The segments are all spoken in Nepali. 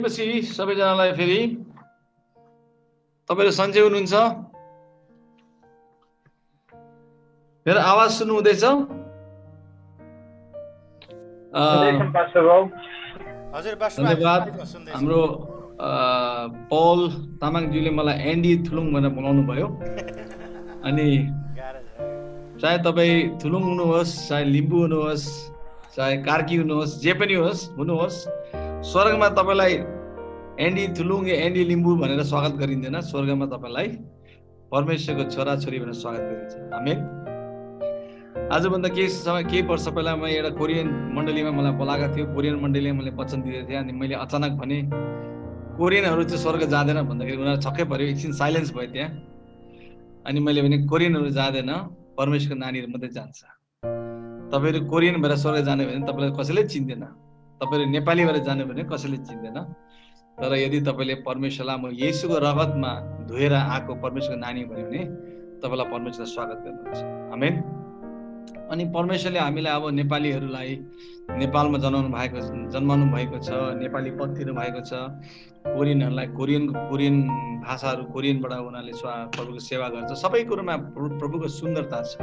मसीह सबैजनालाई फेरि तपाईहरु सन्चै हुनुहुन्छ? मेरो आवाज सुन्नु हुँदैछ? धन्यवाद। हाम्रो पौल तामाङज्यूले मलाई एन्डी थुलुङ भनेर बोलाउनु भयो। अनि चाहे तपाईँ थुलुङ हुनुहोस्, चाहे लिम्बू हुनुहोस्, चाहे कार्की हुनुहोस्, जे पनि हुनुहोस्, स्वर्गमा तपाईलाई एन्डी थुलुङ या एन्डी लिम्बू भनेर स्वागत गरिँदैन। स्वर्गमा तपाईलाई परमेश्वरको छोराछोरी भनेर स्वागत गरिन्छ। आमेन। आजभन्दा केही वर्ष पहिला म एउटा कोरियन मण्डलीमा मलाई बोलाएको थियो। कोरियन मण्डलीले मैले वचन दिएको थिएँ। अनि मैले अचानक भने कोरियनहरू चाहिँ स्वर्ग जाँदैन भन्दाखेरि उनीहरू छक्कै पर्यो, एकछिन साइलेन्स भयो त्यहाँ। अनि मैले भने कोरियनहरू जाँदैन, परमेश्वरको नानीहरू मात्रै जान्छ। तपाईहरु कोरियन भएर स्वर्ग जाने भने तपाईलाई कसैले चिन्दैन। तपाईहरु नेपाली भएर जाने भने कसैले चिन्दैन। तर यदि तपाईले परमेश्वरलाई म येशूको रगतमा धोएर आएको परमेश्वरको नानी भन्यो भने तपाईलाई परमेश्वरले स्वागत गर्नुहुन्छ। आमेन। अनि परमेश्वरले हामीलाई अब नेपालीहरूलाई नेपालमा जन्माउनु भएको छ, नेपाली पत्नीहरू भएको छ। कोरियनहरूलाई कोरियन भाषाहरू कोरियनबाट उनीहरूले प्रभुको सेवा गर्छ। सबै कुरोमा प्रभुको सुन्दरता छ।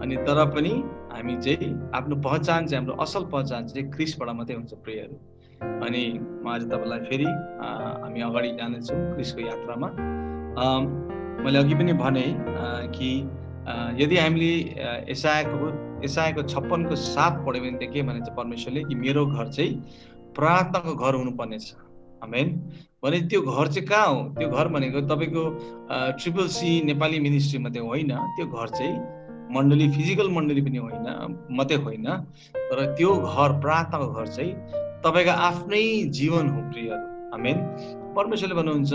अनि तर पनि हामी चाहिँ आफ्नो पहिचान चाहिँ हाम्रो असल पहिचान चाहिँ क्रिस्टबाट मात्रै हुन्छ प्रियहरू। अनि म आज तपाईलाई फेरि हामी अगाडि जानेछौँ क्रिस्टको यात्रामा। मैले अघि पनि भने कि यदि हामीले यशायाको 56:7 पढ्यो भने के भन्छ परमेश्वरले कि मेरो घर चाहिँ प्रार्थनाको घर हुनुपर्नेछ। आमेन। भने त्यो घर चाहिँ कहाँ हो? त्यो घर भनेको तपाईँको CCC नेपाली मिनिस्ट्री मात्रै होइन। त्यो घर चाहिँ मण्डली, फिजिकल मण्डली पनि होइन मात्रै होइन, तर त्यो घर प्रार्थनाको घर चाहिँ तपाईँको आफ्नै जीवन हो प्रियहरू। आमेन। परमेश्वरले भन्नुहुन्छ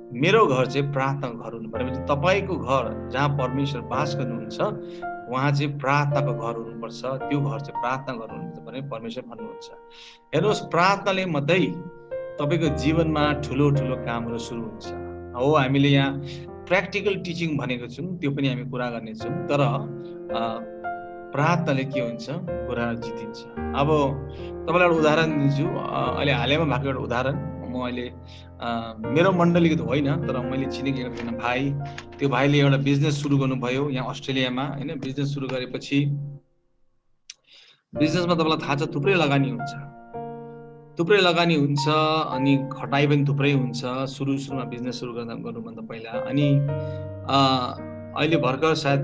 मेरो घर चाहिँ प्रार्थनाको घर हुनु पर्यो। भने तपाईँको घर जहाँ परमेश्वर बास गर्नुहुन्छ उहाँ चाहिँ प्रार्थनाको घर हुनुपर्छ। त्यो घर चाहिँ प्रार्थना घर हुनुपर्छ भने परमेश्वर भन्नुहुन्छ। हेर्नुहोस्, प्रार्थनाले मात्रै तपाईँको जीवनमा ठुलो ठुलो कामहरू सुरु हुन्छ। हो, हामीले यहाँ प्र्याक्टिकल टिचिङ भनेको छौँ, त्यो पनि हामी कुरा गर्नेछौँ। तर प्रार्थनाले के हुन्छ? कुरा जितिन्छ। अब तपाईँलाई एउटा उदाहरण दिन्छु। अहिले हालैमा भएको एउटा उदाहरण। म अहिले मेरो मण्डलीको त होइन, तर मैले चिनेको एकजना भाइ, त्यो भाइले एउटा बिजनेस सुरु गर्नुभयो यहाँ अस्ट्रेलियामा होइन। बिजनेस सुरु गरेपछि बिजनेसमा तपाईँलाई थाहा छ थुप्रै लगानी हुन्छ अनि खटाइ पनि थुप्रै हुन्छ सुरुमा बिजनेस सुरु गर्नुभन्दा पहिला। अनि अहिले भर्खर सायद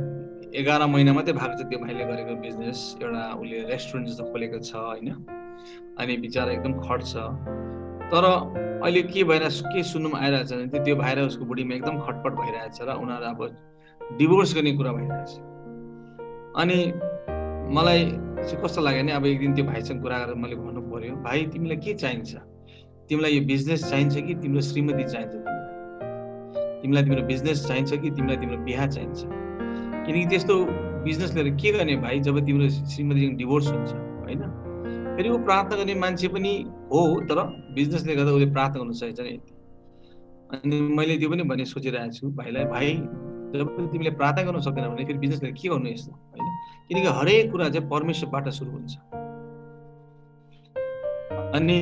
11 महिना मात्रै भएको छ त्यो भाइले गरेको बिजनेस। एउटा उसले रेस्टुरेन्ट जस्तो खोलेको छ होइन। अनि बिचारा एकदम खट्छ। तर अहिले के सुन्नुमा आइरहेछ भने त्यो भाइ र उसको बुढीमा एकदम खटपट भइरहेछ र उनीहरू अब डिभोर्स गर्ने कुरा भइरहेछ। अनि मलाई चाहिँ कस्तो लाग्यो भने अब एक दिन त्यो भाइसँग कुरा गरेर मैले भन्नु पर्यो, भाइ तिमीलाई के चाहिन्छ? तिमीलाई यो बिजनेस चाहिन्छ कि तिम्रो श्रीमती चाहिन्छ? तिमीलाई तिम्रो बिजनेस चाहिन्छ कि तिमीलाई तिम्रो बिहा चाहिन्छ? किनकि त्यस्तो बिजनेस लिएर के गर्ने भाइ जब तिम्रो श्रीमतीसँग डिभोर्स हुन्छ होइन। फेरि ऊ प्रार्थना गर्ने मान्छे पनि हो, तर बिजनेसले गर्दा उसले प्रार्थना गर्नु सकेको छैन यति। अनि मैले त्यो पनि भने सोचिरहेको छु भाइलाई, भाइ जब तिमीले प्रार्थना गर्नु सक्दैन भने फेरि बिजनेस लिएर के गर्नु यस्तो होइन। किनकि हरेक कुरा चाहिँ परमेश्वरबाट सुरु हुन्छ। अनि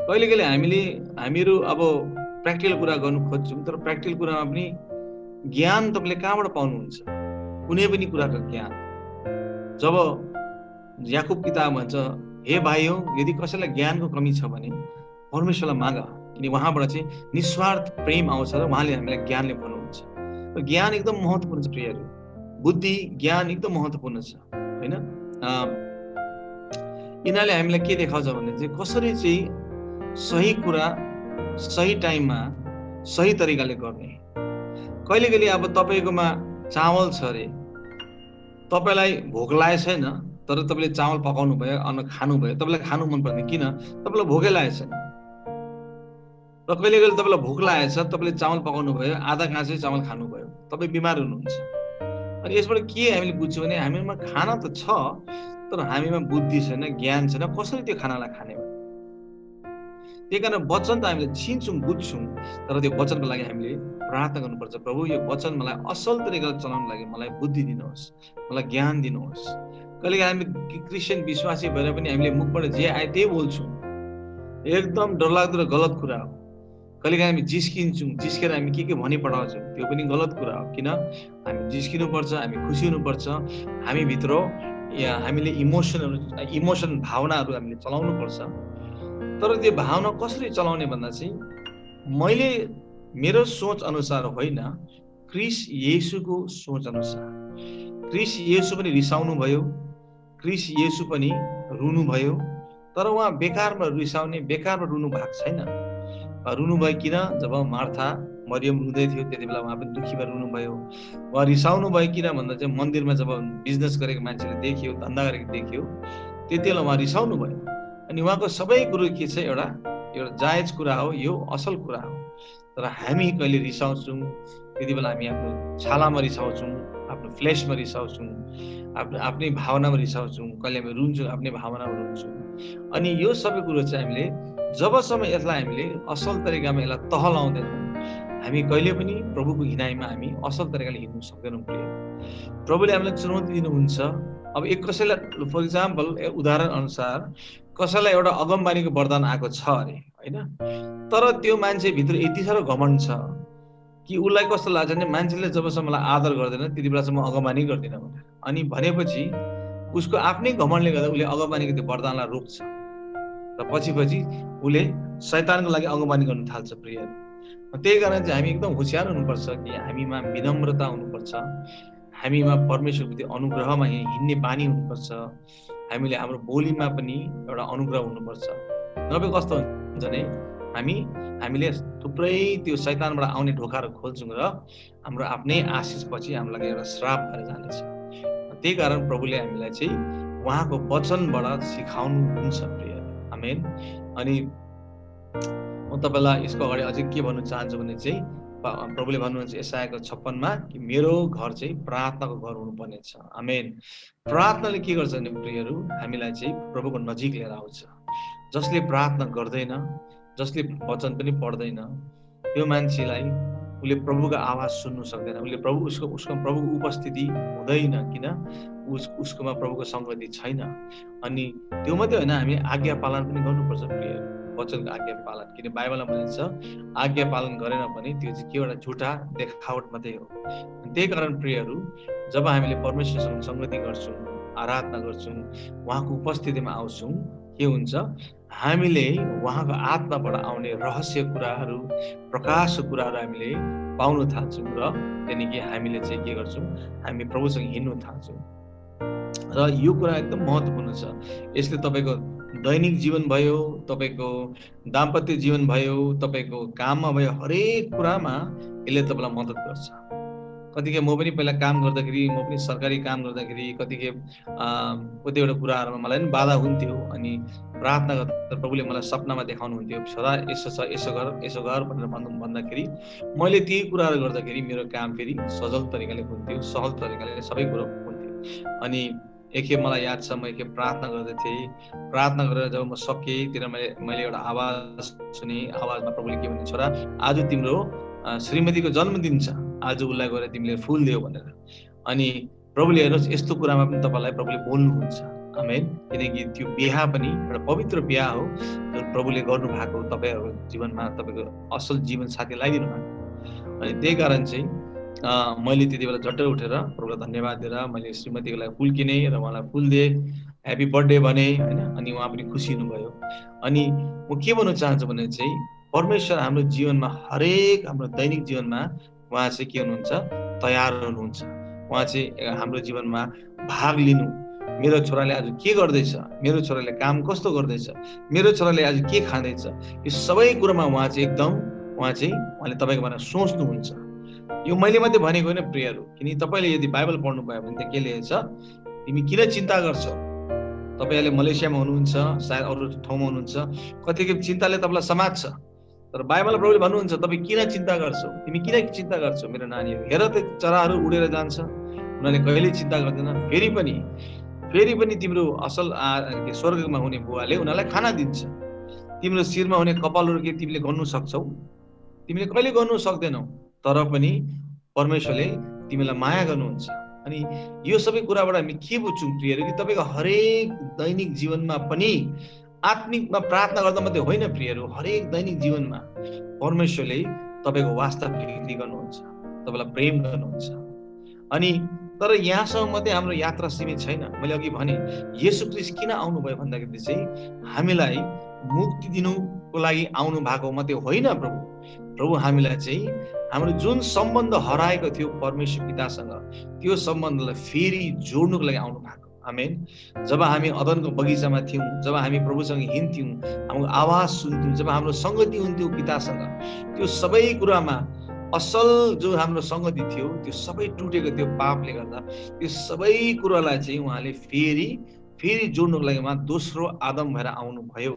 कहिले कहिले हामीहरू अब प्र्याक्टिकल कुरा गर्नु खोज्छौँ, तर प्र्याक्टिकल कुरामा पनि ज्ञान तपाईँले कहाँबाट पाउनुहुन्छ? कुनै पनि कुराको ज्ञान। जब याकुब किताब भन्छ, हे भाइ हो, यदि कसैलाई ज्ञानको कमी छ भने परमेश्वरलाई माग, किनकि उहाँबाट चाहिँ निस्वार्थ प्रेम आउँछ र उहाँले हामीलाई ज्ञानले भन्नुहुन्छ। र ज्ञान एकदम महत्त्वपूर्ण छ प्रियहरू। बुद्धि ज्ञान एकदम महत्त्वपूर्ण छ होइन। यिनीहरूले हामीलाई के देखाउँछ भने चाहिँ कसरी चाहिँ सही कुरा सही टाइममा सही तरिकाले गर्ने। कहिले कहिले अब तपाईँकोमा चामल छ अरे, तपाईँलाई भोक लागेको छैन, तर तपाईँले चामल पकाउनु भयो, अन्न खानुभयो, तपाईँलाई खानु मन पर्दैन। किन? तपाईँलाई भोकै लागेको छैन। र कहिले कहिले तपाईँलाई भोक लागेको छ, तपाईँले चामल पकाउनु भयो, आधा काँचै चामल खानुभयो, तपाईँ बिमार हुनुहुन्छ। अनि यसबाट के हामीले बुझ्छौँ भने हामीमा खाना त छ, तर हामीमा बुद्धि छैन, ज्ञान छैन, कसरी त्यो खानालाई खाने हो। त्यही कारण वचन त हामीले चिन्छौँ, बुझ्छौँ, तर त्यो वचनको लागि हामीले प्रार्थना गर्नुपर्छ। प्रभु यो वचन मलाई असल तरिकाले चलाउनु लागि मलाई बुद्धि दिनुहोस्, मलाई ज्ञान दिनुहोस्। कहिले हामी क्रिस्चियन विश्वासी भएर पनि हामीले मुखबाट जे आए त्यही बोल्छौँ, एकदम डरलाग्दो र गलत कुरा हो। कहिलेकाहीँ हामी जिस्किन्छौँ, जिस्केर हामी के भनी पठाउँछौँ, त्यो पनि गलत कुरा हो। किन हामी जिस्किनुपर्छ, हामी खुसी हुनुपर्छ, हामीभित्र हामीले इमोसन भावनाहरू हामीले चलाउनु पर्छ। तर त्यो भावना कसरी चलाउने भन्दा चाहिँ मैले मेरो सोच अनुसार होइन, क्रिस येशूको सोच अनुसार। क्रिस येशू पनि रिसाउनु भयो, क्रिस येशू पनि रुनु भयो, तर उहाँ बेकारमा रिसाउने, बेकारमा रुनु भएको छैन। रुनु भयो किन? जब मार्था मरियम रुँदै थियो त्यति बेला उहाँ पनि दुःखी भएर रुनु भयो। उहाँ रिसाउनु भयो किन भन्दा चाहिँ मन्दिरमा जब बिजनेस गरेको मान्छेले देख्यो, धन्दा गरेको देख्यो, त्यति बेला उहाँ रिसाउनु भयो। अनि उहाँको सबै कुरो के छ, एउटा जायज कुरा हो, यो असल कुरा हो। तर हामी कहिले रिसाउँछौँ, त्यति बेला हामी आफ्नो छालामा रिसाउँछौँ, आफ्नो फ्लेसमा रिसाउँछौँ, आफ्नै भावनामा रिसाउँछौँ, कहिले हामी रुन्छौँ, आफ्नै भावनामा रुन्छौँ। अनि यो सबै कुरो चाहिँ हामीले जबसम्म यसलाई हामीले असल तरिकामा यसलाई तह लाउँदैनौँ, हामी कहिले पनि प्रभुको हिनाइमा हामी असल तरिकाले हिँड्नु सक्दैनौँ। प्रभुले हामीलाई चुनौती दिनुहुन्छ। अब एक कसैलाई, फर इक्जाम्पल, उदाहरण अनुसार कसैलाई एउटा अगमबानीको वरदान आएको छ अरे, होइन? तर त्यो मान्छेभित्र यति साह्रो घमण्ड छ कि उसलाई कस्तो लाग्छ भने मान्छेले जबसम्म मलाई आदर गर्दैन त्यति बेलासम्म अगमबानी गर्दिनँ भनेर। अनि भनेपछि उसको आफ्नै घमण्डले गर्दा उसले अगमबानीको त्यो वरदानलाई रोक्छ र पछि उसले शैतानको लागि अगमबानी गर्न थाल्छ। प्रियहरू, त्यही कारण चाहिँ हामी एकदम होसियार हुनुपर्छ कि हामीमा विनम्रता हुनुपर्छ, हामीमा परमेश्वरको त्यो अनुग्रहमा हिँड्ने बानी हुनुपर्छ, हामीले हाम्रो बोलीमा पनि एउटा अनुग्रह हुनुपर्छ। नभए कस्तो हुन्छ भने हामीले थुप्रै त्यो शैतानबाट आउने ढोकाहरू खोल्छौँ र हाम्रो आफ्नै आशिष पछि हाम्रो लागि एउटा श्राप भएर जानेछ। त्यही कारण प्रभुले हामीलाई चाहिँ उहाँको वचनबाट सिकाउनुहुन्छ। प्रिय आमेन। अनि म तपाईँलाई यसको अगाडि अझै के भन्नु चाहन्छु भने चाहिँ प्रभुले भन्नुहुन्छ यशायाको 56मा कि मेरो घर चाहिँ प्रार्थनाको घर हुनुपर्ने छ। आमेन। प्रार्थनाले के गर्छ भने प्रियहरू, हामीलाई चाहिँ प्रभुको नजिक लिएर आउँछ। जसले प्रार्थना गर्दैन, जसले वचन पनि पढ्दैन, त्यो मान्छेलाई उसले प्रभुको आवाज सुन्नु सक्दैन, उसको प्रभुको उपस्थिति हुँदैन, किन उसकोमा प्रभुको सङ्गति छैन। अनि त्यो मात्रै होइन, हामी आज्ञा पालन पनि गर्नुपर्छ प्रियहरू, वचनको आज्ञा पालन। किन बाइबलमा भनिन्छ आज्ञा पालन गरेन भने त्यो चाहिँ के एउटा झुटा देखावट मात्रै हो। त्यही कारण प्रियहरू, जब हामीले परमेश्वरसँग सङ्गति गर्छौँ, आराधना गर्छौँ, उहाँको उपस्थितिमा आउँछौँ, के हुन्छ, हामीले उहाँको आत्माबाट आउने रहस्य कुराहरू, प्रकाशको कुराहरू हामीले पाउन थाल्छौँ र त्यहाँदेखि हामीले चाहिँ के गर्छौँ, हामी प्रभुसँग हिँड्नु थाल्छौँ। र यो कुरा एकदम महत्त्वपूर्ण छ। यसले तपाईँको दैनिक जीवन भयो, तपाईँको दाम्पत्य जीवन भयो, तपाईँको काममा भयो, हरेक कुरामा यसले तपाईँलाई मद्दत गर्छ। कतिखेर म पनि पहिला काम गर्दाखेरि, म पनि सरकारी काम गर्दाखेरि कतिखेर कतिवटा कुराहरूमा मलाई पनि बाधा हुन्थ्यो। अनि प्रार्थना गर्दा प्रभुले मलाई सपनामा देखाउनुहुन्थ्यो, सदा यसो छ, यसो गर भनेर भन्दाखेरि मैले त्यही कुराहरू गर्दाखेरि मेरो काम फेरि सजल तरिकाले हुन्थ्यो, सहल तरिकाले सबै कुरो हुन्थ्यो। अनि एकखेप मलाई याद छ, म एकखेप प्रार्थना गर्दै थिएँ। प्रार्थना गरेर जब म सकेँ,तिर मैले एउटा आवाज सुने। आवाजमा प्रभुले के भन्ने, छोरा आज तिम्रो श्रीमतीको जन्मदिन छ, आज उसलाई गएर तिमीले फुल दियो भनेर। अनि प्रभुले हेर्नुहोस्, यस्तो कुरामा पनि तपाईँलाई प्रभुले बोल्नुहुन्छ। आमेन। किनकि त्यो बिहा पनि एउटा पवित्र बिहा हो जो प्रभुले गर्नु भएको, तपाईँहरूको जीवनमा तपाईँको असल जीवन साथी लगाइदिनु भएको। अनि त्यही कारण चाहिँ मैले त्यति बेला झट्टै उठेर प्रभुलाई धन्यवाद दिएर मैले श्रीमतीको लागि फुल किनेँ र उहाँलाई फुल दिएँ, ह्याप्पी बर्थडे भने, होइन। अनि उहाँ पनि खुसी हुनुभयो। अनि म के भन्नु चाहन्छु भने चाहिँ परमेश्वर हाम्रो जीवनमा, हरेक हाम्रो दैनिक जीवनमा उहाँ चाहिँ के हुनुहुन्छ, तयार हुनुहुन्छ। उहाँ चाहिँ हाम्रो जीवनमा भाग लिनु, मेरो छोराले आज के गर्दैछ, मेरो छोराले काम कस्तो गर्दैछ, मेरो छोराले आज के खाँदैछ, यो सबै कुरामा उहाँले तपाईँको बारेमा सोच्नुहुन्छ। यो मैले मात्रै भनेको होइन प्रियहरू, किनकि तपाईँले यदि बाइबल पढ्नुभयो भने त्यहाँ के लेखेको छ, तिमी किन चिन्ता गर्छौ। तपाईँहरूले मलेसियामा हुनुहुन्छ, सायद अरू ठाउँमा हुनुहुन्छ, कतिखेर चिन्ताले तपाईँलाई समात्छ। तर बाइबलमा प्रभुले भन्नुहुन्छ, तपाईँ किन चिन्ता गर्छौ, तिमी किन चिन्ता गर्छौ मेरो नानीहरू, हेर त चराहरू उडेर जान्छ, उनीहरूले कहिल्यै चिन्ता गर्दैन, फेरि पनि तिम्रो असल स्वर्गमा हुने बुवाले उनीहरूलाई खाना दिन्छ। तिम्रो शिरमा हुने कपालहरू के तिमीले गर्नु सक्छौ, तिमीले कहिले गर्नु सक्दैनौ, तर पनि परमेश्वरले तिमीलाई माया गर्नुहुन्छ। अनि यो सबै कुराबाट हामी के बुझ्छौँ प्रियहरू, कि तपाईँको हरेक दैनिक जीवनमा पनि आत्मिकमा प्रार्थना गर्दा मात्रै होइन प्रियहरू, हरेक दैनिक जीवनमा परमेश्वरले तपाईँको वास्ता प्रीति गर्नुहुन्छ, तपाईँलाई प्रेम गर्नुहुन्छ। अनि तर यहाँसम्म मात्रै हाम्रो यात्रा सीमित छैन। मैले अघि भने येशू ख्रीष्ट किन आउनुभयो भन्दाखेरि चाहिँ हामीलाई मुक्ति दिनुको लागि आउनु भएको मात्रै होइन। प्रभु हामीलाई चाहिँ हाम्रो जुन सम्बन्ध हराएको थियो परमेश्वर पितासँग, त्यो सम्बन्धलाई फेरि जोड्नुको लागि आउनु भएको। आमेन। जब हामी अदनको बगैँचामा थियौँ, जब हामी प्रभुसँग हिँड्थ्यौँ, हाम्रो आवाज सुन्थ्यौँ, जब हाम्रो सङ्गति हुन्थ्यो पितासँग, त्यो सबै कुरामा असल जो हाम्रो सङ्गति थियो त्यो सबै टुटेको थियो पापले गर्दा। त्यो सबै कुरालाई चाहिँ उहाँले फेरि जोड्नुको लागि उहाँ दोस्रो आदम भएर आउनुभयो।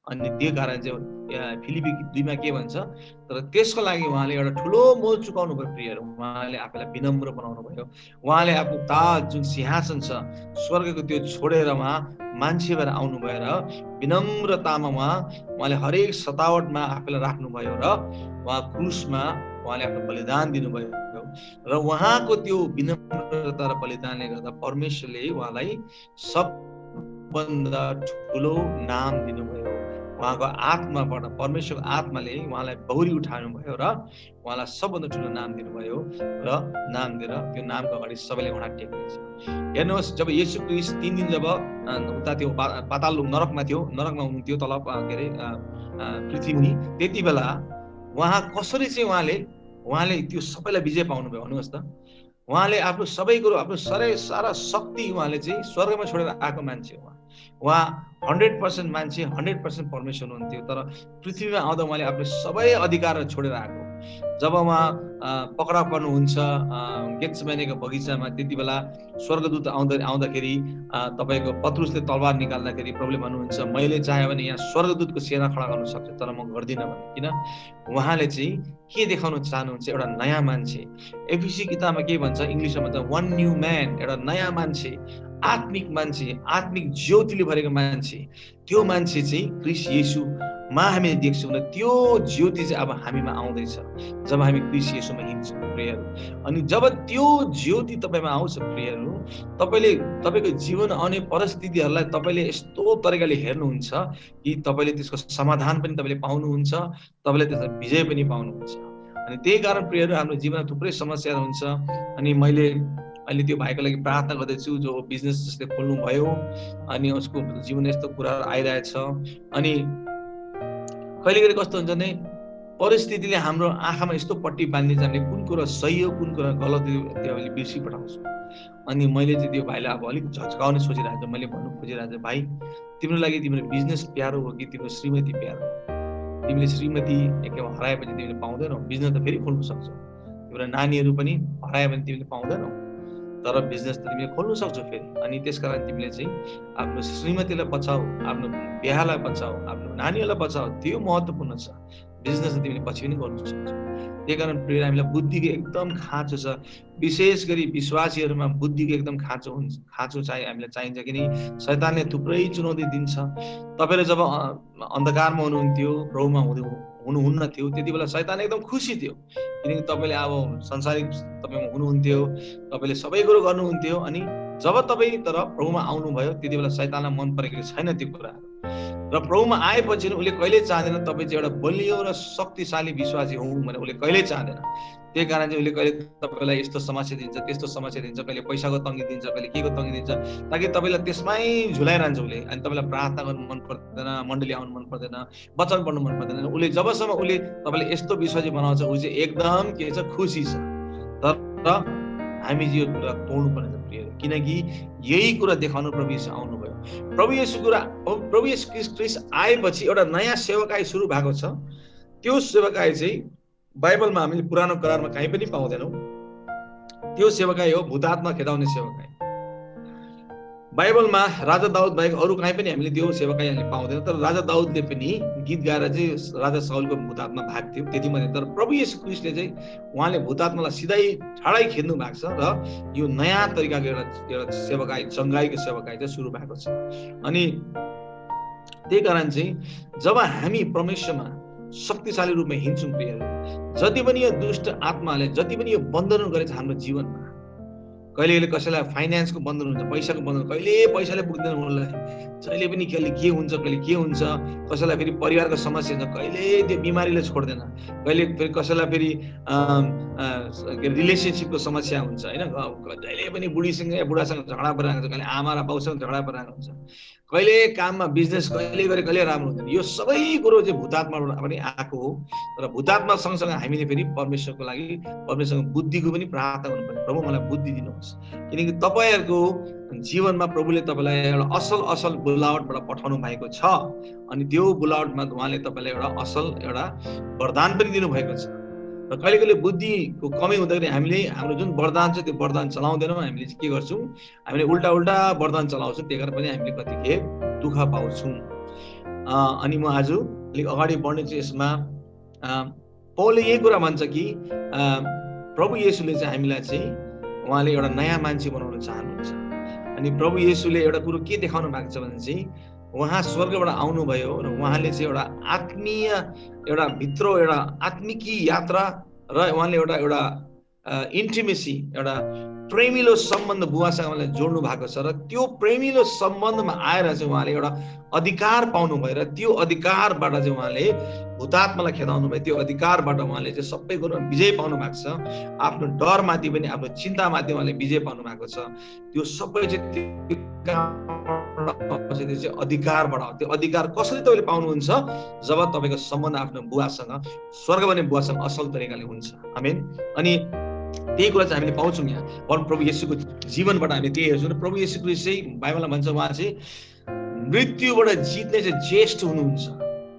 अनि त्यो कारण चाहिँ फिलिपी 2 के भन्छ, तर त्यसको लागि उहाँले एउटा ठुलो मोल चुकाउनु भयो प्रियहरू। उहाँले आफूलाई विनम्र बनाउनु भयो। उहाँले आफ्नो ताज जुन सिंहासन छ स्वर्गको त्यो छोडेर उहाँ मान्छे भएर आउनु भएर विनम्रतामा उहाँले हरेक सतावटमा आफूलाई राख्नुभयो र उहाँ क्रुसमा उहाँले आफ्नो बलिदान दिनुभयो। र उहाँको त्यो विनम्रता र बलिदानले गर्दा परमेश्वरले उहाँलाई सबभन्दा ठुलो नाम दिनुभयो। उहाँको आत्माबाट परमेश्वरको आत्माले उहाँलाई बहुरी उठाउनु भयो र उहाँलाई सबभन्दा ठुलो नाम दिनुभयो र नाम दिएर त्यो नामको अगाडि सबैले घोडा टेक्नेछ। हेर्नुहोस्, जब येशू ख्रीष्ट 3 दिन जब उता त्यो पाताल नरकमा थियो, नरकमा हुनुहुन्थ्यो तल के अरे पृथ्वीमुनि, त्यति बेला उहाँ कसरी चाहिँ उहाँले त्यो सबैलाई विजय पाउनुभयो भन्नुहोस् त। उहाँले आफ्नो सबै कुरो, आफ्नो सारा शक्ति उहाँले चाहिँ स्वर्गमा छोडेर आएको मान्छे हो। उहाँ 100% मान्छे, 100% परमेश्वर हुनुहुन्थ्यो। तर पृथ्वीमा आउँदा उहाँले आफ्नो सबै अधिकार छोडेर आएको। जब उहाँ पक्राउ पर्नुहुन्छ गेत्सेमनीको बगैँचामा, त्यति बेला स्वर्गदूत आउँदाखेरि तपाईँको पत्रुसले तलवार निकाल्दाखेरि प्रभुले भन्नुहुन्छ, मैले चाहे भने यहाँ स्वर्गदूतको सेना खडा गर्न सक्छु, तर म गर्दिनँ भने। किन? उहाँले चाहिँ के देखाउन चाहनुहुन्छ? एउटा नयाँ मान्छे। एफिसी किताबमा के भन्छ, इङ्ग्लिसमा भन्छ वन न्यू म्यान, एउटा नयाँ मान्छे, आत्मिक मान्छे, आत्मिक ज्योतिले भरेको मान्छे। त्यो मान्छे चाहिँ ख्रीष्ट येशूमा हामी देख्छौँ र त्यो ज्योति चाहिँ अब हामीमा आउँदैछ जब हामी ख्रीष्ट येशूमा हिँड्छौँ प्रियहरू। अनि जब त्यो ज्योति तपाईँमा आउँछ प्रियहरू, तपाईँको जीवन आउने परिस्थितिहरूलाई तपाईँले यस्तो तरिकाले हेर्नुहुन्छ कि तपाईँले त्यसको समाधान पनि तपाईँले पाउनुहुन्छ, तपाईँले त्यसमा विजय पनि पाउनुहुन्छ। अनि त्यही कारण प्रियहरू, हाम्रो जीवनमा थुप्रै समस्याहरू हुन्छ। अनि मैले अहिले त्यो भाइको लागि प्रार्थना गर्दैछु जो बिजनेस जसले खोल्नु भयो, अनि उसको जीवन यस्तो कुराहरू आइरहेछ। अनि कहिले कहिले कस्तो हुन्छ भने परिस्थितिले हाम्रो आँखामा यस्तो पट्टी बाँधिदिन्छ, हामीले कुन कुरा सही हो कुन कुरा गलत हो त्यो हामीले बिर्सिपठाउँछौँ। अनि मैले चाहिँ त्यो भाइलाई अब अलिक झस्काउने सोचिरहेको छु। मैले भन्नु खोजिरहेको छु, भाइ तिम्रो लागि तिम्रो बिजनेस प्यारो हो कि तिम्रो श्रीमती प्यारो हो? तिमीले श्रीमती एकैमा हराएपछि तिमीले पाउँदैनौ, बिजनेस त फेरि खोल्नु सक्छौ। तिम्रो नानीहरू पनि हरायो भने तिमीले पाउँदैनौ, तर बिजनेस त तिमीले खोल्नु सक्छौ फेरि। अनि त्यसकारण तिमीले चाहिँ आफ्नो श्रीमतीलाई बचाऊ, आफ्नो बिहालाई बचाऊ, आफ्नो नानीहरूलाई बचाऊ, त्यो महत्त्वपूर्ण छ। बिजनेस त तिमीले पछि पनि गर्नु सक्छौ। त्यही कारण प्रिय, हामीलाई बुद्धिको एकदम खाँचो छ। विशेष गरी विश्वासीहरूमा बुद्धिको एकदम खाँचो चाहिँ हामीलाई चाहिन्छ। किनकि शैतानले थुप्रै चुनौती दिन्छ। तपाईँले जब अन्धकारमा हुनुहुन्थ्यो, प्रभुमा हुनुहुन्न थियो, त्यति बेला शैतान एकदम खुसी थियो। किनकि तपाईँले अब संसारिक तपाईँमा हुनुहुन्थ्यो, तपाईँले सबै कुरो गर्नुहुन्थ्यो। अनि जब तपाईँ तर प्रभुमा आउनुभयो, त्यति बेला शैतानलाई मन परेको छैन त्यो कुराहरू। र प्रभुमा आएपछि उसले कहिल्यै चाहँदैन तपाईँ चाहिँ एउटा बलियो र शक्तिशाली विश्वासी हुँ भने उसले कहिल्यै चाहँदैन। त्यही कारण चाहिँ उसले कहिले तपाईँलाई यस्तो समस्या दिन्छ, त्यस्तो समस्या दिन्छ, कहिले पैसाको तङ्गी दिन्छ, कहिले के को तङ्गी दिन्छ, ताकि तपाईँलाई त्यसमै झुलाइरहन्छ उसले। अनि तपाईँलाई प्रार्थना गर्नु मन पर्दैन, मण्डली आउनु मन पर्दैन, वचन पढ्नु मन पर्दैन। उसले जबसम्म उसले तपाईँलाई यस्तो विश्वासी बनाउँछ, ऊ चाहिँ एकदम के छ, खुसी छ। तर हामी चाहिँ यो कुरा तोड्नु पर्ने छ प्रिय, किनकि यही कुरा देखाउनु प्रभु येशू आउनुभयो। प्रभु येशू ख्रीष्ट आएपछि एउटा नयाँ सेवकाई सुरु भएको छ। त्यो सेवकाई चाहिँ बाइबलमा हामीले पुरानो करारमा कहीँ पनि पाउँदैनौँ। त्यो सेवकाई हो भूतात्मा खेदाउने सेवकाई। बाइबलमा राजा दाउद बाहेक अरू कहीँ पनि हामीले त्यो सेवकाई हामीले पाउँदैनौँ। तर राजा दाउदले पनि गीत गाएर चाहिँ राजा साउलको भूतात्मा भाग्थ्यो त्यति मात्रै। तर प्रभु येशू ख्रीष्टले चाहिँ उहाँले भूतात्मालाई सिधै ठाडै खेद्नु भएको छ र यो नयाँ तरिकाको एउटा सेवकाई, चङ्गाईको सेवकाई चाहिँ सुरु भएको छ। अनि त्यही कारण चाहिँ जब हामी परमेश्वरमा शक्तिशाली रूपमा हिँड्छौँ प्रियहरू, जति पनि यो दुष्ट आत्माले जति पनि यो बन्धन गरेछ हाम्रो जीवनमा, कहिले कसैलाई फाइनेन्सको बन्धन हुन्छ, पैसाको बन्धन, कहिले पैसाले पुग्दैन उसलाई, जहिले पनि कहिले के हुन्छ कहिले के हुन्छ, कसैलाई फेरि परिवारको समस्या हुन्छ, कहिले त्यो बिमारीले छोड्दैन, कहिले फेरि कसैलाई फेरि रिलेसनसिपको समस्या हुन्छ होइन, जहिले पनि बुढीसँग या बुढासँग झगडा परिरहेको हुन्छ, कहिले आमा र बाउसँग झगडा परिरहेको हुन्छ, कहिले काममा बिजनेस कहिले गरे कहिले राम्रो हुँदैन। यो सबै कुरो चाहिँ भूतात्माबाट पनि आएको हो। तर भूतात्मा सँगसँगै हामीले फेरि परमेश्वरको लागि परमेश्वरको बुद्धिको पनि प्रार्थना गर्नुपर्छ, प्रभु मलाई बुद्धि दिनुहोस्, किनकि तपाईँहरूको जीवनमा प्रभुले तपाईँलाई एउटा असल बुलावटबाट पठाउनु भएको छ, अनि त्यो बुलावटमा उहाँले तपाईँलाई एउटा असल एउटा वरदान पनि दिनुभएको छ। र कहिले कहिले बुद्धिको कमी हुँदाखेरि हामीले हाम्रो जुन वरदान छ त्यो वरदान चलाउँदैनौँ, हामीले के गर्छौँ, हामीले उल्टा वरदान चलाउँछौँ, त्यही कारण पनि हामीले कतिखेर दुःख पाउँछौँ। अनि म आज अलिक अगाडि बढ्ने चाहिँ यसमा पौलले यही कुरा भन्छ कि प्रभु येशूले चाहिँ हामीलाई चाहिँ उहाँले एउटा नयाँ मान्छे बनाउन चाहनुहुन्छ। अनि प्रभु येशूले एउटा कुरो के देखाउनु भएको छ भने चाहिँ उहाँ स्वर्गबाट आउनुभयो र उहाँले चाहिँ एउटा आत्मीय एउटा भित्र एउटा आत्मिकी यात्रा र उहाँले एउटा इन्टिमेसी एउटा प्रेमिलो सम्बन्ध बुवासँग उहाँले जोड्नु भएको छ, र त्यो प्रेमिलो सम्बन्धमा आएर चाहिँ उहाँले एउटा अधिकार पाउनुभयो, र त्यो अधिकारबाट चाहिँ उहाँले भूतात्मालाई खेदाउनु भयो, त्यो अधिकारबाट उहाँले चाहिँ सबै कुरोमा विजय पाउनु भएको छ, आफ्नो डरमाथि पनि आफ्नो चिन्तामाथि उहाँले विजय पाउनु भएको छ। त्यो सबै चाहिँ अधिकारबाट हो। त्यो अधिकार कसरी तपाईँले पाउनुहुन्छ, जब तपाईँको सम्बन्ध आफ्नो बुवासँग स्वर्गमा बुवासँग असल तरिकाले हुन्छ। आमेन। अनि त्यही कुरा चाहिँ हामीले पाउँछौँ यहाँ प्रभु येशूको जीवनबाट हामीले त्यही हेर्छौँ। प्रभु येशू क्रिस्ट चाहिँ बाइबलमा भन्छ उहाँ चाहिँ मृत्युबाट जित्ने चाहिँ ज्येष्ठ हुनुहुन्छ,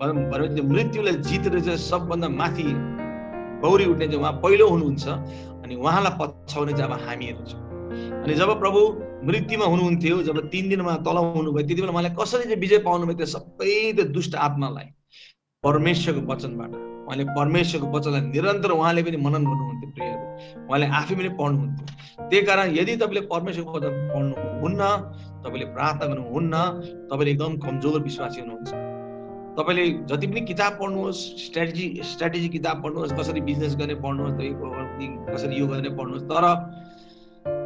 भनेपछि मृत्युलाई जितेर चाहिँ सबभन्दा माथि गौरी उठ्ने चाहिँ उहाँ पहिलो हुनुहुन्छ, अनि उहाँलाई पछाउने चाहिँ अब हामीहरू छौँ। अनि जब प्रभु मृत्युमा हुनुहुन्थ्यो, जब 3 दिनमा तल हुनुभयो, त्यति बेला उहाँले कसरी चाहिँ विजय पाउनुभयो, त्यो सबै त्यो दुष्ट आत्मालाई परमेश्वरको वचनबाट, उहाँले परमेश्वरको वचनलाई निरन्तर उहाँले पनि मनन गर्नुहुन्थ्यो प्रियहरू, उहाँले आफै पनि पढ्नुहुन्थ्यो। त्यही कारण यदि तपाईँले परमेश्वरको वचन पढ्नुहुन्न, तपाईँले प्रार्थना गर्नुहुन्न, तपाईँले एकदम कमजोर विश्वासी हुनुहुन्छ। तपाईँले जति पनि किताब पढ्नुहोस्, स्ट्राटेजी किताब पढ्नुहोस्, कसरी बिजनेस गर्ने पढ्नुहोस्, कसरी यो गर्ने पढ्नुहोस्, तर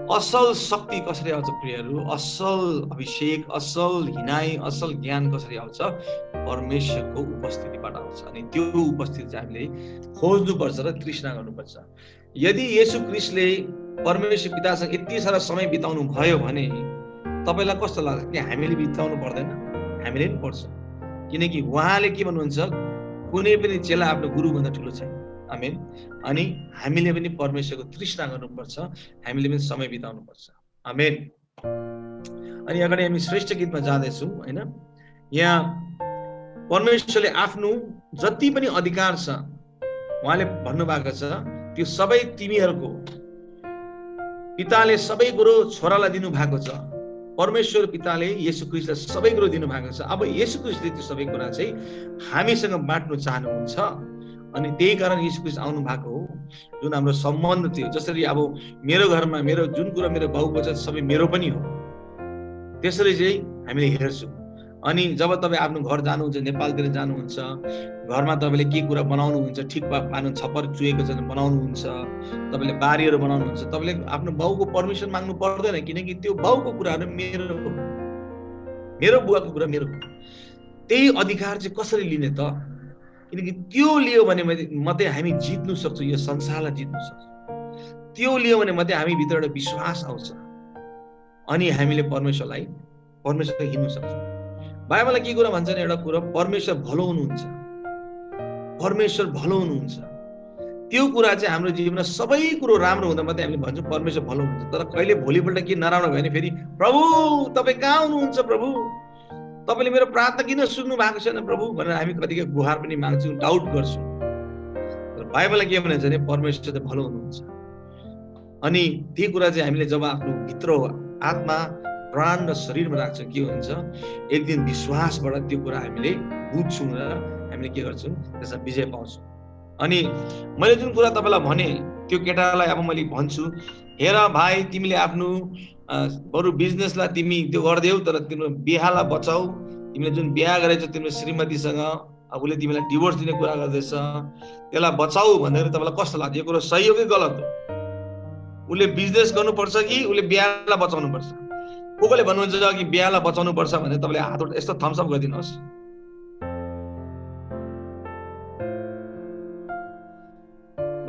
असल शक्ति कसरी आउँछ प्रियहरू, असल अभिषेक, असल हिनाइ, असल ज्ञान कसरी आउँछ, परमेश्वरको उपस्थितिबाट आउँछ। अनि त्यो उपस्थिति चाहिँ हामीले खोज्नुपर्छ र तृष्णा गर्नुपर्छ। यदि येशू क्रिस्टले परमेश्वर पितासँग यति सारा समय बिताउनु भयो भने तपाईँलाई कस्तो लाग्छ कि हामीले बिताउनु पर्दैन? हामीले पनि पर्छ, किनकि उहाँले के भन्नुहुन्छ, कुनै पनि चेला आफ्नो गुरुभन्दा ठुलो छैन। आमेन। अनि हामीले पनि परमेश्वरको तृष्णा गर्नुपर्छ, हामीले पनि समय बिताउनुपर्छ। आमेन। अनि अगाडि हामी श्रेष्ठ गीतमा जाँदैछौँ होइन। यहाँ परमेश्वरले आफ्नो जति पनि अधिकार छ उहाँले भन्नुभएको छ, त्यो सबै तिमीहरूको, पिताले सबै कुरो छोरालाई दिनु भएको छ, परमेश्वर पिताले येशू क्रिस्टलाई सबै कुरो दिनु भएको छ। अब येशू क्रिस्टले त्यो सबै कुरा चाहिँ हामीसँग बाँड्नु चाहनुहुन्छ, अनि त्यही कारण येशू क्रिस्ट आउनु भएको हो। जुन हाम्रो सम्बन्ध थियो, जसरी अब मेरो घरमा मेरो जुन कुरा मेरो बाउको छ सबै मेरो पनि हो, त्यसरी चाहिँ हामीले हेर्छौँ। अनि जब तपाईँ आफ्नो घर जानुहुन्छ, नेपालतिर जानुहुन्छ, घरमा तपाईँले के कुरा बनाउनुहुन्छ, ठिक पार्नु, छप्पर चुहेको छ बनाउनुहुन्छ, तपाईँले बारीहरू बनाउनुहुन्छ, तपाईँले आफ्नो बाउको पर्मिसन माग्नु पर्दैन, किनकि त्यो बाउको कुराहरू मेरो हो, मेरो बुवाको कुरा मेरो हो। त्यही अधिकार चाहिँ कसरी लिने त? किनकि त्यो लियो भने मात्रै हामी जित्नु सक्छौँ, यो संसारलाई जित्नु सक्छौँ। त्यो लियो भने मात्रै हामी भित्र एउटा विश्वास आउँछ, अनि हामीले परमेश्वरलाई हिँड्नु सक्छौँ। बाइबलले के कुरा भन्छ भने एउटा कुरा, परमेश्वर भलो हुनुहुन्छ, परमेश्वर भलो हुनुहुन्छ। त्यो कुरा चाहिँ हाम्रो जीवनमा सबै कुरो राम्रो हुँदा मात्रै हामीले भन्छौँ परमेश्वर भलो हुनुहुन्छ। तर कहिले भोलिपल्ट के नराम्रो भयो भने फेरि प्रभु तपाईँ कहाँ हुनुहुन्छ, प्रभु तपाईँले मेरो प्रार्थना किन सुन्नु भएको छैन प्रभु भनेर हामी कतिकै गुहार पनि माग्छौँ, डाउट गर्छौँ। तर बाइबलले के भन्छ भने परमेश्वर चाहिँ भलो हुनुहुन्छ। अनि त्यो कुरा चाहिँ हामीले जब आफ्नो भित्र आत्मा, प्राण र शरीरमा राख्छौँ, के हुन्छ, एक दिन विश्वासबाट त्यो कुरा हामीले बुझ्छौँ र हामीले के गर्छौँ, त्यसमा विजय पाउँछौँ। अनि मैले जुन कुरा तपाईँलाई भने, त्यो केटालाई अब मैले भन्छु, हेर भाइ, तिमीले आफ्नो बरु बिजनेसलाई तिमी त्यो गरिदेऊ, तर तिम्रो बिहालाई बचाऊ। तिमीले जुन बिहा गरेछौ तिम्रो श्रीमतीसँग, अब उसले तिमीलाई डिभोर्स दिने कुरा गर्दैछ, त्यसलाई बचाऊ भनेर तपाईँलाई कस्तो लाग्छ? यो कुरो सही हो कि गलत हो? उसले बिजनेस गर्नुपर्छ कि उसले बिहालाई बचाउनु पर्छ? कोले भन्नुहुन्छ कि बिहालाई बचाउनु पर्छ भने तपाईँले हात यस्तो थम्स अप गरिदिनुहोस्।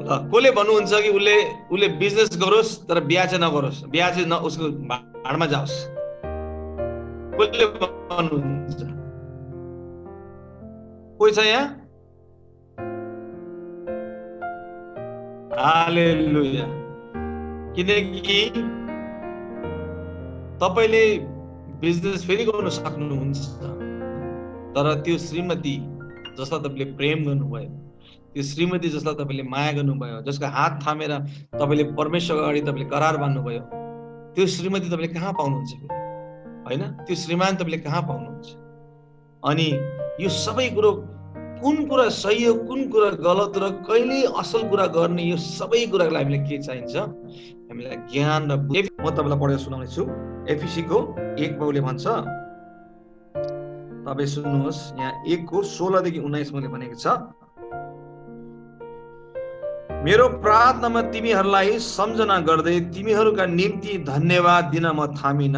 ल कोले भन्नुहुन्छ कि उसले बिजनेस गरोस् तर बिहा चाहिँ नगरोस्, बिहा चाहिँ उसको भाडमा जाओस्? कोले भन्नुहुन्छ? कोही छ यहाँ? हालेलुया। किनकि तपाईले बिजनेस फेरि गर्न सक्नुहुन्छ, तर त्यो श्रीमती जसलाई तपाईले प्रेम गर्नुभयो, त्यो श्रीमती जसलाई तपाईले माया गर्नुभयो, जसको हात थामेर तपाईले परमेश्वर अगाडि तपाईले करार बान्नुभयो, त्यो श्रीमती तपाईले कहाँ पाउनुहुन्छ हैन? त्यो श्रीमान तपाईले कहाँ पाउनुहुन्छ? अनि यो सबै कुरो कुन कुरा सही हो, कुन कुरा गलत र कहिले असल कुरा गर्ने, यो सबै कुरालाई हामीलाई के चाहिन्छ? हामीलाई ज्ञान र बुद्धि। म तपाईलाई पढेर सुनाउने छु। एफिसीको 1 बाउले भन्छ, तपाई सुन्नुहोस्, यहाँ 1 को 16 देखि 19 मा भनेको छ, मेरो प्रार्थनामा तिमीहरूलाई सम्झना गर्दै तिमीहरूका निम्ति धन्यवाद दिन म थामिन।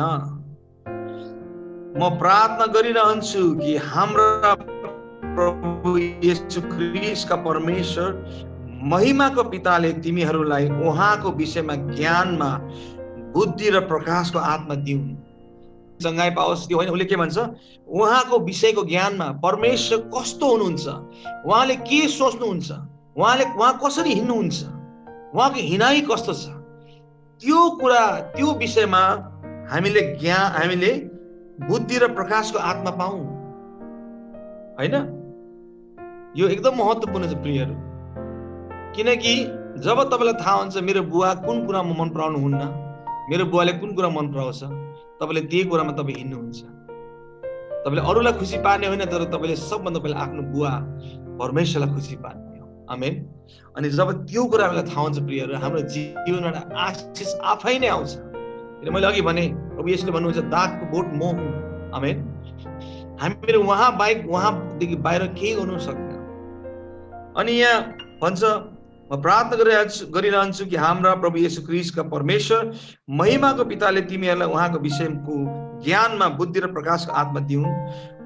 म प्रार्थना गरिरहन्छु कि हाम्रा प्रभु येशू ख्रीष्टका परमेश्वर महिमाको पिताले तिमीहरूलाई उहाँको विषयमा ज्ञानमा बुद्धि र प्रकाशको आत्मा दिउन्। चंगाई पाओस्, त्यो होइन। उसले के भन्छ? उहाँको विषयको ज्ञानमा परमेश्वर कस्तो हुनुहुन्छ, उहाँले के सोच्नुहुन्छ, उहाँ कसरी हिँड्नुहुन्छ, उहाँको हिँडाइ कस्तो छ, त्यो कुरा, त्यो विषयमा हामीले बुद्धि र प्रकाशको आत्मा पाऊ हैन? यो एकदम महत्त्वपूर्ण छ प्रियहरू। किनकि जब तपाईलाई थाहा हुन्छ मेरो बुवा कुन कुरामा मन पराउनु हुन्न, मेरो बुवाले कुन कुरा मन पराउँछ, तपाईले त्यही कुरामा तपाई हिँड्नुहुन्छ। तपाईले अरूलाई खुसी पार्ने होइन, तर तपाईले सबभन्दा पहिला आफ्नो बुवा परमेश्वरलाई खुसी पार्ने हो। आमेन। अनि जब त्यो कुरा हामीलाई थाहा हुन्छ प्रियहरू, हाम्रो जीवनमा आशीष आफै नै आउँछ। किन मैले अघि भने प्रभु येशूले भन्नुहुन्छ दागको बोट म हुँ। आमेन। हामीहरू उहाँ बाहेक, उहाँदेखि बाहिर केही गर्नु सक्दैन। अनि यहाँ भन्छ, म प्रार्थना गरिरहन्छु कि हाम्रा प्रभु येशू ख्रीष्टका परमेश्वर महिमाको पिताले तिमीहरूलाई उहाँको विषयको ज्ञानमा बुद्धि र प्रकाशको आत्मा दिउन्।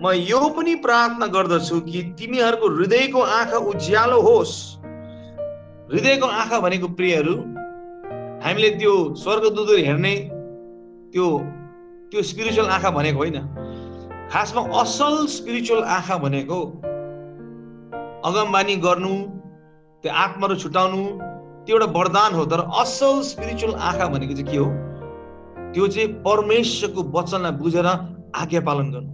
म यो पनि प्रार्थना गर्दछु कि तिमीहरूको हृदयको आँखा उज्यालो होस्। हृदयको आँखा भनेको प्रियहरू, हामीले त्यो स्वर्गदूतहरू हेर्ने त्यो स्पिरिचुअल आँखा भनेको होइन। खासमा असल स्पिरिचुअल आँखा भनेको अगमबानी गर्नु, त्यो आत्माहरू छुटाउनु, त्यो एउटा वरदान हो। तर असल स्पिरिचुअल आँखा भनेको चाहिँ के हो? त्यो चाहिँ परमेश्वरको वचनलाई बुझेर आज्ञा पालन गर्नु।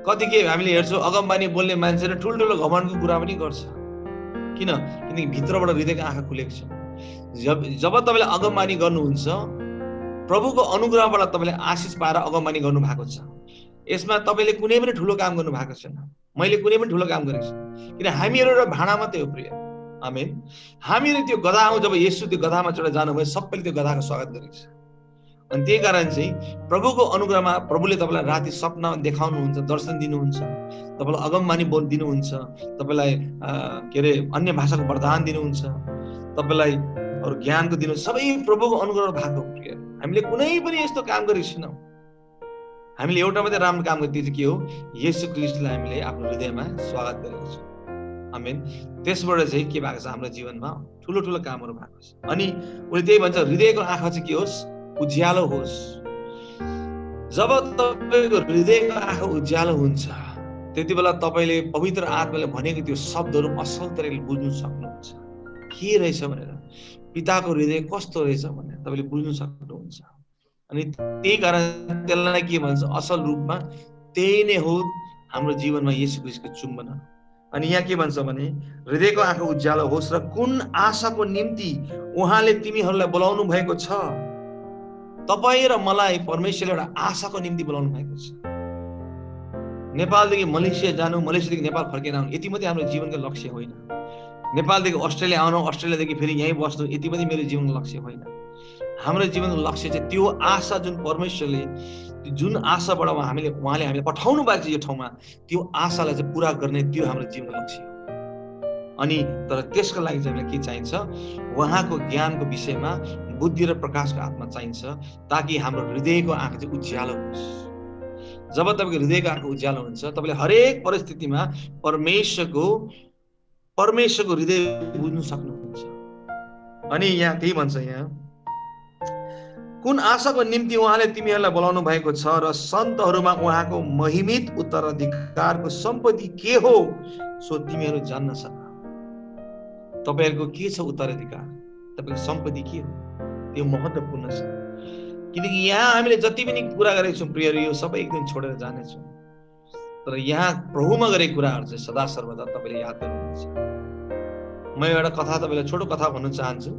कति के हामीले हेर्छौँ, अगमबानी बोल्ने मान्छेले ठुल्ठुलो घमण्डको कुरा पनि गर्छ। किनकि भित्रबाट हृदयको आँखा खुलेको छ। जब तपाईँले अगमबानी गर्नुहुन्छ, प्रभुको अनुग्रहबाट तपाईँले आशिष पाएर अगमबानी गर्नु भएको छ। यसमा तपाईँले कुनै पनि ठुलो काम गर्नु भएको छैन। मैले कुनै पनि ठुलो काम गरेको छु, किन हामीहरू एउटा भाँडा मात्रै हो प्रिय। आमेन। हामीहरू त्यो गधा हौँ। जब येशू त्यो गधामा चढेर जानुभयो, सबैले त्यो गधाको स्वागत गरेको छ। अनि त्यही कारण चाहिँ प्रभुको अनुग्रहमा प्रभुले तपाईँलाई राति सपना देखाउनुहुन्छ, दर्शन दिनुहुन्छ, तपाईँलाई अगमबानी दिनुहुन्छ, तपाईँलाई के अरे अन्य भाषाको वरदान दिनुहुन्छ, तपाईँलाई अरू ज्ञानको दिनु, सबै प्रभुको अनुग्रह भएको प्रिय। हामीले कुनै पनि यस्तो काम गरेको छैनौँ। हामीले एउटा मात्रै राम्रो काम गरेको चाहिँ के हो? येशू ख्रीष्टलाई हामीले आफ्नो हृदयमा स्वागत गरेको छौँ। आमेन। त्यसबाट चाहिँ के भएको छ? हाम्रो जीवनमा ठुलो ठुलो कामहरू भएको छ। अनि उसले त्यही भन्छ, हृदयको आँखा चाहिँ के होस्? उज्यालो होस्। जब तपाईँको हृदयको आँखा उज्यालो हुन्छ, त्यति बेला तपाईँले पवित्र आत्माले भनेको त्यो शब्दहरू असल तरिकाले बुझ्नु सक्नुहुन्छ। के रहेछ भनेर, पिताको हृदय कस्तो रहेछ भनेर तपाईँले बुझ्नु सक्नुहुन्छ। अनि त्यही कारण त्यसलाई के भन्छ? असल रूपमा त्यही नै हो हाम्रो जीवनमा येशू ख्रीष्टको चुम्बन। अनि यहाँ के भन्छ भने, हृदयको आँखा उज्यालो होस् र कुन आशाको निम्ति उहाँले तिमीहरूलाई बोलाउनु भएको छ। तपाईँ र मलाई परमेश्वरले एउटा आशाको निम्ति बोलाउनु भएको छ। नेपालदेखि मलेसिया जानु, मलेसियादेखि नेपाल फर्केर आउनु यति मात्रै हाम्रो जीवनको लक्ष्य होइन। नेपालदेखि अस्ट्रेलिया आउनु, अस्ट्रेलियादेखि फेरि यहीँ बस्नु यति मात्रै मेरो जीवनको लक्ष्य होइन। हाम्रो जीवनको लक्ष्य चाहिँ त्यो आशा जुन परमेश्वरले, जुन आशाबाट उहाँले हामीलाई पठाउनु भएको छ यो ठाउँमा, त्यो आशालाई चाहिँ पुरा गर्ने, त्यो हाम्रो जीवनको लक्ष्य हो। अनि तर त्यसको लागि चाहिँ हामीलाई के चाहिन्छ? उहाँको ज्ञानको विषयमा बुद्धि र प्रकाशको आत्मा चाहिन्छ, ताकि हाम्रो हृदयको आँखा चाहिँ उज्यालो होस्। जब तपाईँको हृदयको आँखा उज्यालो हुन्छ, तपाईँले हरेक परिस्थितिमा परमेश्वरको हृदय बुझ्नु सक्नुहुन्छ। अनि यहाँ त्यही भन्छ, यहाँ कुन आशाको निम्ति उहाँले तिमीहरूलाई बोलाउनु भएको छ र सन्तहरूमा उहाँको महिमित उत्तराधिकारको सम्पत्ति के हो सो तिमीहरू जान्न सक। तपाईँहरूको के छ उत्तराधिकार? तपाईँको सम्पत्ति के हो? त्यो महत्त्वपूर्ण छ, किनकि यहाँ हामीले जति पनि कुरा गरेका छौँ प्रियहरू, यो सबै एक दिन छोडेर जानेछौँ। तर यहाँ प्रभुमा गरेका कुराहरू चाहिँ सदा सर्वदा तपाईँले याद गर्नुहुन्छ। म एउटा कथा तपाईँलाई छोटो कथा भन्न चाहन्छु।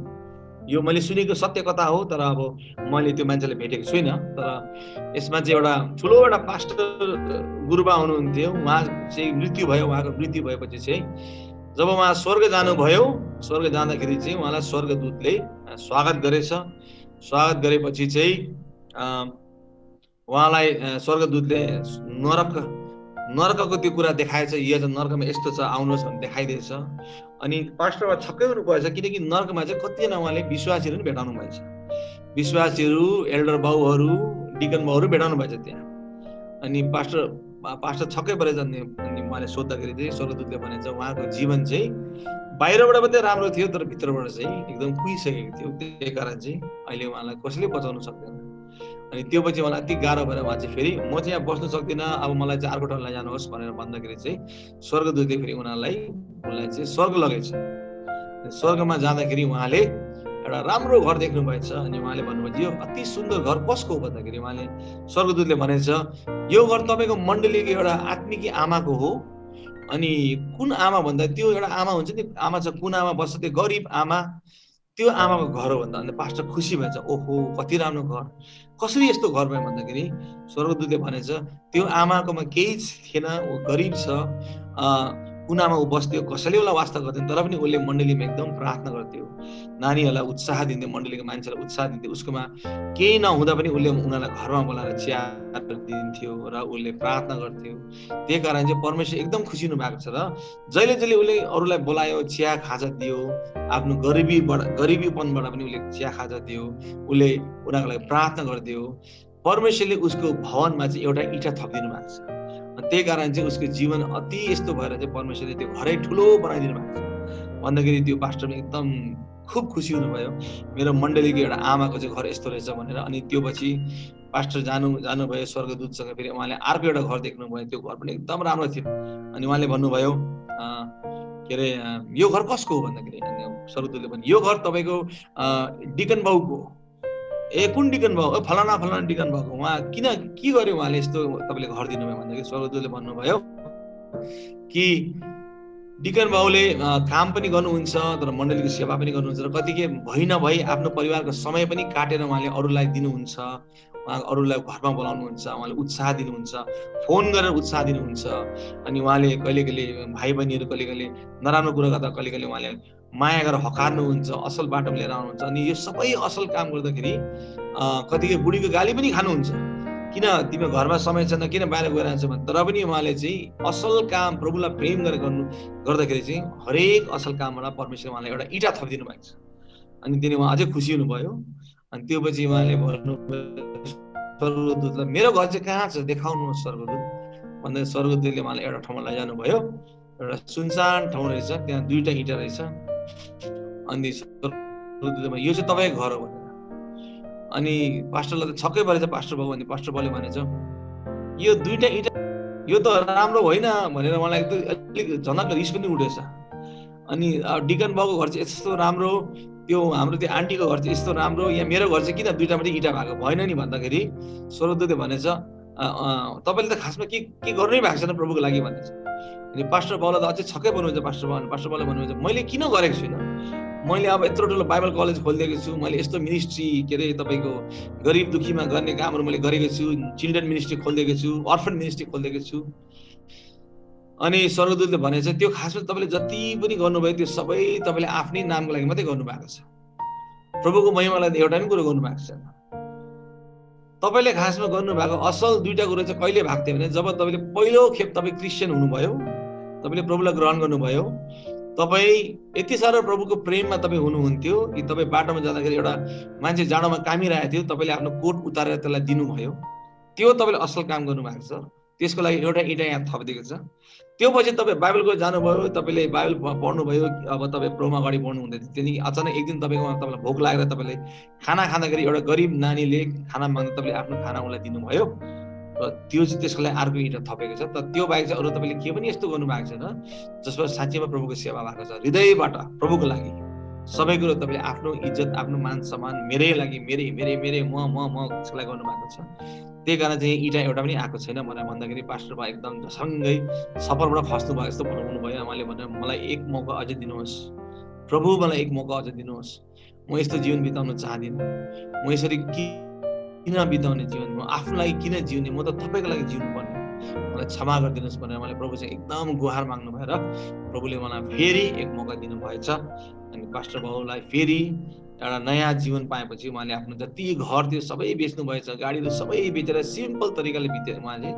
यो मैले सुनेको सत्य कथा हो, तर अब मैले त्यो मान्छेलाई भेटेको छुइनँ। तर यसमा चाहिँ एउटा ठुलो एउटा पास्टर गुरुबा हुनुहुन्थ्यो, उहाँ चाहिँ मृत्यु भयो। उहाँको मृत्यु भएपछि चाहिँ जब उहाँ स्वर्ग जानुभयो, स्वर्ग जाँदाखेरि चाहिँ उहाँलाई स्वर्गदूतले स्वागत गरेछ। स्वागत गरेपछि चाहिँ उहाँलाई स्वर्गदूतले नरकको त्यो कुरा देखाएछ, यो चाहिँ नरकमा यस्तो छ, आउनुहोस् भने देखाइदिएछ। अनि पास्टरमा छक्कै हुनु भएछ, किनकि नरकमा चाहिँ कतिजना उहाँले विश्वासीहरू पनि भेटाउनु भएछ। विश्वासीहरू, एल्डर बाउहरू, डिकन बाउहरू भेटाउनु भएछ त्यहाँ। अनि पास्टर छक्कै परेछ। अनि उहाँले सोद्धाखेरि चाहिँ स्वर्गदूतले भनेछ उहाँको जीवन चाहिँ बाहिरबाट मात्रै राम्रो थियो, तर भित्रबाट चाहिँ एकदम कुहिसकेको थियो। त्यही कारण चाहिँ अहिले उहाँलाई कसैले बचाउनु सक्दैन। अनि त्यो पछि मलाई अति गाह्रो भएर उहाँ चाहिँ फेरि म चाहिँ यहाँ बस्नु सक्दिनँ, अब मलाई चाहिँ अर्को ठाउँ लैजानुहोस् भनेर भन्दाखेरि चाहिँ स्वर्गदूतले फेरि उसलाई चाहिँ स्वर्ग लगेछ। स्वर्गमा जाँदाखेरि उहाँले एउटा राम्रो घर देख्नु भएछ। अनि उहाँले भन्नुभयो यो अति सुन्दर घर कसको हो भन्दाखेरि उहाँले स्वर्गदूतले भनेछ यो घर तपाईँको मण्डलीको एउटा आत्मिकी आमाको हो। अनि कुन आमा भन्दा त्यो एउटा आमा हुन्छ नि, आमा छ, कुन आमा बस्छ, त्यो गरिब आमा, त्यो आमाको घर हो भन्दा। अनि पास्टर खुसी भएछ, ओहो कति राम्रो घर, कसरी यस्तो घर भयो भन्दाखेरि स्वर्गदूतले भनेछ त्यो आमाकोमा केही थिएन, ऊ गरिब छ, कुनामा ऊ बस्थ्यो, कसैले उसलाई वास्ता गर्दैन, तर पनि उसले मण्डलीमा एकदम प्रार्थना गर्थ्यो, नानीहरूलाई उत्साह दिन्थ्यो, मण्डलीको मान्छेलाई उत्साह दिन्थ्यो। उसकोमा केही नहुँदा पनि उसले उनीहरूलाई घरमा बोलाएर चिया दिन्थ्यो र उसले प्रार्थना गर्थ्यो। त्यही कारण चाहिँ परमेश्वर एकदम खुसी हुनु भएको छ। र जहिले जहिले उसले अरूलाई बोलायो, चिया खाजा दियो, आफ्नो गरिबीपनबाट पनि उसले चिया खाजा दियो, उसले उनीहरूको लागि प्रार्थना गरिदियो। परमेश्वरले उसको भवनमा चाहिँ एउटा इँटा थपिदिनु भएको छ। त्यही कारण चाहिँ उसको जीवन अति यस्तो भएर चाहिँ परमेश्वरले त्यो घरै ठुलो बनाइदिनु भएको छ भन्दाखेरि त्यो पास्टर एकदम खुब खुसी हुनुभयो, मेरो मण्डलीको एउटा आमाको चाहिँ घर यस्तो रहेछ भनेर। अनि त्यो पछि पास्टर जानुभयो स्वर्गदूतसँग, फेरि उहाँले अर्को एउटा घर देख्नुभयो, त्यो घर पनि एकदम राम्रो थियो। अनि उहाँले भन्नुभयो के अरे यो घर कसको हो भन्दाखेरि स्वर्गदूतले भने यो घर तपाईँको डिकन बाउको। कुन डिकन बाउ? फलाना डिकन बाउको। उहाँ के गर्यो उहाँले यस्तो तपाईँले घर दिनुभयो भन्दाखेरि स्वर्गदूतले भन्नुभयो कि डिकन बाउले काम पनि गर्नुहुन्छ, तर मण्डलीको सेवा पनि गर्नुहुन्छ, र कतिकै भइ नभई आफ्नो परिवारको समय पनि काटेर उहाँले अरूलाई दिनुहुन्छ, उहाँ अरूलाई घरमा बोलाउनुहुन्छ, उहाँले उत्साह दिनुहुन्छ, फोन गरेर उत्साह दिनुहुन्छ। अनि उहाँले कहिले कहिले भाइ बहिनीहरू कहिले कहिले नराम्रो कुरा गर्दा कहिले कहिले उहाँले माया गरेर हकार्नुहुन्छ, असल बाटोमा लिएर आउनुहुन्छ। अनि यो सबै असल काम गर्दाखेरि कतिकै बुढीको गाली पनि खानुहुन्छ, किन तिम्रो घरमा समय छैन, किन बाहिर गइरहन्छ भने। तर पनि उहाँले चाहिँ असल काम प्रभुलाई प्रेम गरेर गर्दाखेरि चाहिँ हरेक असल कामबाट परमेश्वरले उहाँलाई एउटा इँटा थपिदिनु भएको छ। अनि त्यही उहाँ अझै खुसी हुनुभयो। अनि त्यो पछि उहाँले भन्नुभयो स्वर्गदूतलाई मेरो घर चाहिँ कहाँ छ देखाउनुहोस् स्वर्गदूत भन्दा स्वर्गदूतले उहाँलाई एउटा ठाउँमा लैजानु भयो, एउटा सुनसान ठाउँ रहेछ, त्यहाँ दुईटा इँटा रहेछ। अनि स्वर्गदूतले यो चाहिँ तपाईँको घर हो भनेर। अनि पास्टरलाई त छक्कै परेछ पास्टर बाबु। अनि पास्टर बाबुले भनेछ यो दुईटा इँटा यो त राम्रो होइन भनेर मलाई अलिक झनक्क रिस पनि उठेछ। अनि डिकन बाबुको घर चाहिँ यस्तो राम्रो, त्यो हाम्रो त्यो आन्टीको घर चाहिँ यस्तो राम्रो, यहाँ मेरो घर चाहिँ किन दुईटा मात्रै इँटा भएको भएन नि भन्दाखेरि स्वर्गदूतले भनेछ तपाईँले त खासमा के गर्नै भएको छैन प्रभुको लागि भनेछ। अनि पास्टर बाबुलाई त अझै छक्कै पर्नुहुन्छ। पास्टर बाबुले भन्नुहुन्छ मैले किन गरेको छुइनँ, मैले अब यत्रो ठुलो बाइबल कलेज खोलिदिएको छु, मैले यस्तो मिनिस्ट्री के अरे तपाईँको गरिब दुखीमा गर्ने कामहरू मैले गरेको छु, चिल्ड्रेन मिनिस्ट्री खोलिदिएको छु, अर्फन मिनिस्ट्री खोलिदिएको छु। अनि स्वर्गदूतले भनेछ त्यो खासमा तपाईँले जति पनि गर्नुभयो त्यो सबै तपाईँले आफ्नै नामको लागि मात्रै गर्नुभएको छ, प्रभुको महिमालाई एउटा पनि कुरो गर्नुभएको छैन। तपाईँले खासमा गर्नुभएको असल दुईटा कुरो चाहिँ कहिले भएको थियो भने जब तपाईँले पहिलो खेप तपाईँ क्रिस्चियन हुनुभयो, तपाईँले प्रभुलाई ग्रहण गर्नुभयो, तपाईँ यति साह्रो प्रभुको प्रेममा तपाईँ हुनुहुन्थ्यो कि तपाईँ बाटोमा जाँदाखेरि एउटा मान्छे जाडोमा कामिरहेको थियो, तपाईँले आफ्नो कोट उतारेर त्यसलाई दिनुभयो। त्यो तपाईँले असल काम गर्नुभएको छ। त्यसको लागि एउटा इँटा यहाँ थपिदिएको छ। त्यो पछि तपाईँ बाइबलको जानुभयो, तपाईँले बाइबल पढ्नुभयो, अब तपाईँ प्रभुमा अगाडि बढ्नु हुँदै थियो। त्यहाँदेखि अचानक एक दिन तपाईँकोमा तपाईँलाई भोक लागेर तपाईँले खाना खाँदाखेरि एउटा गरिब नानीले खाना माग्दा तपाईँले आफ्नो खाना उसलाई दिनुभयो र त्यो चाहिँ त्यसको लागि अर्को इँटा थपेको छ। तर त्यो बाहेक चाहिँ अरू तपाईँले के पनि यस्तो गर्नुभएको छैन जसमा साँच्चैमा प्रभुको सेवा भएको छ। हृदयबाट प्रभुको लागि सबै कुरो तपाईँले आफ्नो इज्जत, आफ्नो मान सम्मान मेरै लागि, मेरै म त्यसको लागि गर्नुभएको छ। त्यही कारण चाहिँ इँटा एउटा पनि आएको छैन भनेर भन्दाखेरि पास्टर बा एकदम झसङ्गै सफरबाट खस्नु भयो जस्तो बनाउनु भयो। उहाँले भने मलाई एक मौका अझै दिनुहोस् प्रभु, मलाई एक मौका अझै दिनुहोस्। म यस्तो जीवन बिताउन चाहदिनँ। म यसरी किन बिताउने जीवन, म आफ्नो लागि किन जिउने, म त तपाईँको लागि जिउनु पर्ने, मलाई क्षमा गरिदिनुहोस् भनेर मलाई प्रभु चाहिँ एकदम गुहार माग्नु भएर प्रभुले मलाई फेरि एक मौका दिनुभएछ। अनि पास्टर बाबुलाई फेरि एउटा नयाँ जीवन पाएपछि उहाँले आफ्नो जति घर थियो सबै बेच्नु भएछ, गाडीहरू सबै बेचेर सिम्पल तरिकाले उहाँले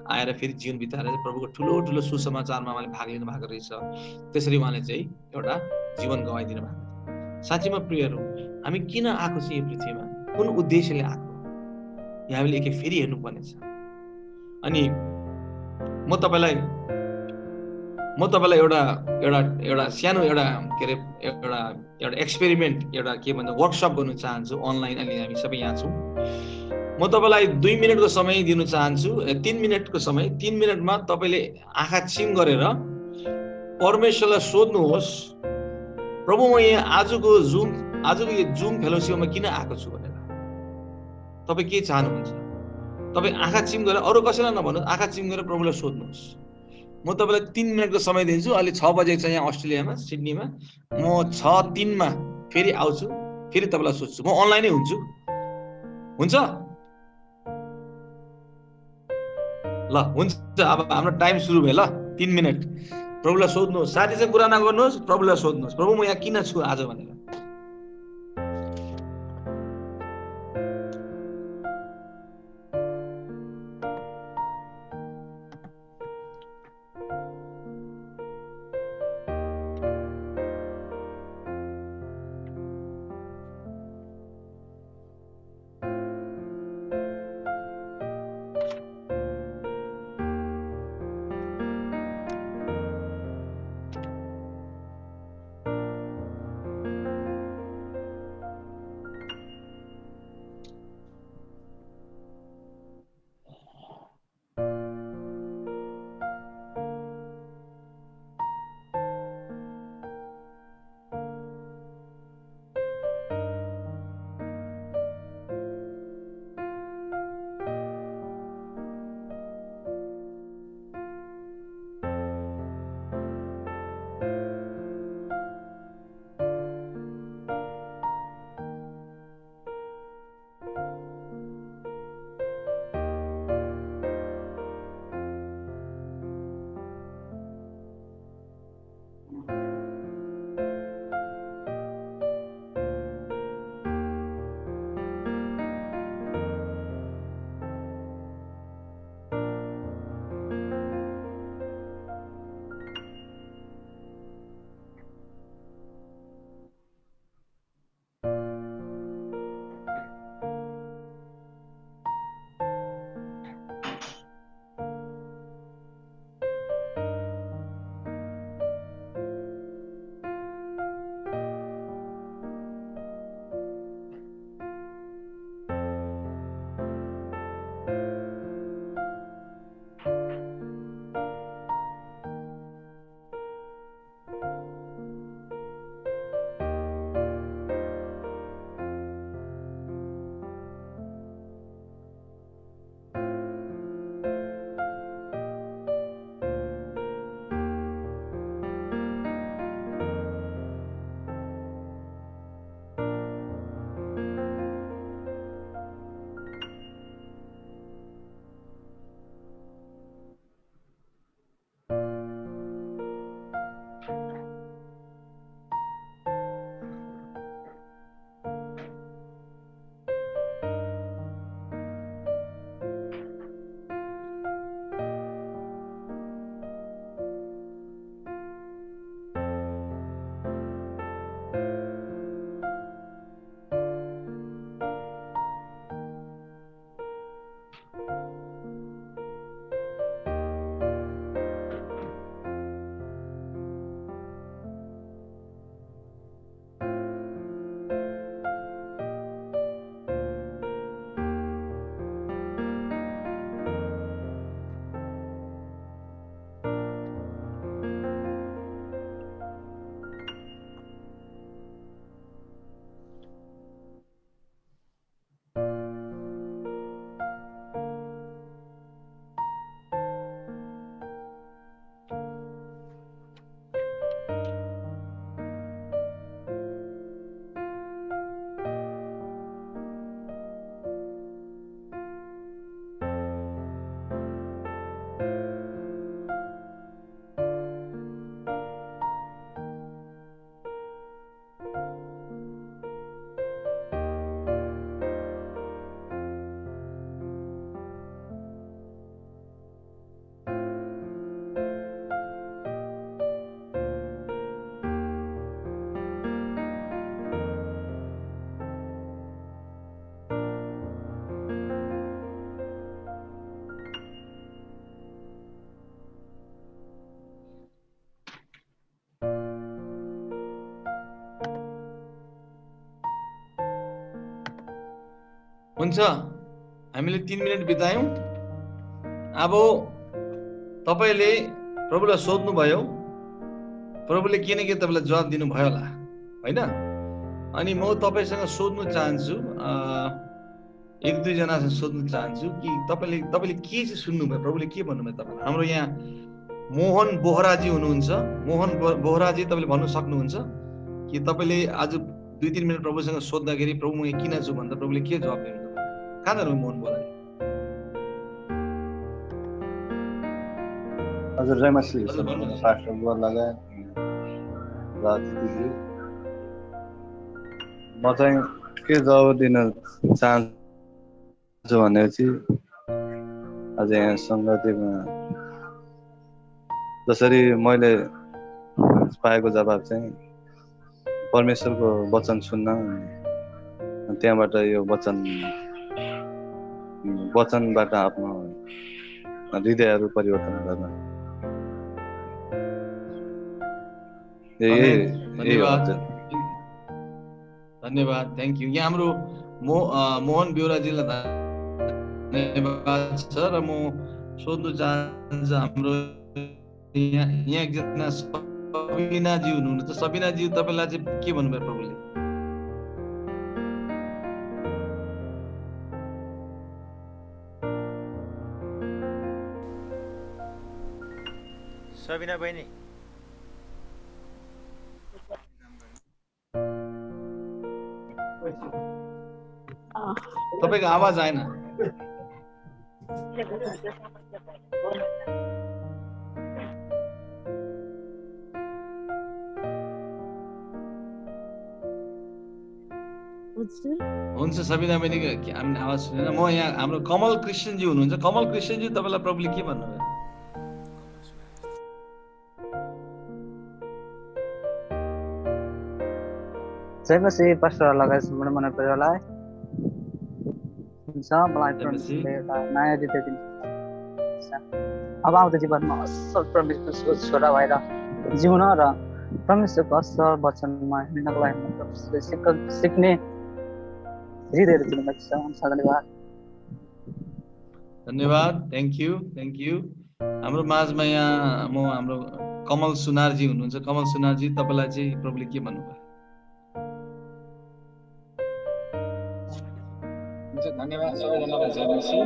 आएर फेरि जीवन बिताएर प्रभुको ठुलो ठुलो सुसमाचारमा उहाँले भाग लिनु भएको रहेछ। त्यसरी उहाँले चाहिँ एउटा जीवन गवाइदिनु भएको थियो। साँच्चीमा प्रियहरू, हामी किन आएको छ यो पृथ्वीमा, कुन उद्देश्यले आएको, हामीले के फेरि हेर्नुपर्नेछ। अनि म तपाईँलाई एउटा सानो एउटा के अरे एउटा एक्सपेरिमेन्ट, एउटा के भन्छ वर्कसप गर्नु चाहन्छु अनलाइन। अनि हामी सबै यहाँ छौँ। म तपाईँलाई 2 मिनटको समय दिन चाहन्छु, 3 मिनटको समय। 3 मिनटमा तपाईँले आँखा चिम गरेर परमेश्वरलाई सोध्नुहोस्, प्रभु म यहाँ आजको यो जुम फेलोसिपमा किन आएको छु भनेर तपाईँ के चाहनुहुन्छ। तपाईँ आँखा चिम गरेर, अरू कसैलाई नभन्नुहोस्, आँखा चिम गरेर प्रभुलाई सोध्नुहोस्। म तपाईँलाई 3 मिनटको समय दिन्छु। अहिले 6 बजेको छ यहाँ अस्ट्रेलियामा, सिडनीमा। म 6:03 फेरि आउँछु, फेरि तपाईँलाई सोध्छु। म अनलाइनै हुन्छु, हुन्छ ल? हुन्छ, अब हाम्रो टाइम सुरु भयो ल। 3 मिनट प्रभुलाई सोध्नुहोस्। साथीसँग कुरा नगर्नुहोस्, प्रभुलाई सोध्नुहोस्, प्रभु म यहाँ किन छु आज भनेर। हुन्छ, हामीले 3 मिनेट बितायौँ। अब तपाईले प्रभुलाई सोध्नुभयो, प्रभुले के न के तपाईलाई जवाब दिनुभयो होला, होइन? अनि म तपाईसँग सोध्नु चाहन्छु, एक दुई जनासँग सोध्नु चाहन्छु कि तपाईले के चाहिँ सुन्नुभयो, प्रभुले के भन्नुभयो तपाईलाई? हाम्रो यहाँ मोहन बोहराजी हुनुहुन्छ। मोहन बोहराजी, तपाईले भन्न सक्नुहुन्छ कि तपाईले आज 2-3 मिनेट प्रभुसँग सोद्धाखेरि प्रभु म यहाँ किन छु भन्दा प्रभुले के जवाब दिनुहुन्छ? कहाँ जानु मोहन बोहराजी? हजुर, जय मसीह। पास्टर बुवा लगायत राजदीदी, म चाहिँ के जवाब दिन चाहन्छु भनेपछि आज यहाँ सङ्गतिमा जसरी मैले पाएको जवाब चाहिँ परमेश्वरको वचन सुन्न, त्यहाँबाट यो वचनबाट आफ्नो हृदयहरू परिवर्तन गर्न। धन्यवाद, थ्याङ्क यू। यहाँ हाम्रो मोहन बेउराजीलाई धन्यवाद छ। र म सोध्नु चाहन्छु, हाम्रो यहाँ एकजना सबिनाजी हुनुहुन्छ। सबिनाजी, तपाईँलाई चाहिँ के भन्नुभयो प्रभुले? सबिना बहिनी, तपाईँको आवाज आएन। हुन्छ सबिना बहिनीको हामीले आवाज सुनेन। म यहाँ हाम्रो कमल कृष्णजी हुनुहुन्छ। कमल कृष्णजी, तपाईँलाई प्रभुले के भन्नुभयो? जय मसीह। पास्टर लगायत सम्पूर्ण मन परिवारलाई हुन्छ। मलाई परमेश्वरले एउटा नयाँ हृदय दिनुहुन्छ। अब आउँदो जीवनमा असल परमेश्वरको छोरा भएर जिउन र परमेश्वरको असल वचनमा हिँड्नको लागि परमेश्वरले सिक्ने हृदयहरू दिनुभएको छ। धन्यवाद, धन्यवाद, थ्याङ्क यू। हाम्रो माझमा यहाँ हाम्रो कमल सुनारजी हुनुहुन्छ। कमल सुनारजी, तपाईँलाई चाहिँ प्रभुले के भन्नुभयो? धन्यवाद सबैजनालाई। जय मसीह।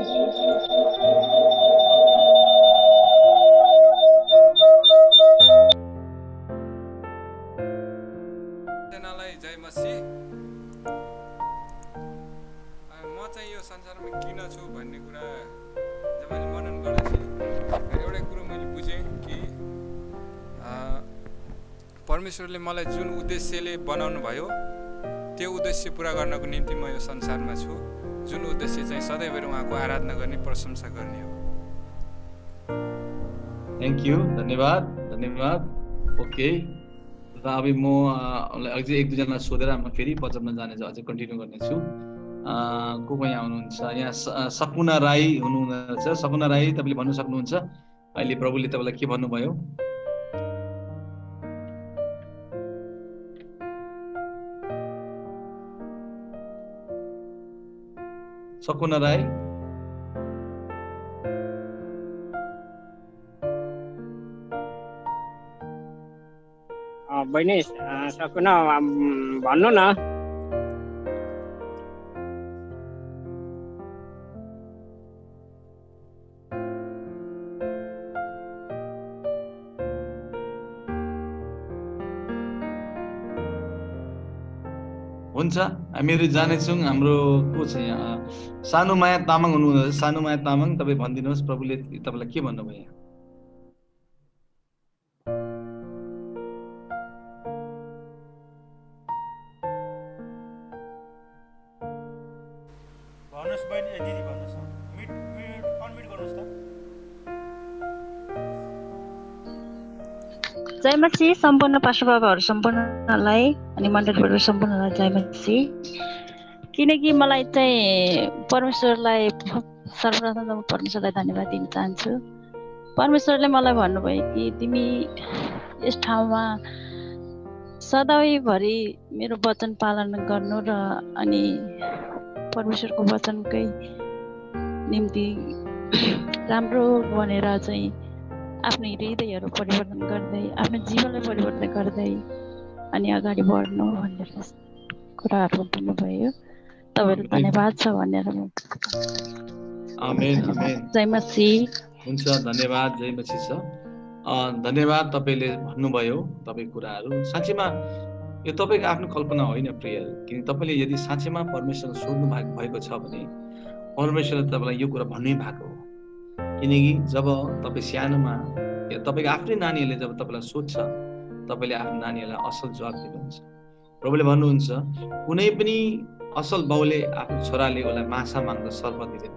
जय मसीह। म चाहिँ यो संसारमा किन छु भन्ने कुरा जब मैले मनन गर्दाखेरि एउटा कुरो मैले बुझेँ कि परमेश्वरले मलाई जुन उद्देश्यले बनाउनु भयो त्यो उद्देश्य पुरा गर्नको निम्ति म यो संसारमा छु। जुन उद्देश्य चाहिँ सधैँभरि उहाँको आराधना गर्ने, प्रशंसा गर्ने हो। थ्याङ्क यू, धन्यवाद। ओके, र अब म अझै एक दुईजना सोधेर म फेरि वचनमा जानेछु, अझै कन्टिन्यू गर्नेछु। को यहाँ हुनुहुन्छ? यहाँ सकुना राई हुनुहुन्छ। सकुना राई, तपाईँले भन्न सक्नुहुन्छ अहिले प्रभुले तपाईँलाई के भन्नुभयो? सकुना राई, बहिनी सकुना भन्नु न। हुन्छ, हामीहरू जानेछौँ। हाम्रो को छ यहाँ? सानुमाया तामाङ हुनुहुन्छ। सानुमाया तामाङ, तपाईँ भनिदिनुहोस् प्रभुले तपाईँलाई के भन्नुभयो? भन्नुहोस् बहिनी, दिदी भन्नुहोस्। अनम्युट गर्नुहोस् त। जय मसीह। सम्पूर्ण पास्टर बाबाहरू सम्पूर्णलाई अनि मण्डलीबाट सम्पूर्णलाई जय मसीह। किनकि मलाई चाहिँ परमेश्वरलाई सर्वप्रथम त म परमेश्वरलाई धन्यवाद दिन चाहन्छु। परमेश्वरले मलाई भन्नुभयो कि तिमी यस ठाउँमा सधैँभरि मेरो वचन पालन गर्नु र अनि परमेश्वरको वचनकै निम्ति राम्रो भनेर चाहिँ आफ्नो हृदयहरू परिवर्तन गर्दै आफ्नो जीवनलाई परिवर्तन गर्दै अनि अगाडि बढ्नु भनेर कुराहरू भन्नुभयो। तपाईँहरू धन्यवाद छ भनेर आमेन आमेन। जय मसीह। हुन्छ, धन्यवाद, जय मसीह छ। धन्यवाद तपाईँले भन्नुभयो तपाईँ कुराहरू। साँच्चैमा यो तपाईँको आफ्नो कल्पना होइन प्रिय, किन तपाईँले यदि साँच्चैमा परमेश्वरलाई सोध्नु भएको छ भने परमेश्वरले तपाईँलाई यो कुरा भन्नै भएको हो। किनकि जब तपाईँ सानोमा तपाईँको आफ्नै नानीहरूले जब तपाईँलाई सोध्छ तपाईँले आफ्नो नानीहरूलाई असल जवाब दिनुहुन्छ। प्रभुले भन्नुहुन्छ कुनै पनि असल बाउले आफ्नो छोराले उसलाई माछा माग्दा सर्प दिँदैन,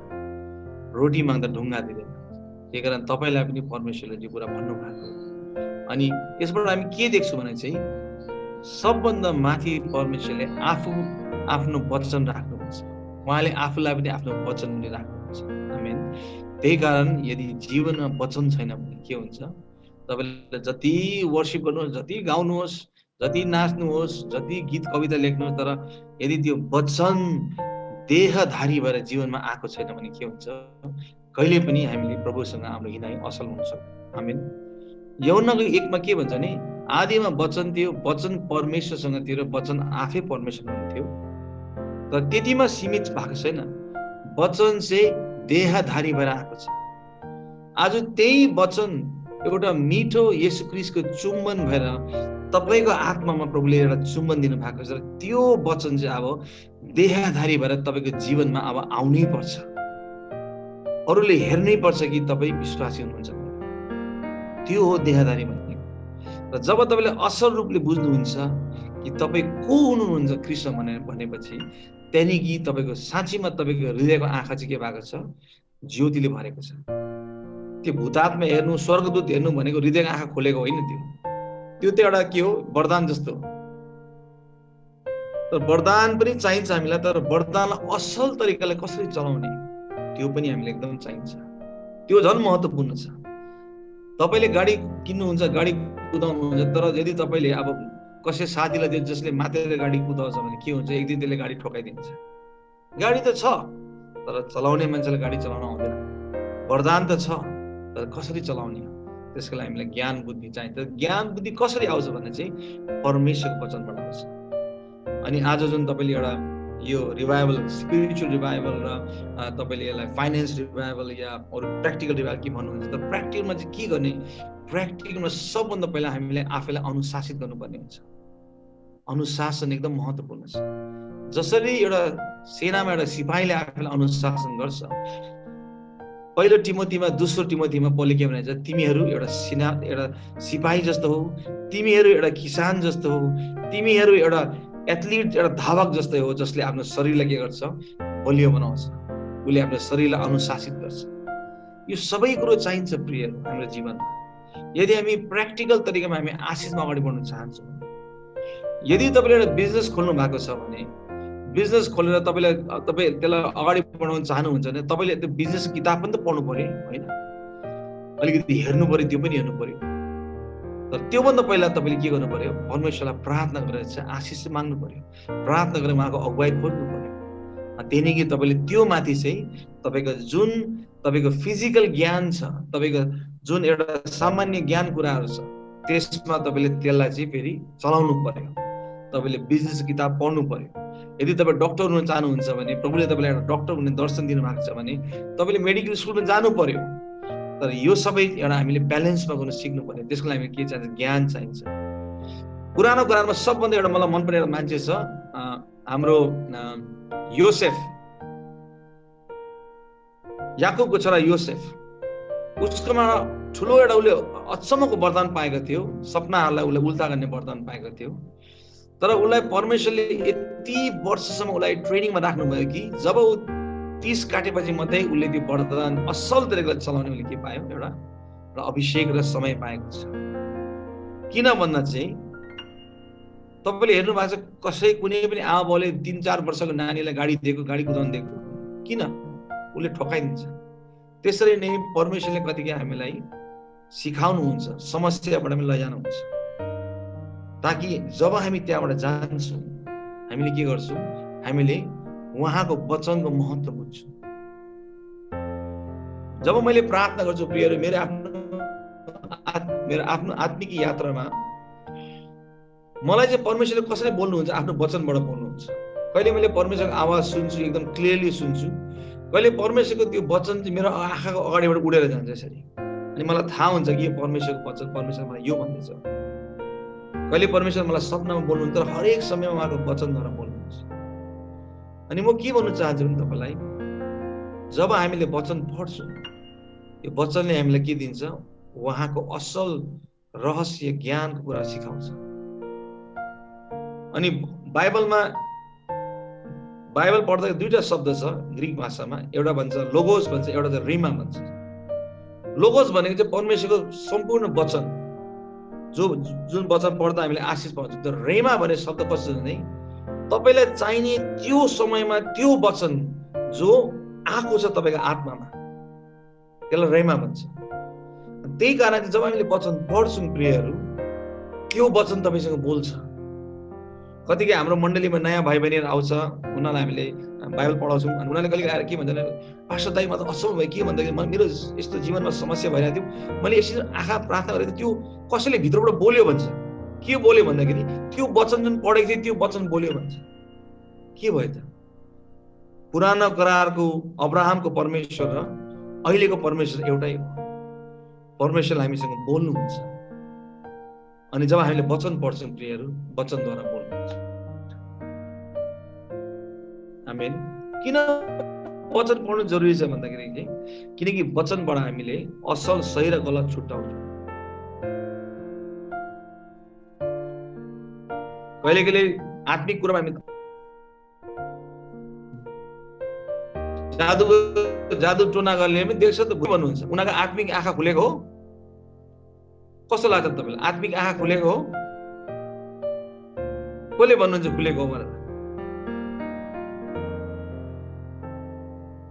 रोटी माग्दा ढुङ्गा दिँदैन। त्यही कारण तपाईँलाई पनि परमेश्वरले यो कुरा भन्नुभएको हो। अनि यसबाट हामी के देख्छौँ भने चाहिँ सबभन्दा माथि परमेश्वरले आफू आफ्नो वचन राख्नुहुन्छ। उहाँले आफूलाई पनि आफ्नो वचन पनि राख्नुहुन्छ। आमेन। त्यही कारण यदि जीवनमा वचन छैन भने के हुन्छ, तपाईँले जति वर्शिप गर्नुहोस्, जति गाउनुहोस्, जति नाच्नुहोस्, जति गीत कविता लेख्नुहोस्, तर यदि त्यो वचन देहधारी भएर जीवनमा आएको छैन भने के हुन्छ, कहिले पनि हामीले प्रभुसँग हाम्रो हिँडाइ असल हुन सक्दैन। आमेन। यूहन्ना 1 के भन्छ भने आदिमा वचन थियो, वचन परमेश्वरसँग थियो र वचन आफै परमेश्वर हुनुहुन्थ्यो। तर त्यतिमा सीमित भएको छैन, वचन चाहिँ देहधारी भएर आएको छ। आज त्यही वचन एउटा मिठो येशू ख्रीष्टको चुम्बन भएर तपाईँको आत्मामा प्रभुले एउटा चुम्बन दिनु भएको छ। त्यो वचन चाहिँ अब देहधारी भएर तपाईँको जीवनमा अब आउनै पर्छ। अरूले हेर्नै पर्छ कि तपाईँ विश्वासी हुनुहुन्छ। त्यो हो देहधारी भनेको। र जब तपाईँले असल रूपले बुझ्नुहुन्छ कि तपाईँ को हुनुहुन्छ कृष्ण भनेपछि त्यहाँदेखि तपाईँको साँच्चीमा तपाईँको हृदयको आँखा चाहिँ के भएको छ, ज्योतिले भरेको छ। त्यो भूतात्मा हेर्नु, स्वर्गदूत हेर्नु भनेको हृदयको आँखा खोलेको होइन। त्यो त एउटा के हो, वरदान जस्तो हो। तर वरदान पनि चाहिन्छ हामीलाई, तर वरदानलाई असल तरिकाले कसरी चलाउने त्यो पनि हामीलाई एकदम चाहिन्छ। त्यो झन् महत्त्वपूर्ण छ। तपाईँले गाडी किन्नुहुन्छ, गाडी कुदाउनुहुन्छ, तर यदि तपाईँले अब कसै साथीलाई जसले मात्र गाडी कुदाउँछ भने के हुन्छ, एक दिन त्यसले गाडी ठोकाइदिन्छ। गाडी त छ तर चलाउने मान्छेलाई गाडी चलाउन आउँदैन। वरदान त छ तर कसरी चलाउने हो, त्यसको लागि हामीलाई ज्ञान बुद्धि चाहिन्छ। ज्ञान बुद्धि कसरी आउँछ भने चाहिँ परमेश्वरको वचनबाट आउँछ। अनि आज जुन तपाईँले एउटा यो रिभाइभल, स्पिरिचुअल रिभाइभल र तपाईँले यसलाई फाइनेन्स रिभाइभल या अरू प्र्याक्टिकल रिभाइभल के भन्नुहुन्छ, तर प्र्याक्टिकलमा चाहिँ के गर्ने, प्र्याक्टिकलमा सबभन्दा पहिला हामीले आफैलाई अनुशासित गर्नुपर्ने हुन्छ। अनुशासन एकदम महत्त्वपूर्ण छ। जसरी एउटा सेनामा एउटा सिपाहीले आफैलाई अनुशासन गर्छ, पहिलो टिमोथीमा, दोस्रो टिमोथीमा पौलले के भनेको छ, तिमीहरू एउटा सिपाही जस्तो हो, तिमीहरू एउटा किसान जस्तो हो, तिमीहरू एउटा एथलिट, एउटा धावक जस्तै हो, जसले आफ्नो शरीरलाई के गर्छ, बलियो बनाउँछ। उसले आफ्नो शरीरलाई अनुशासित गर्छ। यो सबै कुरो चाहिन्छ प्रियहरू हाम्रो जीवनमा। यदि हामी प्र्याक्टिकल तरिकामा हामी आशिषमा अगाडि बढ्न चाहन्छौँ, यदि तपाईँले एउटा बिजनेस खोल्नु भएको छ भने बिजनेस खोलेर तपाईँ त्यसलाई अगाडि बढाउन चाहनुहुन्छ भने तपाईँले त्यो बिजनेस किताब पनि त पढ्नु पर्यो होइन, अलिकति हेर्नु पर्यो, त्यो पनि हेर्नु पर्यो। तर त्योभन्दा पहिला तपाईँले के गर्नु पर्यो, परमेश्वरलाई प्रार्थना गरेर चाहिँ आशिष माग्नु पर्यो, प्रार्थना गरेर उहाँको अगुवाई खोज्नु पर्यो। त्यहाँदेखि तपाईँले त्यो माथि चाहिँ तपाईँको जुन तपाईँको फिजिकल ज्ञान छ, तपाईँको जुन एउटा सामान्य ज्ञान कुराहरू छ, त्यसमा तपाईँले त्यसलाई चाहिँ फेरि चलाउनु पर्यो। तपाईँले बिजनेस किताब पढ्नु पर्यो। यदि तपाईँ डक्टर हुन चाहनुहुन्छ भने प्रभुले तपाईँलाई एउटा डक्टर हुने दर्शन दिनुभएको छ भने तपाईँले मेडिकल स्कुलमा जानु पर्यो। तर यो सबै एउटा हामीले ब्यालेन्समा गर्न सिक्नु पर्यो। त्यसको लागि के चाहिन्छ, ज्ञान चाहिन्छ। पुरानो कुरामा सबभन्दा एउटा मलाई मनपर्ने एउटा मान्छे छ, हाम्रो योसेफ, याकुबको छोरा योसेफ। उसकोमा ठुलो एउटा उसले अचम्मको वरदान पाएको थियो, सपनाहरूलाई उसले उल्टा गर्ने वरदान पाएको थियो। तर उसलाई परमेश्वरले यति वर्षसम्म उसलाई ट्रेनिङमा राख्नुभयो कि जब ऊ 30 काटेपछि मात्रै उसले त्यो वरदान असल तरिकाले चलाउने उसले के पायो, एउटा अभिषेक र समय पाएको छ। किन भन्दा चाहिँ तपाईँले हेर्नु भएको छ, कसै कुनै पनि आमा बाउले 3-4 वर्षको नानीलाई गाडी दिएको, गाडी कुदाउन दिएको, किन, उसले ठोकाइदिन्छ। त्यसरी नै परमेश्वरले कतिकै हामीलाई सिकाउनुहुन्छ, समस्याबाट हामी लैजानुहुन्छ, ताकि जब हामी त्यहाँबाट जान्छौँ हामीले के गर्छौँ, हामीले उहाँको वचनको महत्त्व बुझ्छु। जब मैले प्रार्थना गर्छु प्रियहरू, मेरो आफ्नो आत्मिक यात्रामा मलाई चाहिँ परमेश्वरले कसरी बोल्नुहुन्छ, आफ्नो वचनबाट बोल्नुहुन्छ। कहिले मैले परमेश्वरको आवाज सुन्छु, एकदम क्लियरली सुन्छु, कहिले परमेश्वरको त्यो वचन चाहिँ मेरो आँखाको अगाडिबाट उडेर जान्छ यसरी, अनि मलाई थाहा हुन्छ कि यो परमेश्वरको वचन, परमेश्वर मलाई यो भन्दैछ। कहिले परमेश्वर मलाई सपनामा बोल्नुहुन्छ, तर हरेक समयमा उहाँको वचनद्वारा बोल्नुहुन्छ। अनि म के भन्नु चाहन्छु भने तपाईँलाई, जब हामीले वचन पढ्छौँ, यो वचनले हामीलाई के दिन्छ, उहाँको असल रहस्य ज्ञानको कुरा सिकाउँछ। अनि बाइबल पढ्दा दुईटा शब्द छ ग्रीक भाषामा, एउटा भन्छ लोगोस भन्छ, एउटा चाहिँ रिमा भन्छ। लोगोस भनेको चाहिँ परमेश्वरको सम्पूर्ण वचन, जुन वचन पढ्दा हामीले आशिष पाउँछौँ। तर रेमा भन्ने शब्द कस्तो भने तपाईँलाई चाहिने त्यो समयमा त्यो वचन जो आएको छ तपाईँको आत्मामा, त्यसलाई रेमा भन्छ। त्यही कारण जब हामीले वचन पढ्छौँ प्रियहरू, त्यो वचन तपाईँसँग बोल्छ। कतिकै हाम्रो मण्डलीमा नयाँ भाइ बहिनीहरू आउँछ, उनीहरूलाई हामीले बाइबल पढाउँछौँ, अनि उनीहरूले कहिले आएर के भन्छ भने, पास्टर दाइ म त असल भयो, के भन्दाखेरि मेरो यस्तो जीवनमा समस्या भइरहेको थियो, मैले यसरी आँखा प्रार्थना गरेको थियो, त्यो कसैले भित्रबाट बोल्यो भन्छ। के बोल्यो भन्दाखेरि त्यो वचन जुन पढेको थियो त्यो वचन बोल्यो भन्छ। के भयो त? पुरानो करारको अब्राहमको परमेश्वर र अहिलेको परमेश्वर एउटै हो। परमेश्वरले हामीसँग बोल्नुहुन्छ। अनि जब हामीले वचन पढ्छौँ प्रियहरू, वचनद्वारा बोल्नुहुन्छ। आमेन। किन वचन पढ्नु जरुरी छ भन्दाखेरि चाहिँ किनकि वचनबाट हामीले असल सही र गलत छुट्याउँछौँ। कहिले कहिले आत्मिक कुरामा हामी जादु टोना गर्ने पनि देख्छ त भन्नुहुन्छ, उनीहरूको आत्मिक आँखा खुलेको हो। कस्तो लाग्छ तपाईँलाई? आत्मिक आँखा खुलेको हो? कसले भन्नुहुन्छ खुलेको हो मलाई?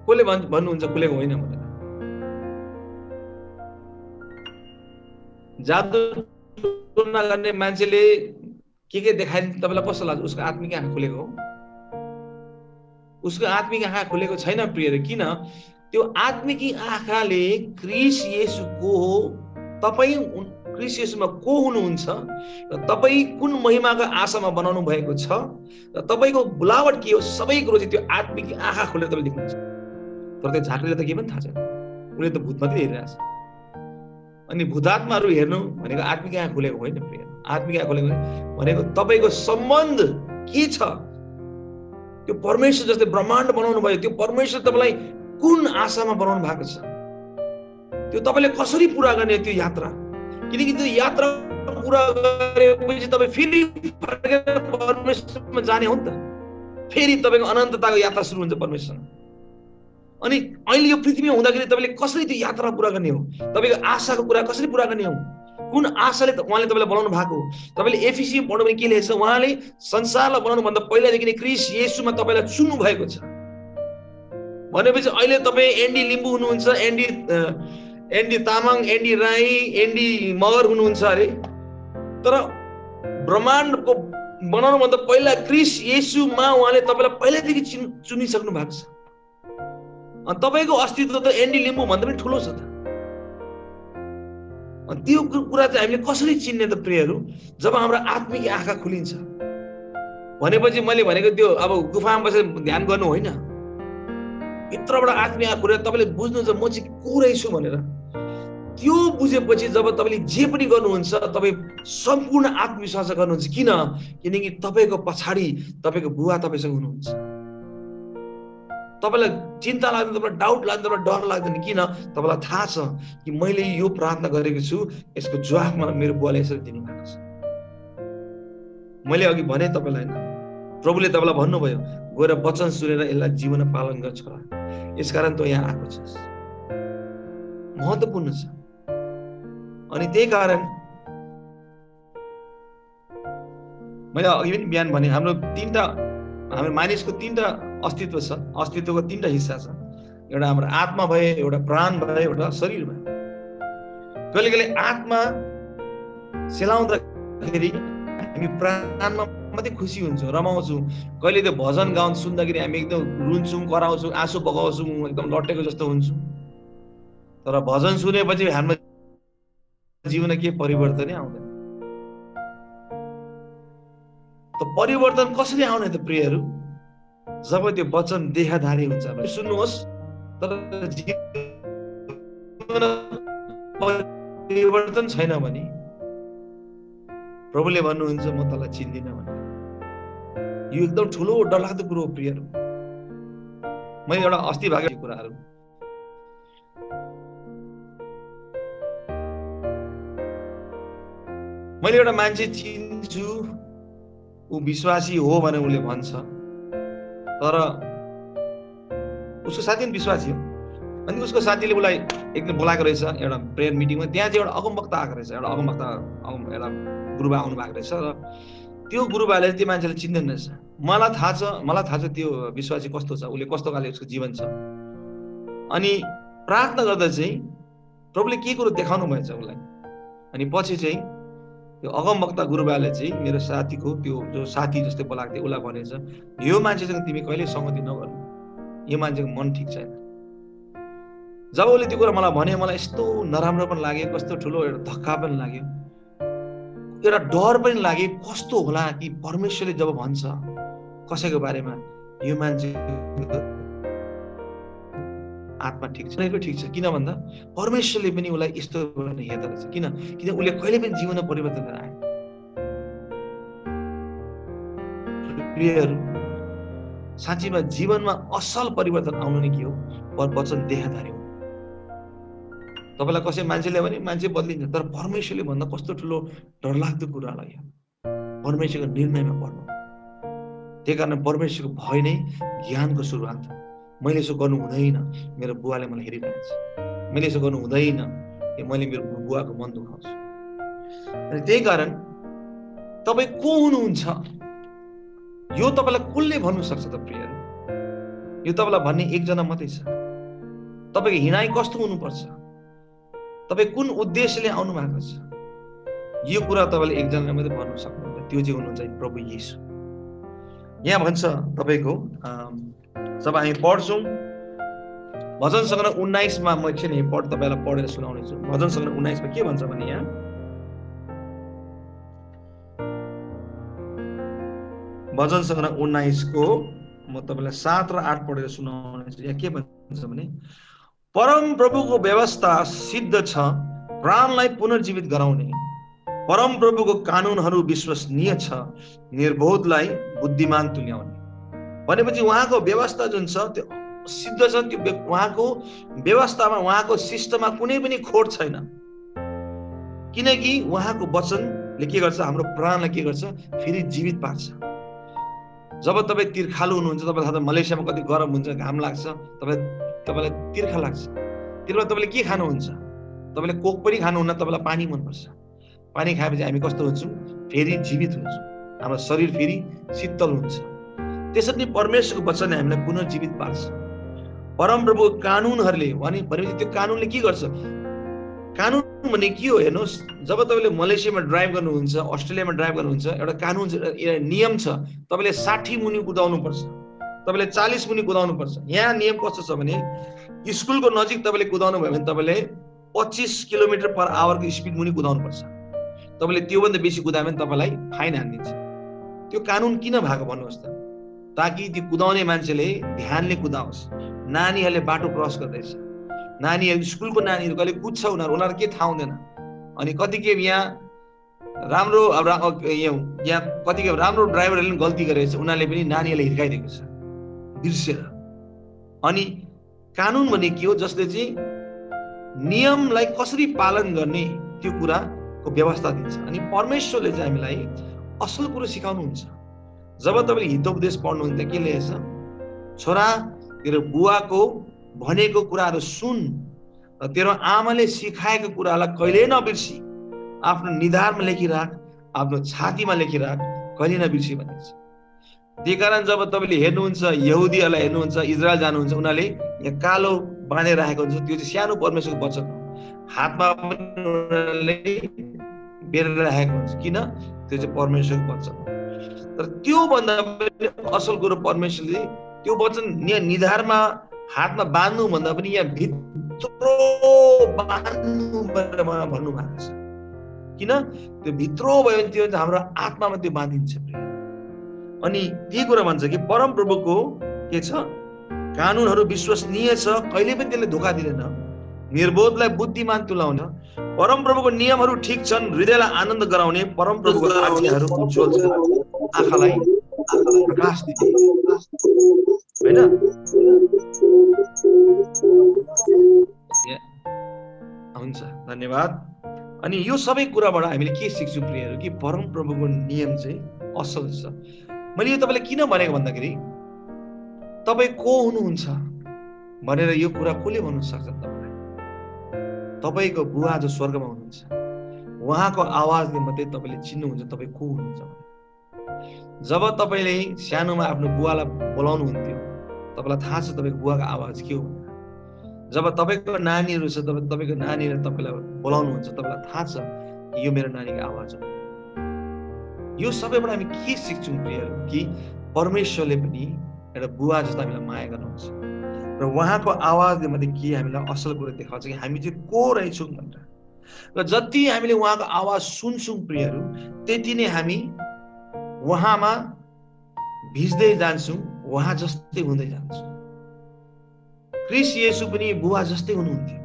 कसले भन्नुहुन्छ खुलेको होइन मलाई? जादु टोना गर्ने मान्छेले के देखाइदिन्छ तपाईँलाई कस्तो लाग्छ? उसको आत्मिक आँखा खुलेको हो? उसको आत्मिक आँखा खुलेको छैन प्रियहरू। किन? त्यो आत्मिक आँखाले क्रिस्ट येशू को हो, तपाईँ क्रिस्ट येशूमा को हुनुहुन्छ र तपाईँ कुन महिमाको आशामा बनाउनु भएको छ र तपाईँको बुलावट के हो, सबै कुरो चाहिँ त्यो आत्मिक आँखा खोलेर तपाईँ देख्नुहुन्छ। तर त्यो झाँक्रीले त के पनि थाहा छैन, उसले त भूत मात्रै हेरिरहेछ। अनि भूतात्माहरू हेर्नु भनेको आत्मिक आँखा खुलेको होइन प्रिय। आत्मिक आँखा खुलेको भनेको तपाईँको सम्बन्ध के छ, त्यो परमेश्वर जस्तै ब्रह्माण्ड बनाउनु भयो, त्यो परमेश्वर तपाईँलाई कुन आशामा बनाउनु भएको छ, त्यो तपाईँले कसरी पुरा गर्ने त्यो यात्रा। किनकि त्यो यात्रा पुरा गरेपछि तपाईँ फेरि परमेश्वरमा जाने हो नि त। फेरि तपाईँको अनन्तताको यात्रा सुरु हुन्छ परमेश्वर। अनि अहिले यो पृथ्वीमा हुँदाखेरि तपाईँले कसरी त्यो यात्रा पुरा गर्ने हो, तपाईँको आशाको कुरा कसरी पुरा गर्ने हो, कुन आशाले उहाँले तपाईँलाई बनाउनु भएको। तपाईँले एफिसी पढ्नु भने के लेख्छ, उहाँले संसारलाई बनाउनु भन्दा पहिलादेखि नै क्रिस्ट येशूमा तपाईँलाई चुन्नु भएको छ भनेपछि अहिले तपाईँ एन्डी लिम्बू हुनुहुन्छ, एन्डी तामाङ, एन्डी राई, एन्डी मगर हुनुहुन्छ अरे, तर ब्रह्माण्डको बनाउनु भन्दा पहिला क्रिस्ट येशूमा उहाँले तपाईँलाई पहिल्यैदेखि चुनिसक्नु भएको छ। अनि तपाईँको अस्तित्व त एन्डी लिम्बू भन्दा पनि ठुलो छ त। त्यो कुरा चाहिँ हामीले कसरी चिन्ने त प्रियहरू? जब हाम्रो आत्मिक आँखा खुलिन्छ भनेपछि मैले भनेको त्यो अब गुफामा बसेर ध्यान गर्नु होइन, भित्रबाट आत्मिक आँखा खुलेर तपाईँले बुझ्नुहुन्छ म चाहिँ को रहेछु भनेर। त्यो बुझेपछि जब तपाईँले जे पनि गर्नुहुन्छ तपाईँ सम्पूर्ण आत्मविश्वास गर्नुहुन्छ। किन? किनकि तपाईँको पछाडि तपाईँको बुवा तपाईँसँग हुनुहुन्छ। तपाईँलाई चिन्ता लाग्दैन, तपाईँलाई डाउट लाग्दैन, तपाईँलाई डर लाग्दैन। किन? तपाईँलाई थाहा छ कि मैले यो प्रार्थना गरेको छु, यसको जवाफ मलाई मेरो बुवाले यसरी दिनुभएको छ। मैले अघि भने तपाईँलाई होइन, प्रभुले तपाईँलाई भन्नुभयो गएर वचन सुनेर यसलाई जीवनमा पालन गर्छ। यसकारण त यहाँ आएको छ, महत्त्वपूर्ण छ। अनि त्यही कारण मैले अघि पनि बिहान भने हाम्रो मानिसको तीनटा अस्तित्व छ, अस्तित्वको तीनटा हिस्सा छ। एउटा हाम्रो आत्मा भयो, एउटा प्राण भयो, एउटा शरीर भयो। कहिले कहिले आत्मा सेलाउँदाखेरि हामी प्राणमा मात्रै खुसी हुन्छौँ, रमाउँछौँ। कहिले त्यो भजन गाउन सुन्दाखेरि हामी एकदम रुन्छौँ, कराउँछौँ, आँसु बगाउँछौँ, एकदम लट्टेको जस्तो हुन्छौँ। तर भजन सुनेपछि हाम्रो जीवन के परिवर्तनै आउँदैन। त परिवर्तन कसरी आउने त प्रियहरू? जब त्यो वचन देहधारी हुन्छ। सुन्नुहोस्, तर जीवन परिवर्तन छैन भने प्रभुले भन्नुहुन्छ म तँलाई चिन्दिनँ भनेर। यो एकदम ठुलो डरलाग्दो कुरो हो प्रियहरू। मैले एउटा अस्ति भएको कुराहरू मैले एउटा मान्छे चिन्छु, ऊ विश्वासी हो भनेर उसले भन्छ, तर उसको साथी पनि विश्वासी हो। अनि उसको साथीले उसलाई एकदम बोलाएको रहेछ एउटा प्रेयर मिटिङमा। त्यहाँ चाहिँ एउटा अगमवक्ता आएको रहेछ, एउटा गुरुबा आउनु भएको रहेछ। र त्यो गुरुबाले त्यो मान्छेले चिन्दैन रहेछ। मलाई थाहा छ त्यो विश्वासी कस्तो छ, उसले कस्तो खाले उसको जीवन छ। अनि प्रार्थना गर्दा चाहिँ प्रभुले के कुरो देखाउनु भएछ उसलाई। अनि पछि चाहिँ त्यो अगमवक्ता गुरुबाले चाहिँ मेरो साथीको त्यो जो साथी जस्तै बोलाएको थियो उसलाई भनेछ, यो मान्छेसँग तिमी कहिले संगति नगर्नु, यो मान्छेको मन ठिक छैन। जब उसले त्यो कुरा मलाई भन्यो, मलाई यस्तो नराम्रो पनि लाग्यो, कस्तो ठुलो एउटा धक्का पनि लाग्यो, एउटा डर पनि लाग्यो। कस्तो होला कि परमेश्वरले जब भन्छ कसैको बारेमा यो मान्छे आत्मा ठिक छ, ठिक छ, किन भन्दा परमेश्वरले पनि उसलाई यस्तो हेर्दो रहेछ। किन उसले कहिले पनि जीवनमा परिवर्तन आयो। प्रियहरू, साँच्चीमा जीवनमा असल परिवर्तन आउनु नै के हो? वचन देहधारी हो। तपाईँलाई कसै मान्छेले भने मान्छे बदलिन्छ, तर परमेश्वरले भन्दा कस्तो ठुलो डरलाग्दो कुरा लाग्यो परमेश्वरको निर्णयमा पर्नु। त्यही कारण परमेश्वरको भय नै ज्ञानको सुरुवात। मैले यसो गर्नु हुँदैन, मेरो बुवाले मलाई हेरिरहेको छ, मैले यसो गर्नु हुँदैन, मैले मेरो बुवाको मन दुखाउँछु। अनि त्यही कारण तपाईँ को हुनुहुन्छ यो तपाईँलाई कसले भन्नु सक्छ त प्रियहरू? यो तपाईँलाई भन्ने एकजना मात्रै छ। तपाईँको हिँडाइ कस्तो हुनुपर्छ, तपाईँ कुन उद्देश्यले आउनु भएको छ, यो कुरा तपाईँले एकजनाले मात्रै भन्नु सक्नुहुन्छ। त्यो चाहिँ हुनुहुन्छ प्रभु येशू। यहाँ भन्छ तपाईँको जब हामी पढ्छौँ भजन सङ्ग्रह 19 मा, म एकछिन तपाईँलाई पढेर सुनाउनेछु। भजन सङ्ग्रह 19 मा के भन्छ भने यहाँ भजन सङ्ग्रह 19 को म तपाईँलाई 7 र 8 पढेर सुनाउनेछु। यहाँ के भन्छ भने, परम प्रभुको व्यवस्था सिद्ध छ, प्राणलाई पुनर्जीवित गराउने। परम प्रभुको कानुनहरू विश्वसनीय छ, निर्बोधलाई बुद्धिमान तुल्याउने। भनेपछि उहाँको व्यवस्था जुन छ त्यो सिद्ध छ। त्यो उहाँको व्यवस्थामा, उहाँको सिस्टममा कुनै पनि खोट छैन। किनकि उहाँको वचनले के गर्छ? हाम्रो प्राणलाई के गर्छ? फेरि जीवित पार्छ। जब तपाईँ तिर्खालु हुनुहुन्छ, तपाईँलाई थाहा छ मलेसियामा कति गरम हुन्छ, घाम लाग्छ, तपाईँलाई तिर्खा लाग्छ। त्यसमा तपाईँले के खानुहुन्छ? तपाईँले कोक पनि खानुहुन्न, तपाईँलाई पानी मनपर्छ। पानी खाएपछि हामी कस्तो हुन्छौँ? फेरि जीवित हुन्छौँ, हाम्रो शरीर फेरि शीतल हुन्छ। त्यसरी परमेश्वरको वचनले हामीलाई पुनर्जीवित पार्छ। परमप्रभुको कानुनहरूले भनेपछि त्यो कानुनले के गर्छ? कानुन भने के हो हेर्नुहोस्, जब तपाईँले मलेसियामा ड्राइभ गर्नुहुन्छ, अस्ट्रेलियामा ड्राइभ गर्नुहुन्छ, एउटा कानुन नियम छ, तपाईँले 60 मुनि कुदाउनु पर्छ, तपाईँले 40 मुनि कुदाउनु पर्छ। यहाँ नियम कस्तो छ भने स्कुलको नजिक तपाईँले कुदाउनु भयो भने तपाईँले 25 किलोमिटर पर आवरको स्पिड मुनि कुदाउनु पर्छ। तपाईँले त्योभन्दा बेसी कुदायो भने तपाईँलाई फाइन हानिदिन्छ। त्यो कानुन किन भएको भन्नुहोस् त? ताकि त्यो कुदाउने मान्छेले ध्यानले कुदाओस्। नानीहरूले बाटो क्रस गर्दैछ, नानीहरू स्कुलको नानीहरू कहिले कुद्छ, उनीहरू के थाहा हुँदैन। अनि कतिकै यहाँ कतिकै राम्रो ड्राइभरहरूले पनि गल्ती गरेको छ, उनीहरूले पनि नानीहरूलाई हिर्काइदिएको छ बिर्सेर। अनि कानुन भने के हो? जसले चाहिँ नियमलाई कसरी पालन गर्ने त्यो कुराको व्यवस्था दिन्छ। अनि परमेश्वरले चाहिँ हामीलाई असल कुरो सिकाउनुहुन्छ। जब तपाईँले हितोपदेश पढ्नुहुन्छ के लेखेछ? छोरा, तेरो बुवाको भनेको कुराहरू सुन र तेरो आमाले सिकाएको कुरालाई कहिले नबिर्सी, आफ्नो निधारमा लेखिराख, आफ्नो छातीमा लेखिराख, कहिले नबिर्सी भनेको छ। त्यही कारण जब तपाईँले हेर्नुहुन्छ, यहुदीहरूलाई हेर्नुहुन्छ, इजरायल जानुहुन्छ, उनीहरूले यहाँ कालो बाँधेर राखेको हुन्छ, त्यो चाहिँ सानो परमेश्वरको वचन हो। हातमा पनि बेरेर राखेको हुन्छ, किन? त्यो चाहिँ परमेश्वरको वचन हो। तर त्यो भन्दा पनि असल कुरो परमेश्वरले त्यो वचन निधारमा हातमा बाँध्नु भन्दा पनि यहाँ भित्र बाँध्नु भनेर भन्नु भएको छ। किन त्यो भित्र भयो भने त्यो हाम्रो आत्मामा त्यो बाँधिन्छ। अनि त्यही कुरा भन्छ कि परम प्रभुको के छ, कानुनहरू विश्वसनीय छ, कहिले पनि त्यसले धोका दिँदैन, निर्बोधलाई बुद्धिमान तुल्याउन। परम प्रभुको नियमहरू ठिक छन्, हृदयलाई आनन्द गराउने। परम प्रभुको आज्ञाहरू उज्जवल छ, आँखालाई प्रकाश दिने, हैन? हुन्छ, धन्यवाद। अनि यो सबै कुराबाट हामीले के सिक्छौँ प्रियहरू, कि परम प्रभुको नियम चाहिँ असल छ। मैले यो तपाईँलाई किन भनेको भन्दाखेरि तपाईँ को हुनुहुन्छ भनेर यो कुरा कसले भन्नु सक्छ तपाईँलाई? तपाईँको बुवा जो स्वर्गमा हुनुहुन्छ, उहाँको आवाजले मात्रै तपाईँले चिन्नुहुन्छ तपाईँ को हुनुहुन्छ। जब तपाईँले सानोमा आफ्नो बुवालाई बोलाउनु हुन्थ्यो, तपाईँलाई थाहा छ तपाईँको बुवाको आवाज के हो। जब तपाईँको नानीहरू छ, तपाईँको नानीले तपाईँलाई बोलाउनुहुन्छ, तपाईँलाई थाहा छ यो मेरो नानीको आवाज हो। यो सबैबाट हामी के सिक्छौँ प्रियहरू, कि परमेश्वरले पनि एउटा बुवा जस्तो हामीलाई माया गर्नुहुन्छ र उहाँको आवाजले मात्रै के हामीलाई असल कुरो देखाउँछ कि हामी चाहिँ को रहेछौँ भनेर। र जति हामीले उहाँको आवाज सुन्छौँ प्रियहरू, त्यति नै हामी उहाँमा भिज्दै जान्छौँ, उहाँ जस्तै हुँदै जान्छौँ। क्रिस येशू पनि बुवा जस्तै हुनुहुन्थ्यो,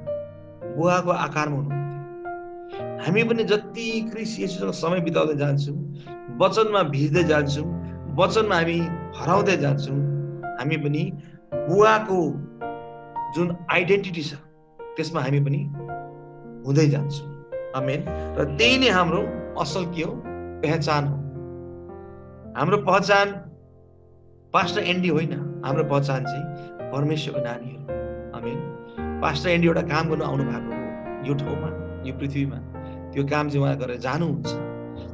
बुवाको आकारमा हुनुहुन्थ्यो। हामी पनि जति क्रिस येशूसँग समय बिताउँदै जान्छौँ, वचनमा भिज्दै जान्छौँ, वचनमा हामी हराउँदै जान्छौँ, हामी पनि बुवाको जुन आइडेन्टिटी छ त्यसमा हामी पनि हुँदै जान्छौँ। आमेन। र त्यही नै हाम्रो असल के हो, पहिचान हो। हाम्रो पहिचान पास्टर एन्डी होइन, हाम्रो पहिचान चाहिँ परमेश्वरको नानीहरू। आमेन। पास्टर एन्डी एउटा काम गर्नु आउनु भएको हो यो ठाउँमा, यो पृथ्वीमा, त्यो काम चाहिँ उहाँ गरेर जानुहुन्छ।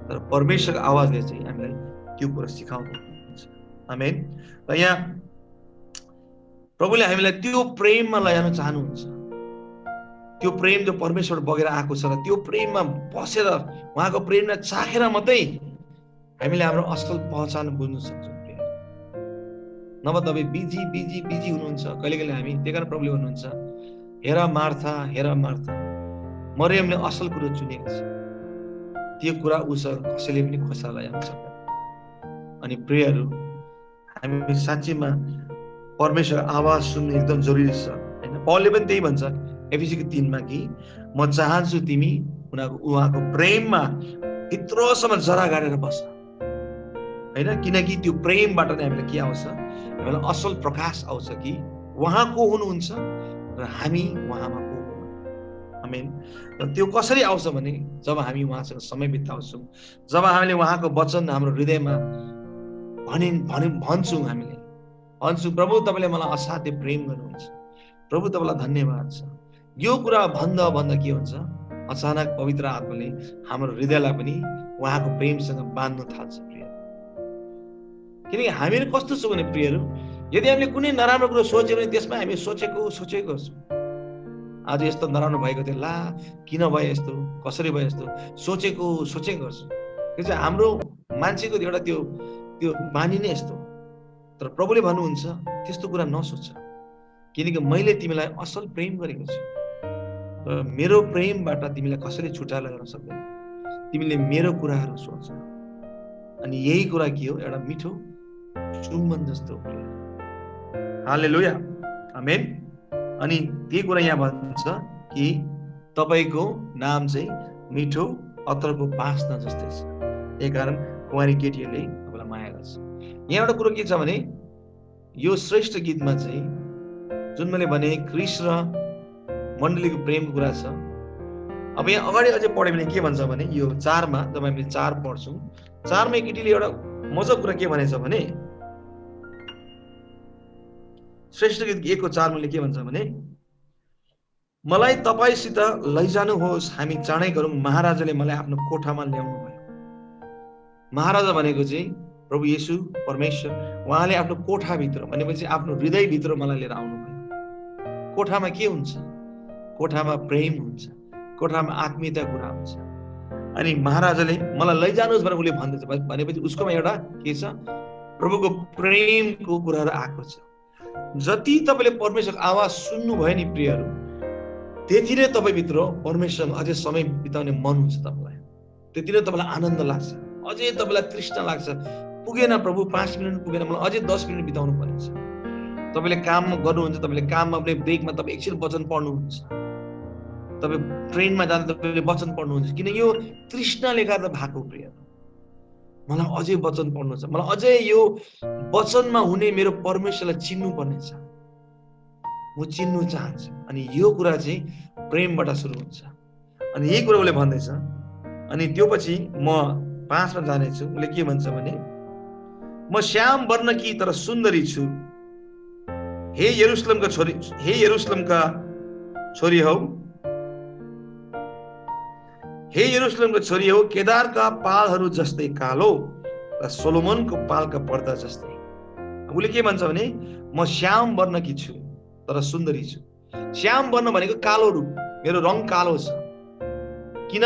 तर परमेश्वरको आवाजले चाहिँ हामीलाई त्यो कुरा सिकाउनुहुन्छ। आमेन। र यहाँ प्रभुले हामीलाई त्यो प्रेममा लैजान चाहनुहुन्छ। त्यो प्रेम जो परमेश्वर बगेर आएको छ र त्यो प्रेममा बसेर उहाँको प्रेमलाई चाखेर मात्रै हामीले हाम्रो असल पहिचान बुझ्न सक्छौँ। नभए तपाईँ बिजी हुनुहुन्छ। कहिले कहिले हामी त्यही कारण प्रभुले भन्नुहुन्छ, हेर मार्था, हेर मार्था, मरियमले असल कुरो चुनेको छ, त्यो कुरा उसँग कसैले पनि खोसा ल्याउन सक्दैन। अनि प्रियहरू, हामी साँच्चैमा परमेश्वर आवाज सुन्नु एकदम जरुरी छ, हैन? पौलले पनि त्यही भन्छ एफिसीको 3 कि म चाहन्छु तिमी उहाँको प्रेममा भित्रसम्म जरा गाडेर बस, हैन? किनकि त्यो प्रेमबाट नै हामीलाई के आउँछ, हामीलाई असल प्रकाश आउँछ कि उहाँ को हुनुहुन्छ र हामी उहाँमा को हुनु। आमेन। र त्यो कसरी आउँछ भने जब हामी उहाँसँग समय बिताउँछौँ, जब हामीले उहाँको वचन हाम्रो हृदयमा भन्छौँ, हामीले भन्छौँ प्रभु तपाईँले मलाई असाध्य प्रेम गर्नुहुन्छ, प्रभु तपाईँलाई धन्यवाद छ। यो कुरा भन्दा भन्दा के हुन्छ, अचानक पवित्र आत्माले हाम्रो हृदयलाई पनि उहाँको प्रेमसँग बाँध्न थाल्छ। प्रिय, किनकि हामीहरू कस्तो छौँ भने प्रियहरू, यदि हामीले कुनै नराम्रो कुरो सोच्यो भने त्यसमा हामी सोचेको गर्छौँ। आज यस्तो नराम्रो भएको थियो, ला किन भयो यस्तो, कसरी भयो यस्तो, सोचेको गर्छौँ। त्यो चाहिँ हाम्रो मान्छेको एउटा त्यो बानी नै यस्तो। तर प्रभुले भन्नुहुन्छ त्यस्तो कुरा नसोच, किनकि मैले तिमीलाई असल प्रेम गरेको छु र मेरो प्रेमबाट तिमीलाई कसैले छुटा लगाउन सक्दैन। तिमीले मेरो कुराहरू सोच। अनि यही कुरा के हो, एउटा मिठो चुम्बन जस्तो। हालेलुया, आमेन। अनि त्यही कुरा यहाँ भन्छ कि तपाईँको नाम चाहिँ मिठो अत्तरको बास्ना जस्तै छ, यही कारण कुमारी केटीहरूले तपाईँलाई माया गर्छ। यहाँ एउटा कुरो के छ भने यो श्रेष्ठ गीतमा चाहिँ जुन मैले भने क्रिस र मण्डलीको प्रेमको कुरा छ। अब यहाँ अगाडि अझै पढ्यो भने के भन्छ भने यो 4 मा जब हामीले 4 पढ्छौँ, 4 मा केटीले एउटा मजाको कुरा के भनेछ भने श्रेष्ठ गीत 1 को 4 मा के भन्छ भने मलाई तपाईसित लैजानुहोस्, हामी चाँडै गरौँ, महाराजाले मलाई आफ्नो कोठामा ल्याउनु भयो। महाराजा भनेको चाहिँ प्रभु येशू परमेश्वर, उहाँले आफ्नो कोठाभित्र भनेपछि आफ्नो हृदयभित्र मलाई लिएर आउनु भयो। कोठामा के हुन्छ? कोठामा प्रेम हुन्छ, कोठामा आत्मीयता कुरा हुन्छ, अनि महाराजाले मलाई लैजानुहोस् भनेर उसले भन्दैछ भनेपछि उसकोमा एउटा के छ, प्रभुको प्रेमको कुराहरू आएको छ। जति तपाईँले परमेश्वरको आवाज सुन्नुभयो नि प्रियहरू, त्यति नै तपाईँभित्र परमेश्वरमा अझै समय बिताउने मन हुन्छ तपाईँलाई, त्यति नै तपाईँलाई आनन्द लाग्छ, अझै तपाईँलाई तृष्णा लाग्छ। पुगेन प्रभु 5 मिनट पुगेन, मलाई अझै 10 मिनट बिताउनु पर्ने छ। तपाईँले काम गर्नुहुन्छ, तपाईँले काममा पनि ब्रेकमा तपाईँ एकछिन वचन पढ्नुहुन्छ, तपाईँ ट्रेनमा जाँदा तपाईँले वचन पढ्नुहुन्छ, किन यो तृष्णाले गर्दा भएको प्रिय। मलाई अझै वचन पढ्नु छ, मलाई अझै यो वचनमा हुने मेरो परमेश्वरलाई चिन्नु पर्ने छ, म चिन्नु चाहन्छु। अनि यो कुरा चाहिँ प्रेमबाट सुरु हुन्छ। अनि यही कुरा उसले भन्दैछ। अनि त्यो पछि म 5 मा जानेछु। उसले के भन्छ भने, म श्याम वर्णकी तर सुन्दरी छु, हे यरुशलेमका छोरी, हे यरुशलेमका छोरी हौ, हे यरुशलेमको छोरी हो, केदारका पालहरू जस्तै कालो र सोलोमनको पालका पर्दा जस्तै। उसले के भन्छ भने, म श्याम वर्णकी छु तर सुन्दरी छु। श्याम वर्ण भनेको कालो रूप, मेरो रङ कालो छ। किन?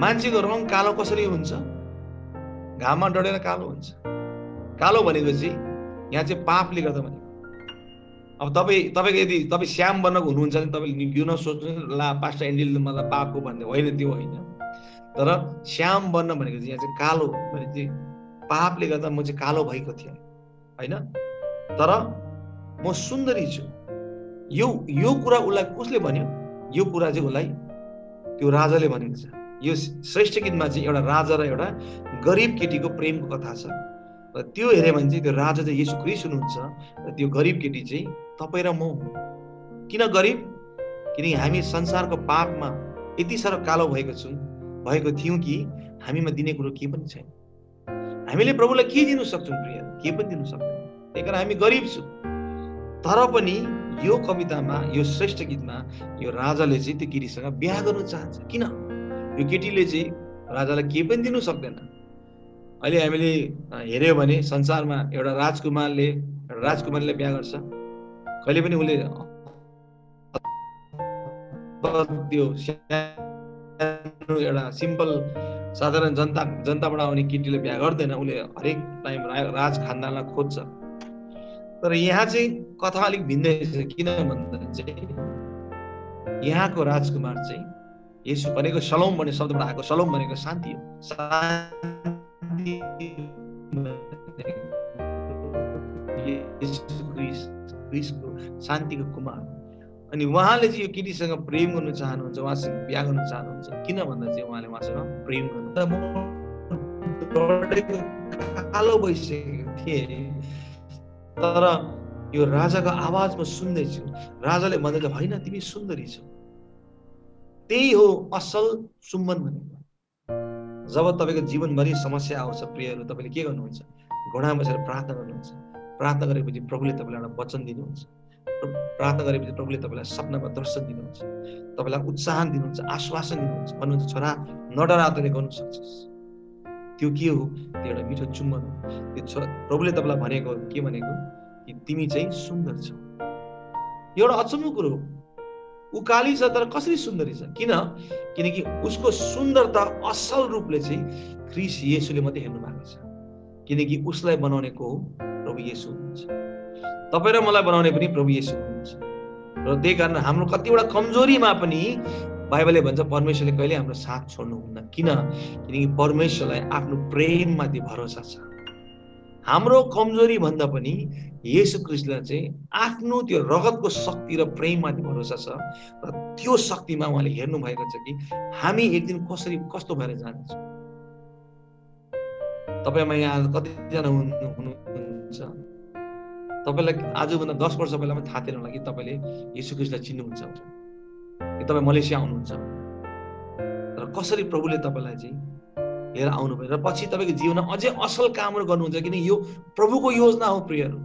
मान्छेको रङ कालो कसरी हुन्छ? घाममा डढेर कालो हुन्छ। कालो भनेको चाहिँ यहाँ चाहिँ पापले गर्दा भनेको। अब तपाईँको यदि तपाईँ श्याम वर्णको हुनुहुन्छ भने तपाईँले यो नसोच्नु ला पास्टर एन्डिलले मलाई पापको भन्ने होइन, त्यो होइन। तर श्याम वर्ण भनेको चाहिँ यहाँ चाहिँ कालो भने चाहिँ पापले गर्दा म चाहिँ कालो भएको थिएँ होइन, तर म सुन्दरी छु। यो कुरा उसलाई कसले भन्यो? यो कुरा चाहिँ उसलाई त्यो राजाले भनेको छ। यो श्रेष्ठ गीतमा चाहिँ एउटा राजा र एउटा गरिब केटीको प्रेमको कथा छ। र त्यो हेऱ्यो भने चाहिँ त्यो राजा चाहिँ येशू ख्रीष्ट हुनुहुन्छ र त्यो गरिब केटी चाहिँ तपाईँ र म हुँ। किन गरिब? किनकि हामी संसारको पापमा यति साह्रो कालो भएको थियौँ कि हामीमा दिने कुरो केही पनि छैन। हामीले प्रभुलाई के दिनु सक्छौँ प्रिय? केही पनि दिनु सक्दैनौँ। त्यही कारण हामी गरिब छौँ। तर पनि यो कवितामा, यो श्रेष्ठ गीतमा यो राजाले चाहिँ त्यो केटीसँग बिहा गर्न चाहन्छ। किन? यो केटीले चाहिँ राजालाई केही पनि दिनु सक्दैन। अहिले हामीले हेऱ्यौँ भने संसारमा एउटा राजकुमारीले बिहा गर्छ, कहिले पनि उसले त्यो एउटा सिम्पल साधारण जनताबाट आउने केटीले बिहा गर्दैन। उसले हरेक टाइम राज खानदानलाई खोज्छ। तर यहाँ चाहिँ कथा अलिक भिन्दै छ। किन भन्दा चाहिँ यहाँको राजकुमार चाहिँ येशू भनेको शलोम भन्ने शब्दबाट आएको। शलोम भनेको शान्ति हो। शान्तिको कुमार। अनि उहाँले चाहिँ यो केटीसँग प्रेम गर्न चाहनुहुन्छ, उहाँसँग बिहा गर्न चाहनुहुन्छ। किन भन्दा चाहिँ उहाँले उहाँसँग प्रेम गर्नु। कालो भइसकेको थिएँ, तर यो राजाको आवाज म सुन्दैछु। राजाले भन्दैछ, होइन तिमी सुन्दरी छौ। त्यही हो असल चुम्बन भनेको। जब तपाईँको जीवनभरि समस्या आउँछ प्रियहरू, तपाईँले के गर्नुहुन्छ? घोडामा बसेर प्रार्थना गर्नुहुन्छ। प्रार्थना गरेपछि प्रभुले तपाईँलाई एउटा वचन दिनुहुन्छ। प्रार्थना गरेपछि प्रभुले तपाईँलाई सपनामा दर्शन दिनुहुन्छ, तपाईँलाई उत्साहन दिनुहुन्छ, आश्वासन दिनुहुन्छ, भन्नुहुन्छ छोरा नडरा, तैँले गर्नु सक्छस्। त्यो के हो? त्यो एउटा मिठो चुम्बन हो। त्यो प्रभुले तपाईँलाई भनेको के भनेको कि तिमी चाहिँ सुन्दर छौ। एउटा अचम्मको कुरो हो। ऊ काली छ तर कसरी सुन्दरी छ? किनकि उसको सुन्दरता असल रूपले चाहिँ ख्रीष्ट येशूले मात्रै हेर्नु भएको छ। किनकि उसलाई बनाउने को हो? प्रभु येशू हुनुहुन्छ। तपाईँ र मलाई बनाउने पनि प्रभु येशू हुनुहुन्छ। र त्यही कारण हाम्रो कतिवटा कमजोरीमा पनि बाइबलले भन्छ परमेश्वरले कहिले हाम्रो साथ छोड्नुहुन्न। किनकि परमेश्वरलाई आफ्नो प्रेममाथि भरोसा छ। हाम्रो कमजोरी भन्दा पनि येशू ख्रीष्टलाई चाहिँ आफ्नो त्यो रगतको शक्ति र प्रेममाथि भरोसा छ। र त्यो शक्तिमा उहाँले हेर्नु भएको छ कि हामी एक दिन कस्तो भएर जान्छौँ। तपाईँमा यहाँ कतिजना हुनुहुन्छ, तपाईँलाई आजभन्दा 10 वर्ष पहिला पनि थाहा थिएन होला कि तपाईँले येशू ख्रीष्टलाई चिन्नुहुन्छ कि तपाईँ मलेसिया आउनुहुन्छ। तर कसरी प्रभुले तपाईँलाई चाहिँ लिएर आउनुभयो र पछि तपाईँको जीवनमा अझै असल कामहरू गर्नुहुन्छ। किन यो प्रभुको योजना हो प्रियहरू।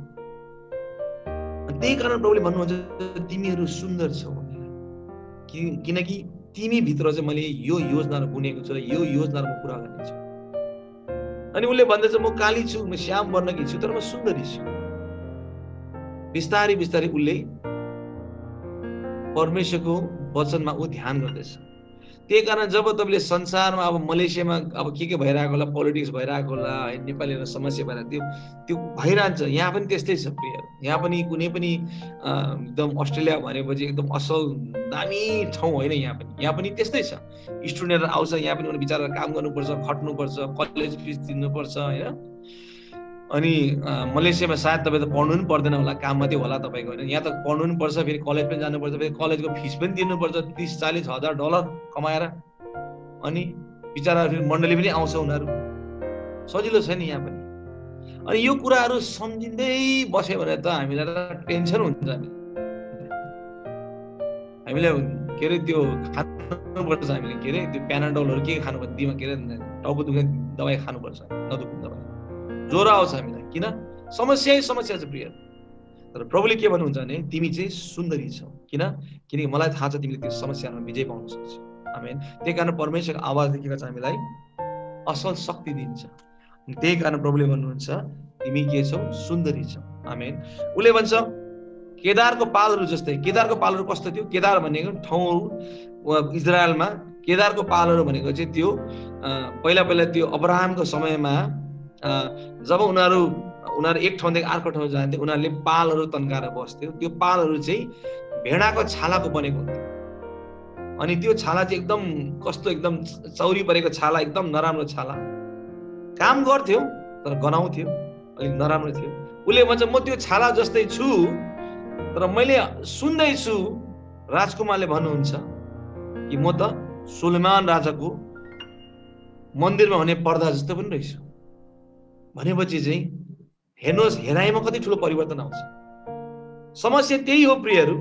त्यही कारण प्रभुले भन्नुहुन्छ तिमीहरू सुन्दर छौ, किनकि तिमी भित्र चाहिँ मैले यो योजनाहरू बुनेको छु र यो योजनाहरू म पुरा गर्नेछु। अनि उसले भन्दैछ म काली छु, म श्याम वर्णकी छु, तर म सुन्दरी छु। बिस्तारै उसले परमेश्वरको वचनमा ऊ ध्यान गर्दैछ। त्यही कारण जब तपाईँले संसारमा अब मलेसियामा अब के भइरहेको होला, पोलिटिक्स भइरहेको होला, नेपालीहरू समस्या भइरहेको त्यो भइरहन्छ। यहाँ पनि त्यस्तै छ प्रिय। यहाँ पनि कुनै पनि एकदम अस्ट्रेलिया भनेपछि एकदम असल दामी ठाउँ होइन। यहाँ पनि त्यस्तै छ। स्टुडेन्टहरू आउँछ, यहाँ पनि उनीहरू बिचारा काम गर्नुपर्छ, खट्नुपर्छ, कलेज फिस तिर्नुपर्छ होइन। अनि मलेसियामा सायद तपाईँ त पढ्नु पनि पर्दैन होला, काम मात्रै होला तपाईँको होइन। यहाँ त पढ्नु पनि पर्छ, फेरि कलेज पनि जानुपर्छ, फेरि कलेजको फिस पनि तिर्नुपर्छ $30,000-40,000 कमाएर। अनि बिचारा फेरि मण्डली पनि आउँछ उनीहरू, सजिलो छैन यहाँ पनि। अनि यो कुराहरू सम्झिँदै बस्यो भने त हामीलाई त टेन्सन हुन्छ। हामीले के अरे त्यो खानुपर्छ, हामीले के अरे त्यो प्यानाडोलहरू के खानुपर्छ, दिमा के अरे टाउको दुख्ने दबाई खानुपर्छ, नदुख्ने दबाई। ज्वरो आउँछ हामीलाई, किन? समस्या छ प्रिय। तर प्रभुले के भन्नुहुन्छ भने तिमी चाहिँ सुन्दरी छौ। किनकि मलाई थाहा छ तिमीले त्यो समस्यामा विजय पाउन सक्छौ। आमेन। त्यही कारण परमेश्वरको आवाजले के गर्छ, हामीलाई असल शक्ति दिन्छ। त्यही कारण प्रभुले भन्नुहुन्छ तिमी के छौ, सुन्दरी छौ। आमेन। उसले भन्छ केदारको पालहरू जस्तै। केदारको पालहरू कस्तो थियो? केदार भनेको ठाउँ इजरायलमा। केदारको पालहरू भनेको चाहिँ त्यो पहिला त्यो अब्राहमको समयमा जब उनीहरू एक ठाउँदेखि अर्को ठाउँ जान्थे, उनीहरूले पालहरू तन्काएर बस्थ्यो। त्यो पालहरू चाहिँ भेडाको छालाको बनेको हुन्थ्यो। अनि त्यो छाला चाहिँ एकदम कस्तो, एकदम चौरी परेको छाला, एकदम नराम्रो छाला। काम गर्थ्यो तर गनाउँथ्यो, अलिक नराम्रो थियो। उसले भन्छ म त्यो छाला जस्तै छु, तर मैले सुन्दैछु राजकुमारले भन्नुहुन्छ कि म त सुलेमान राजाको मन्दिरमा हुने पर्दा जस्तो पनि रहेछु। भनेपछि चाहिँ हेर्नुहोस्, हेराइमा कति ठुलो परिवर्तन आउँछ। समस्या त्यही हो प्रियहरू।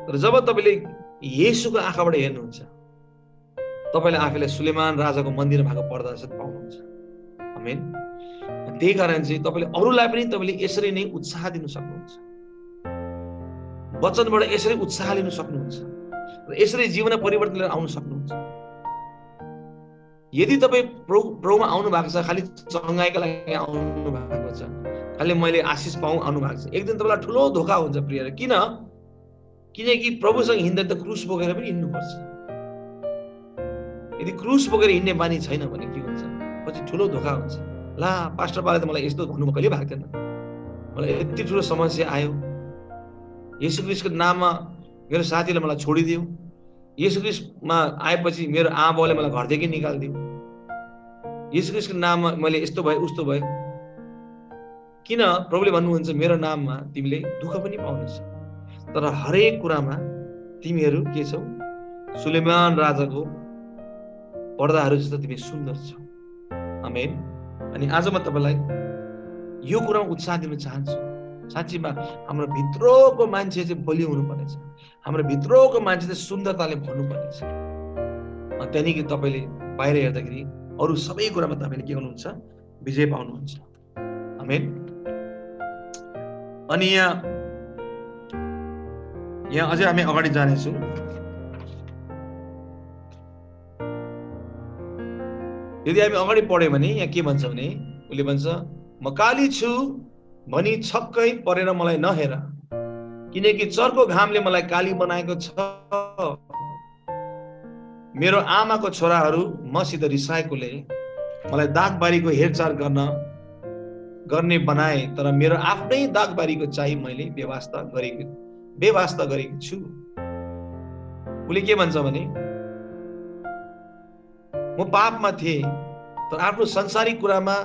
तर जब तपाईँले येशूको आँखाबाट हेर्नुहुन्छ, तपाईँले आफैलाई सुलेमान राजाको मन्दिरमा भएको पर्दा जस्तो पाउनुहुन्छ। आमेन। त्यही कारण चाहिँ तपाईँले अरूलाई पनि तपाईँले यसरी नै उत्साह दिन सक्नुहुन्छ, वचनबाट यसरी उत्साह लिन सक्नुहुन्छ, र यसरी जीवनमा परिवर्तन लिएर आउन सक्नुहुन्छ। यदि तपाईँ प्रभुमा आउनु भएको छ, खालि चङ्गाइका लागि आउनु भएको छ, खालि मैले आशिष पाऊँ आउनु भएको छ, एक दिन तपाईँलाई ठुलो धोका हुन्छ प्रिय। किनकि प्रभुसँग हिँड्दा त क्रुस बोकेर पनि हिँड्नुपर्छ। यदि क्रुस बोकेर हिँड्ने बानी छैन भने के हुन्छ, पछि ठुलो धोका हुन्छ। ला पास्टर बाले त मलाई यस्तो भन्नु कहिले भएको थिएन, मलाई यति ठुलो समस्या आयो, येशू ख्रीष्टको नाममा मेरो साथीले मलाई छोडिदियो, येशू ख्रीष्टमा आएपछि मेरो आमाबाउले मलाई घरदेखि निकालिदियो, येशू ख्रीष्टको नाममा मैले यस्तो भयो उस्तो भयो। किन? प्रभुले भन्नुहुन्छ मेरो नाममा तिमीले दुःख पनि पाउनेछ, तर हरेक कुरामा तिमीहरू के छौ, सुलेमान राजाको पर्दाहरू जस्तो तिमी सुन्दर छौ। आमेन। अनि आज म तपाईँलाई यो कुरामा उत्साह दिन चाहन्छु। साँच्चीमा हाम्रो भित्रको मान्छे चाहिँ बलियो हुनुपर्नेछ, हाम्रो भित्रको मान्छे चाहिँ सुन्दरताले भन्नुपर्नेछ। त्यहाँदेखि तपाईँले बाहिर हेर्दाखेरि अरू सबै कुरामा तपाईँले के गर्नुहुन्छ, विजय पाउनुहुन्छ। आमेन। अनि यहाँ अझै हामी अगाडि जानेछौँ। यदि हामी अगाडि पढ्यो भने यहाँ के भन्छ भने उसले भन्छ म काली छु भनी छक्कै परेर मलाई नहेर, किनकि चर्को घामले मलाई काली बनाएको छ। मेरो आमाको छोराहरू मसित रिसाएकोले मलाई दागबारीको हेरचाह गर्ने बनाए, तर मेरो आफ्नै दागबारीको चाहिँ मैले बेवास्ता गरेको छु। उसले के भन्छ भने म पापमा थिएँ, तर आफ्नो संसारिक कुरामा,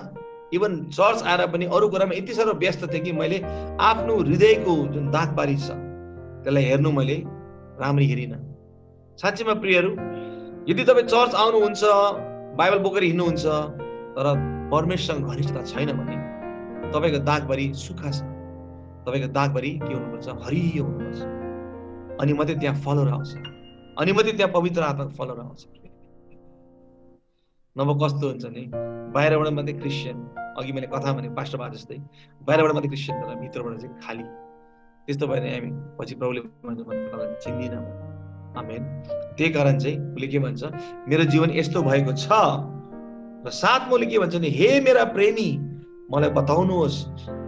इभन चर्च आएर पनि अरू कुरामा यति साह्रो व्यस्त थिएँ कि मैले आफ्नो हृदयको जुन दागबारी छ त्यसलाई हेर्नु मैले राम्ररी हेरिनँ। साँच्चीमा प्रियहरू, यदि तपाईँ चर्च आउनुहुन्छ, बाइबल बोकेर हिँड्नुहुन्छ, तर परमेश्वरसँग घनिष्ठता छैन भने तपाईँको दागबारी सुक्खा छ। तपाईँको दागबारी के हुनुपर्छ, हरियो हुनुपर्छ। अनि मात्रै त्यहाँ फलहरू आउँछ, अनि मात्रै त्यहाँ पवित्र आत्माको फलहरू आउँछ। नभए कस्तो हुन्छ नि, बाहिरबाट मात्रै क्रिस्चियन, अघि मैले कथा भने पास्टर बा जस्तै बाहिरबाट मात्रै क्रिस्चियन तर भित्रबाट चाहिँ खाली, त्यस्तो भएर हामी पछि प्रभुले चिन्दिनँ। आमेन। त्यही कारण चाहिँ उसले के भन्छ, मेरो जीवन यस्तो भएको छ। र साथमा उसले के भन्छ भने हे मेरा प्रेमी, मलाई बताउनुहोस्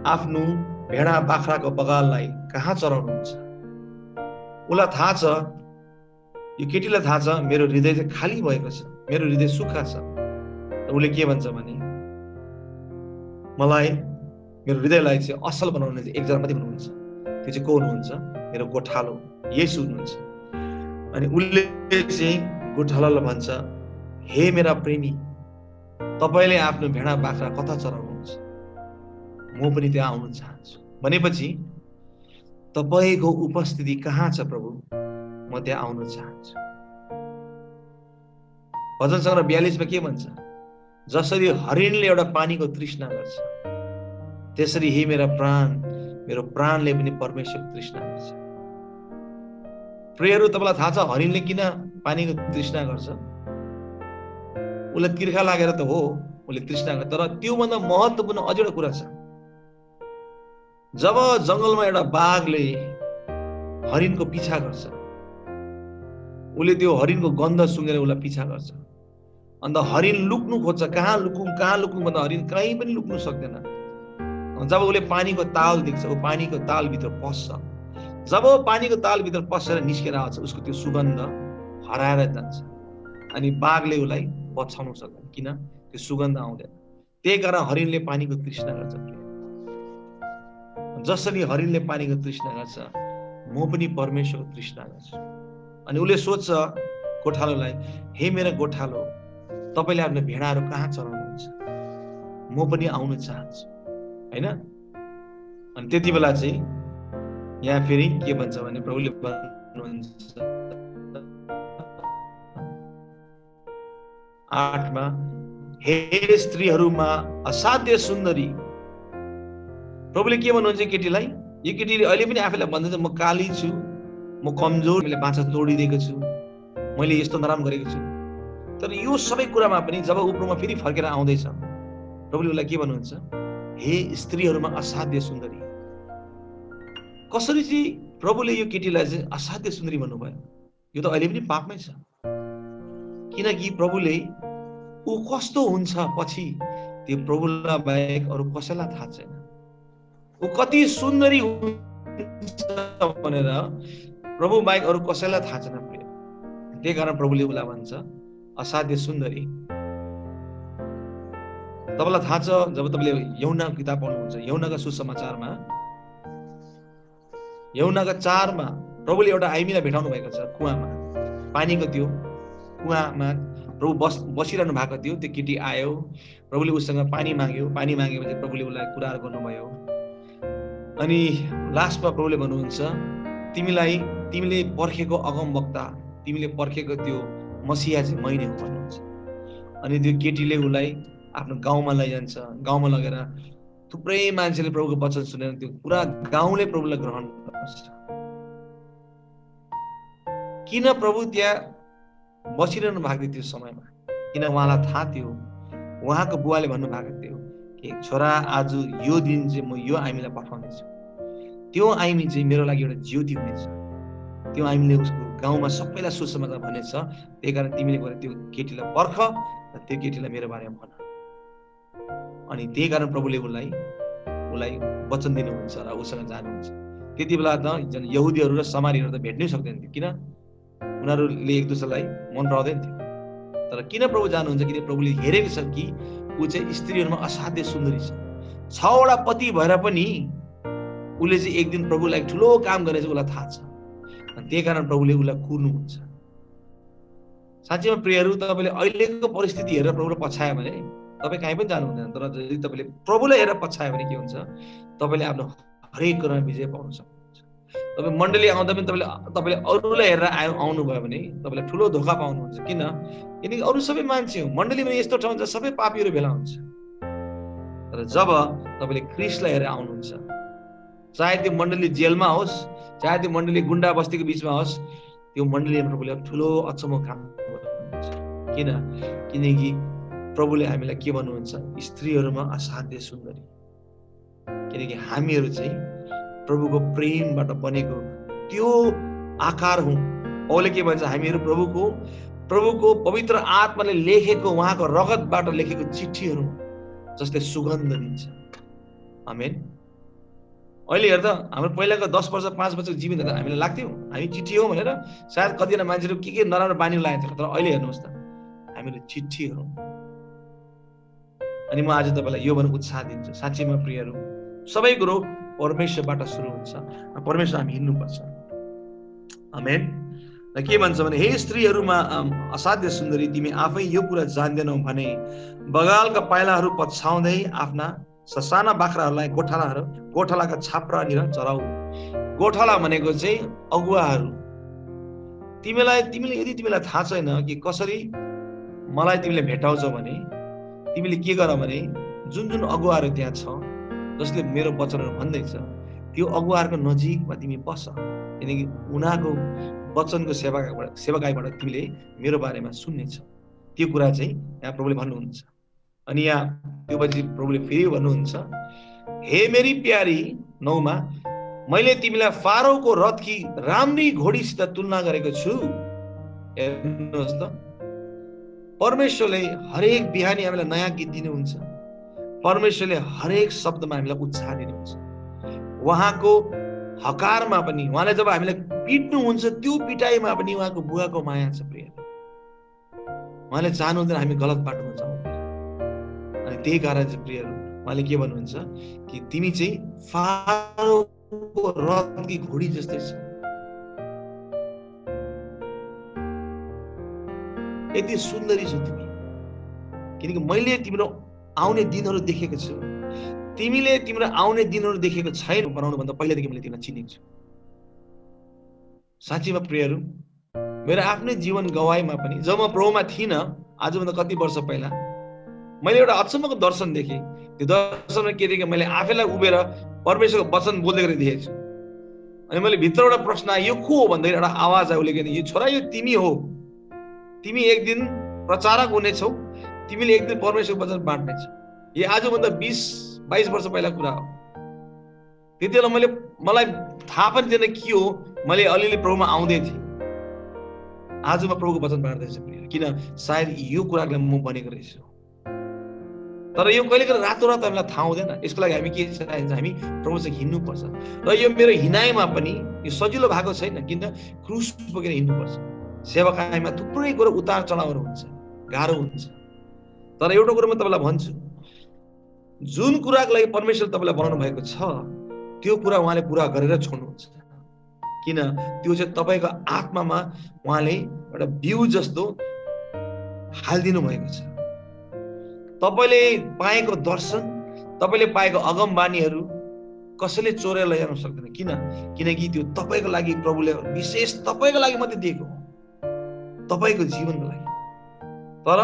आफ्नो भेडा बाख्राको बगाललाई कहाँ चराउनुहुन्छ। उसलाई थाहा छ यो केटीलाई थाहा छ मेरो हृदय चाहिँ खाली भएको छ, मेरो हृदय सुक्खा छ। उसले के भन्छ भने मलाई मेरो हृदयलाई चाहिँ असल बनाउने चाहिँ एकजना मात्रै हुनुहुन्छ, त्यो चाहिँ को हुनुहुन्छ? मेरो गोठालो येशू हुनुहुन्छ। अनि उसले चाहिँ गोठालोलाई भन्छ, हे मेरा प्रेमी, तपाईले आफ्नो भेडा बाख्रा कता चराउनुहुन्छ? म पनि त्यहाँ आउन चाहन्छु। भनेपछि तपाईको उपस्थिति कहाँ छ प्रभु? म त्यहाँ आउन चाहन्छु। भजन सङ्ग्रह 42 मा के भन्छ? जसरी हरिणले एउटा पानीको तृष्णा गर्छ, त्यसरी हे मेरा प्राण, मेरो प्राणले पनि परमेश्वरको तृष्णा गर्छ। प्रियहरू, तपाईलाई थाहा छ हरिणले किन पानीको तृष्णा गर्छ? उसलाई तिर्खा लागेर त हो उसले तृष्णा गर्छ, तर त्योभन्दा महत्त्वपूर्ण अझ एउटा कुरा छ। जब जंगलमा एउटा बाघले हरिणको पिछा गर्छ, उसले त्यो हरिणको गन्ध सुँगेर उसलाई पिछा गर्छ। अन्त हरिण लुक्नु खोज्छ, कहाँ लुकौँ भन्दा हरिण कहीँ पनि लुक्नु सक्दैन। जब उसले पानीको ताल देख्छ, ऊ पानीको तालभित्र पस्छ। जब पानीको तालभित्र पसेर निस्केर आउँछ, उसको त्यो सुगन्ध हराएर जान्छ। अनि बाघले उसलाई पछाउन सक्दैन, किन? त्यो सुगन्ध आउँदैन। त्यही कारण हरिणले पानीको तृष्णा गर्छ। जसरी हरिणले पानीको तृष्णा गर्छ, म पनि परमेश्वरको तृष्णा गर्छु। अनि उसले सोध्छ गोठालोलाई, हे मेरा गोठालो, तपाईले आफ्नो भेडाहरू कहाँ चराउनुहुन्छ? म पनि आउन चाहन्छु, हैन? अनि त्यति बेला चाहिँ यहाँ फेरि के भन्छ भने प्रभुले भन्नुहुन्छ 8 मा, हे स्त्रीहरूमा असाध्य सुन्दरी। प्रभुले के भन्नुहुन्छ केटीलाई? यो केटीले अहिले पनि आफैलाई भन्छ, म काली छु, म कमजोर, मैले बाछा तोडिदिएको छु, मैले यस्तो नराम्रो गरेको छु। तर यो सबै कुरामा पनि जब उपरमा फेरि फर्केर आउँदैछ, प्रभुले उसलाई के भन्नुहुन्छ? हे स्त्रीहरूमा असाध्य सुन्दरी। कसरी चाहिँ प्रभुले यो केटीलाई चाहिँ असाध्य सुन्दरी भन्नुभयो? यो त अहिले पनि पापमै छ। किनकि प्रभुले ऊ कस्तो हुन्छ पछि त्यो प्रभुलाई बाहेक अरू कसैलाई थाहा छैन। ऊ कति सुन्दरी हुन्छ भनेर प्रभु बाहेक अरू कसैलाई थाहा छैन। त्यही कारण प्रभुले उसलाई भन्छ असाध्य सुन्दरी। तपाईलाई थाहा छ जब तपाईले यहुन्नाको किताब पढ्नुहुन्छ, यहुन्नाका सुसमाचारमा यहुन्नाका 4 मा प्रभुले एउटा आइमीलाई भेटाउनु भएको छ कुवामा, पानीको त्यो कुवामा प्रभु बसिरहनु भएको थियो। त्यो केटी आयो, प्रभुले उसँग पानी माग्यो, पानी मागेपछि प्रभुले उसलाई कुराहरू गर्नुभयो। अनि लास्टमा प्रभुले भन्नुहुन्छ, तिमीले पर्खेको अगमवक्ता, तिमीले पर्खेको त्यो मसिहा चाहिँ मै नै हो भन्नुहुन्छ। अनि त्यो केटीले उसलाई आफ्नो गाउँमा लैजान्छ। गाउँमा लगेर थुप्रै मान्छेले प्रभुको वचन सुनेर त्यो पुरा गाउँले प्रभुलाई ग्रहण गर्छ। किन प्रभु त्यहाँ बसिरहनु भएको थियो त्यो समयमा? किन उहाँलाई थाहा थियो, उहाँको बुवाले भन्नु भएको थियो कि छोरा आज यो दिन चाहिँ म यो आइमीलाई पठाउनेछु, त्यो आइमी चाहिँ मेरो लागि एउटा ज्योति हुनेछ, त्यो आइमीले उसको गाउँमा सबैलाई सुसमाचार भनेछ। त्यही कारण तिमीले गएर त्यो केटीलाई पर्ख र त्यो केटीलाई मेरो बारेमा भन। अनि त्यही कारण प्रभुले उसलाई वचन दिनुहुन्छ र उसँग जानुहुन्छ। त्यति बेला त यहुदीहरू र समारीहरू त भेट्नै सक्दैन थियो, किन? उनीहरूले एक दुसरालाई मन पराउँदैन थियो। तर किन प्रभु जानुहुन्छ? किन प्रभुले हेरेको छ कि ऊ चाहिँ स्त्रीहरूमा असाध्य सुन्दरी छ। 6 वटा पति भएर पनि उसले चाहिँ एक दिन प्रभुलाई ठुलो काम गर्ने चाहिँ उसलाई थाहा छ। अनि त्यही कारण प्रभुले उसलाई कुर्नुहुन्छ। साँच्चैमा प्रियहरू, तपाईँले अहिलेको परिस्थिति हेरेर प्रभुलाई पछायो भने तपाईँ कहीँ पनि जानु हुँदैन। तर यदि तपाईँले प्रभुलाई हेरेर पछायो भने के हुन्छ? तपाईँले आफ्नो हरेक कुरामा विजय पाउन सक्नुहुन्छ। तपाईँ मण्डली आउँदा पनि तपाईँले अरूलाई हेरेर आउनुभयो भने तपाईँलाई ठुलो धोका पाउनुहुन्छ। किनकि अरू सबै मान्छे हो, मण्डलीमा यस्तो ठाउँ हुन्छ सबै पापीहरू भेला हुन्छ। तर जब तपाईँले क्रिस्टलाई हेरेर आउनुहुन्छ, चाहे त्यो मण्डली जेलमा होस्, चाहे त्यो मण्डली गुन्डा बस्तीको बिचमा होस्, त्यो मण्डलीमा प्रभुले ठुलो अचम्म काम गर्नुहुन्छ। किनकि प्रभुले हामीलाई के भन्नुहुन्छ? स्त्रीहरूमा असाध्य सुन्दरी। किनकि हामीहरू चाहिँ प्रभुको प्रेमबाट बनेको त्यो आकार हौं। पौलले के भन्छ? हामीहरू प्रभुको पवित्र आत्माले लेखेको, उहाँको रगतबाट लेखेको चिठीहरू जसले सुगन्ध दिन्छ। आमेन। अहिले हेर्दा हाम्रो पहिलाको 10 वर्ष 5 वर्षको जीवन हेर्दा हामीलाई लाग्थ्यो हामी चिठी हो भनेर। सायद कतिजना मान्छेहरू के नराम्रो बानी लागेको थियो, तर अहिले हेर्नुहोस् त हामीहरू चिठी हौ। अनि म आज तपाईँलाई यो भन्न उत्साह दिन्छु, साँच्चैमा प्रियहरू, सबै कुरो परमेश्वरबाट सुरु हुन्छ, परमेश्वर हामी हिँड्नुपर्छ। आमेन। र के भन्छ भने, हे स्त्रीहरूमा असाध्य सुन्दरी, तिमी आफै यो कुरा जान्दैनौ भने बगालका पाइलाहरू पछ्याउँदै आफ्ना ससाना बाख्राहरूलाई गोठालाका छाप्रानिर चराऊ। गोठाला भनेको चाहिँ अगुवाहरू। तिमीले यदि तिमीलाई थाहा छैन कि कसरी मलाई तिमीले भेटाउँछौ भने तिमीले के गर भने जुन जुन अगुवाहरू त्यहाँ छ जसले मेरो वचनहरू भन्दैछ त्यो अगुवाहरूको नजिकमा तिमी बस, किनकि उनीहरूको वचनको सेवाकाईबाट तिमीले मेरो बारेमा सुन्नेछ। त्यो कुरा चाहिँ यहाँ प्रभुले भन्नुहुन्छ। अनि यहाँ त्यो पछि प्रभुले फेरि भन्नुहुन्छ, हे मेरी प्यारी 9 मा, मैले तिमीलाई फारोको रथकी राम्री घोडीसित तुलना गरेको छु। हेर्नुहोस् त, परमेश्वरले हरेक बिहानी हामीलाई नयाँ गीत दिनुहुन्छ। परमेश्वरले हरेक शब्दमा हामीलाई उत्साह दिनुहुन्छ। उहाँको हकारमा पनि, उहाँले जब हामीलाई पिट्नुहुन्छ त्यो पिटाइमा पनि उहाँको बुवाको माया छ प्रिय। उहाँले चाहनुहुँदैन हामी गलत बाटोमा जाउँ। अनि त्यही कारण चाहिँ प्रियहरू उहाँले के भन्नुहुन्छ कि तिमी चाहिँ फारोको रथकी घोडी जस्तै छ। यति सुन्दरी छौ तिमी, किनकि मैले तिम्रो आउने दिनहरू देखेको छु। तिमीले तिम्रो आउने दिनहरू देखेको छैन बनाउनु भन्दा पहिलादेखि मैले तिमीलाई चिनेको छु। साँच्चीमा प्रियहरू, मेरो आफ्नै जीवन गवाईमा पनि जब म प्रभुमा थिइनँ, आजभन्दा कति वर्ष पहिला मैले एउटा अचम्मको दर्शन देखेँ। त्यो दर्शनमा के देखेँ, मैले आफैलाई उभिएर परमेश्वरको वचन बोल्दै गरेर देखेको छु। अनि मैले भित्रबाट प्रश्न आयो, यो को हो भन्दाखेरि एउटा आवाज आयो, उसले, यो छोरा यो तिमी हो, तिमी एक दिन प्रचारक हुनेछौ, तिमीले एक दिन परमेश्वरको वचन बाँड्नेछौ। यो आजभन्दा 20-22 वर्ष पहिला कुरा हो। त्यति बेला मलाई थाहा पनि थिएन के हो, मैले अलिअलि प्रभुमा आउँदै थिएँ। आज म प्रभुको वचन बाँड्दैछु किन, सायद यो कुरालाई म बनेको रहेछु। तर यो कहिले कहिले रातोरात हामीलाई थाहा हुँदैन। यसको लागि हामी के चाहिन्छ, हामी प्रभुसँग हिँड्नुपर्छ। र यो मेरो हिँडाइमा पनि यो सजिलो भएको छैन, किन क्रुस बोकेर हिँड्नुपर्छ। सेवाकाईमा थुप्रै कुरो उतार चढावहरू हुन्छ, गाह्रो हुन्छ। तर एउटा कुरो म तपाईँलाई भन्छु, जुन कुराको लागि परमेश्वर तपाईँलाई बनाउनु भएको छ त्यो कुरा उहाँले पुरा गरेर छोड्नुहुन्छ। किन, त्यो चाहिँ तपाईँको आत्मामा उहाँले एउटा बिउ जस्तो हालिदिनु भएको छ। तपाईँले पाएको दर्शन, तपाईँले पाएको अगमबानीहरू कसैले चोरेर लैजान सक्दैन। किनकि त्यो तपाईँको लागि प्रभुले विशेष तपाईँको लागि मात्रै दिएको हो, तपाईँको जीवनको लागि। तर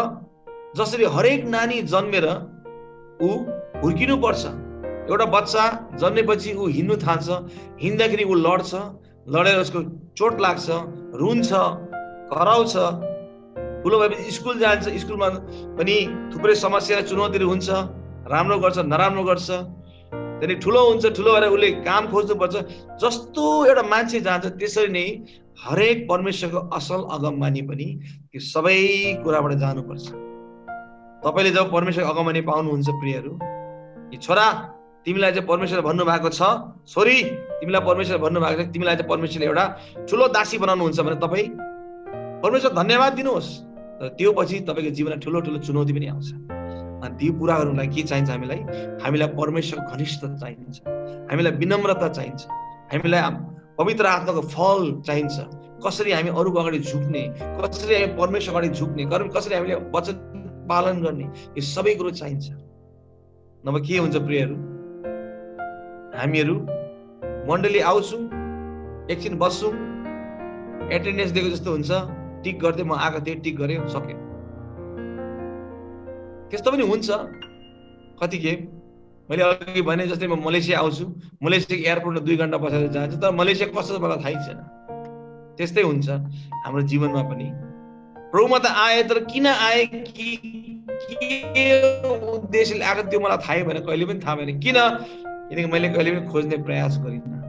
जसरी हरेक नानी जन्मेर ऊ हुर्किनु पर्छ, एउटा बच्चा जन्मेपछि ऊ हिँड्नु थाल्छ, हिँड्दाखेरि ऊ लड्छ, लडेर उसको चोट लाग्छ, रुन्छ, कराउँछ, ठुलो भएपछि स्कुल जान्छ, स्कुलमा पनि थुप्रै समस्या चुनौतीहरू हुन्छ, राम्रो गर्छ नराम्रो गर्छ, त्यहाँदेखि ठुलो हुन्छ, ठुलो भएर उसले काम खोज्नुपर्छ। जस्तो एउटा मान्छे जान्छ त्यसरी नै हरेक परमेश्वरको असल अगमबानी पनि त्यो सबै कुराबाट जानुपर्छ। तपाईँले जब परमेश्वरको अगमबानी पाउनुहुन्छ प्रियहरू, कि छोरा तिमीलाई चाहिँ परमेश्वरले भन्नुभएको छ, छोरी तिमीलाई परमेश्वरले भन्नुभएको छ, तिमीलाई चाहिँ परमेश्वरले एउटा ठुलो दासी बनाउनुहुन्छ भने तपाईँ परमेश्वर धन्यवाद दिनुहोस्। तर त्यो पछि तपाईँको जीवनमा ठुलो ठुलो चुनौती पनि आउँछ। अनि त्यो पुरा गर्नुलाई के चाहिन्छ, हामीलाई परमेश्वर घनिष्ठता चाहिन्छ, हामीलाई विनम्रता चाहिन्छ, हामीलाई पवित्र आत्माको फल चाहिन्छ। कसरी हामी अरूको अगाडि झुक्ने, कसरी हामी परमेश्वर अगाडि झुक्ने, कसरी हामीले वचन पालन गर्ने, यो सबै कुरो चाहिन्छ। नभए के हुन्छ प्रियहरू, हामीहरू मण्डली आउँछौँ, एकछिन बस्छौँ, एटेन्डेन्स दिएको जस्तो हुन्छ, टिक गर्दै म आएको थिएँ, टिक गरेँ, सक्यो। त्यस्तो पनि हुन्छ कतिखेप। मैले अघि भने जस्तै म मलेसिया आउँछु, मलेसियाको एयरपोर्टमा 2 घण्टा बसेर जान्छु, तर मलेसिया कस्तो मलाई थाहै छैन। त्यस्तै हुन्छ हाम्रो जीवनमा पनि। प्रभुमा त आए, तर किन आए, के उद्देश्यले आएको त्यो मलाई थाहै भएन, कहिले पनि थाहा भएन। किनकि मैले कहिले पनि खोज्ने प्रयास गरिनँ।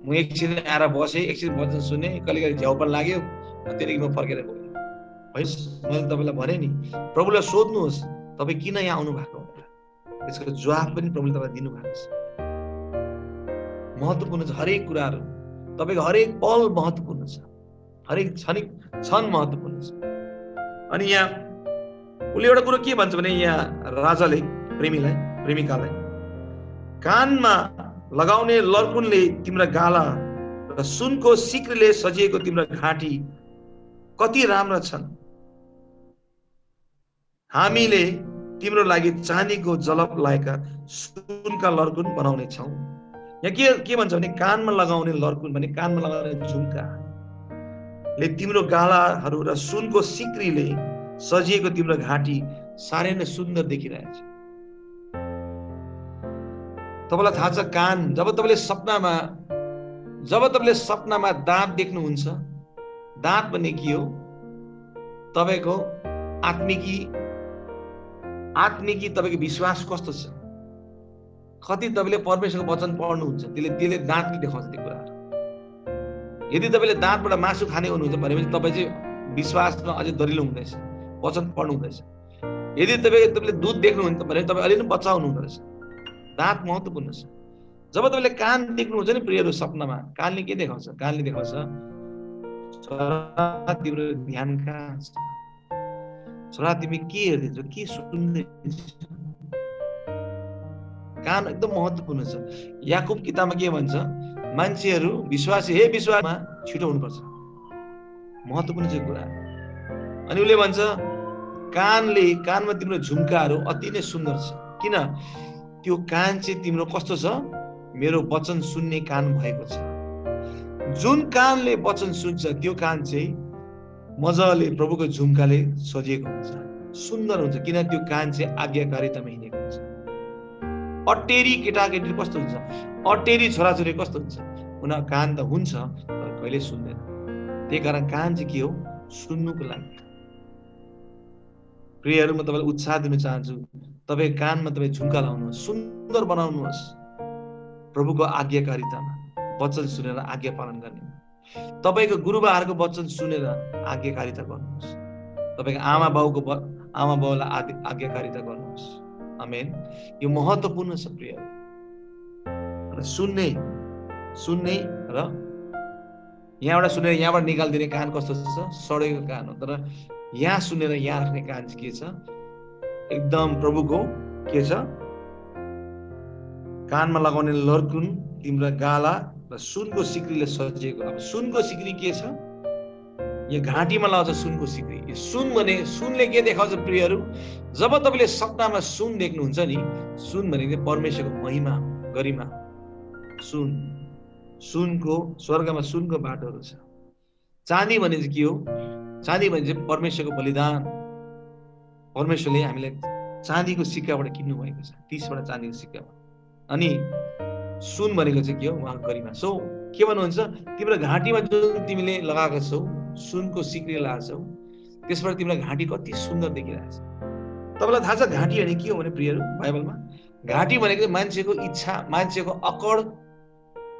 म एकछिन आएर बसेँ, एकछिन वचन सुने, कहिले कहिले झ्याउ पनि लाग्यो, त्यहाँदेखि म फर्केर गएँ। मैले तपाईँलाई भने नि, प्रभुलाई सोध्नुहोस् तपाईँ किन यहाँ आउनु भएको भनेर। त्यसको जवाफ पनि प्रभुले तपाईँलाई दिनुभएको छ। महत्त्वपूर्ण छ। हरेक कुराहरू तपाईँको हरेक पल महत्त्वपूर्ण छ, हरेक क्षण महत्त्वपूर्ण छ। अनि यहाँ उसले एउटा कुरो के भन्छ भने, यहाँ राजाले प्रेमिकालाई कानमा लगाउने लर्कुनले तिम्रा गाला र सुनको सिक्रीले सजिएको तिम्रा घाँटी कति राम्रा छन्। हामीले तिम्रो लागि चाँदीको जलप लाएका सुनका लर्कुन बनाउने छौँ। यहाँ के भन्छ भने, कानमा लगाउने लर्कुन भने कानमा लगाउने झुम्काले तिम्रो गालाहरू र सुनको सिक्रीले सजिएको तिम्रो घाँटी साह्रै नै सुन्दर देखिरहेछ। तपाईँलाई थाहा छ, कान जब तपाईँले सपनामा दाँत देख्नुहुन्छ, दाँत भन्ने के हो? तपाईँको आत्मिकी तपाईँको विश्वास कस्तो छ, कति तपाईँले परमेश्वरको वचन पढ्नुहुन्छ, त्यसले दाँतले देखाउँछ त्यो कुराहरू। यदि तपाईँले दाँतबाट मासु खाने हुनुहुन्छ भनेपछि तपाईँ चाहिँ विश्वासमा अझै दरिलो हुँदैछ, वचन पढ्नु हुँदैछ। यदि तपाईँले दुध देख्नुहुन्छ भने तपाईँ अलि नै बच्चा हुनुहुँदो रहेछ। दाँत महत्त्वपूर्ण छ। जब तपाईँले कान देख्नुहुन्छ नि प्रियहरू सपनामा, कानले के देखाउँछ? कानले देखाउँछ छोरा तिम्रो ध्यान कहाँ छ, छोरा तिमी के हेर्दैछौ, के सुन्दैछौ। कान एकदम महत्त्वपूर्ण छ। याकुब किताबमा के भन्छ? मान्छेहरू विश्वासमा छिटो हुनुपर्छ, महत्त्वपूर्ण चाहिँ कुरा। अनि उसले भन्छ कानमा तिम्रो झुम्काहरू अति नै सुन्दर छ। किन? त्यो कान चाहिँ तिम्रो कस्तो छ? मेरो वचन सुन्ने कान भएको छ। जुन कानले वचन सुन्छ त्यो कान चाहिँ मजाले प्रभुको झुम्काले सजिएको हुन्छ, सुन्दर हुन्छ। किन? त्यो कान चाहिँ आज्ञाकारितामा हिँडेको हुन्छ। अटेरी केटाकेटी कस्तो हुन्छ? अटेरी छोराछोरी कस्तो हुन्छ? उनीहरूको कान त हुन्छ तर कहिले सुन्दैन। त्यही कारण कान चाहिँ के हो? सुन्नुको लागि। प्रियहरू, म तपाईँलाई उत्साह दिन चाहन्छु, तपाईँ कानमा तपाईँ झुम्का लाउनुहोस्, सुन्दर बनाउनुहोस् प्रभुको आज्ञाकारितामा, वचन सुनेर आज्ञा पालन गर्ने। तपाईँको गुरुबाहरूको वचन सुनेर आज्ञाकारिता गर्नुहोस्। तपाईँको आमा बाउलाई आज्ञाकारिता गर्नुहोस्। आमेन। यो महत्त्वपूर्ण छ प्रियहरू। सुन्ने र यहाँबाट सुनेर यहाँबाट निकालिदिने कान कस्तो छ? सडेको कान हो। तर यहाँ सुनेर यहाँ राख्ने कान चाहिँ के छ? एकदम प्रभुको के छ? कानमा लगाउने लर्कुन तिम्रो गाला र सुनको सिक्रीले सजिएको। अब सुनको सिक्री के छ? यो घाँटीमा लगाउँछ सुनको सिक्री। यो सुनले के देखाउँछ प्रियहरू? जब तपाईँले सपनामा सुन देख्नुहुन्छ नि, सुन भनेको परमेश्वरको महिमा, गरिमा। स्वर्गमा सुनको बाटोहरू छ। चाँदी भने चाहिँ के हो? चाँदी भने चाहिँ परमेश्वरको बलिदान। परमेश्वरले हामीलाई चाँदीको सिक्काबाट किन्नु भएको छ, 30वटा चाँदीको सिक्काबाट। अनि सुन भनेको चाहिँ के हो? उहाँको गरिमा। सो के भन्नुहुन्छ? तिम्रो घाँटीमा जुन तिमीले लगाएको छौ, सुनको सिक्री लगाएको छौ, त्यसबाट तिम्रो घाँटी कति सुन्दर देखिरहेछ। तपाईँलाई थाहा छ घाँटी भने के हो भने प्रियहरू? बाइबलमा घाँटी भनेको मान्छेको इच्छा, मान्छेको अकड,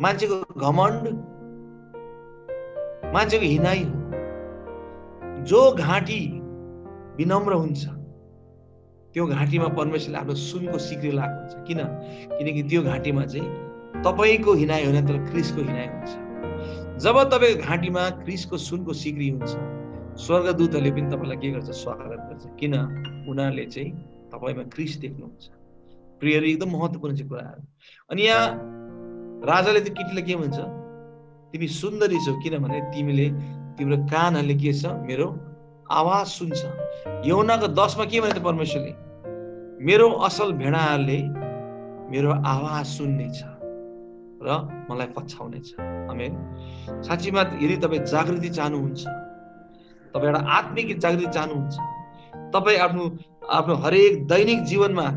मान्छेको घमण्ड, मान्छेको हिनाइ हो। जो घाँटी विनम्र हुन्छ त्यो घाँटीमा परमेश्वरले आफ्नो सुनको सिक्री लगाएको हुन्छ। किनकि त्यो घाँटीमा चाहिँ तपाईँको हिनाइ होइन तर क्रिसको हिनाइ हुन्छ। जब तपाईँको घाँटीमा क्रिसको सुनको सिक्री हुन्छ, स्वर्गदूतहरूले पनि तपाईँलाई के गर्छ? स्वागत गर्छ। किन? उनीहरूले चाहिँ तपाईँमा क्रिस देख्नुहुन्छ। प्रियहरू, एकदम महत्त्वपूर्ण चाहिँ कुराहरू। अनि यहाँ राजाले त्यो केटीलाई के भन्छ? तिमी सुन्दरी छौ, किनभने तिम्रो कानहरूले के छ? मेरो आवाज सुन्छ। यूहन्नाको 10 के भने परमेश्वरले? मेरो असल भेडाहरूले मेरो आवाज सुन्नेछ र मलाई पछ्याउनेछ। आमेन। साँच्चीमा यदि तपाईँ जागृति चाहनुहुन्छ, तपाईँ एउटा आत्मिक जागृति चाहनुहुन्छ, तपाईँ आफ्नो हरेक दैनिक जीवनमा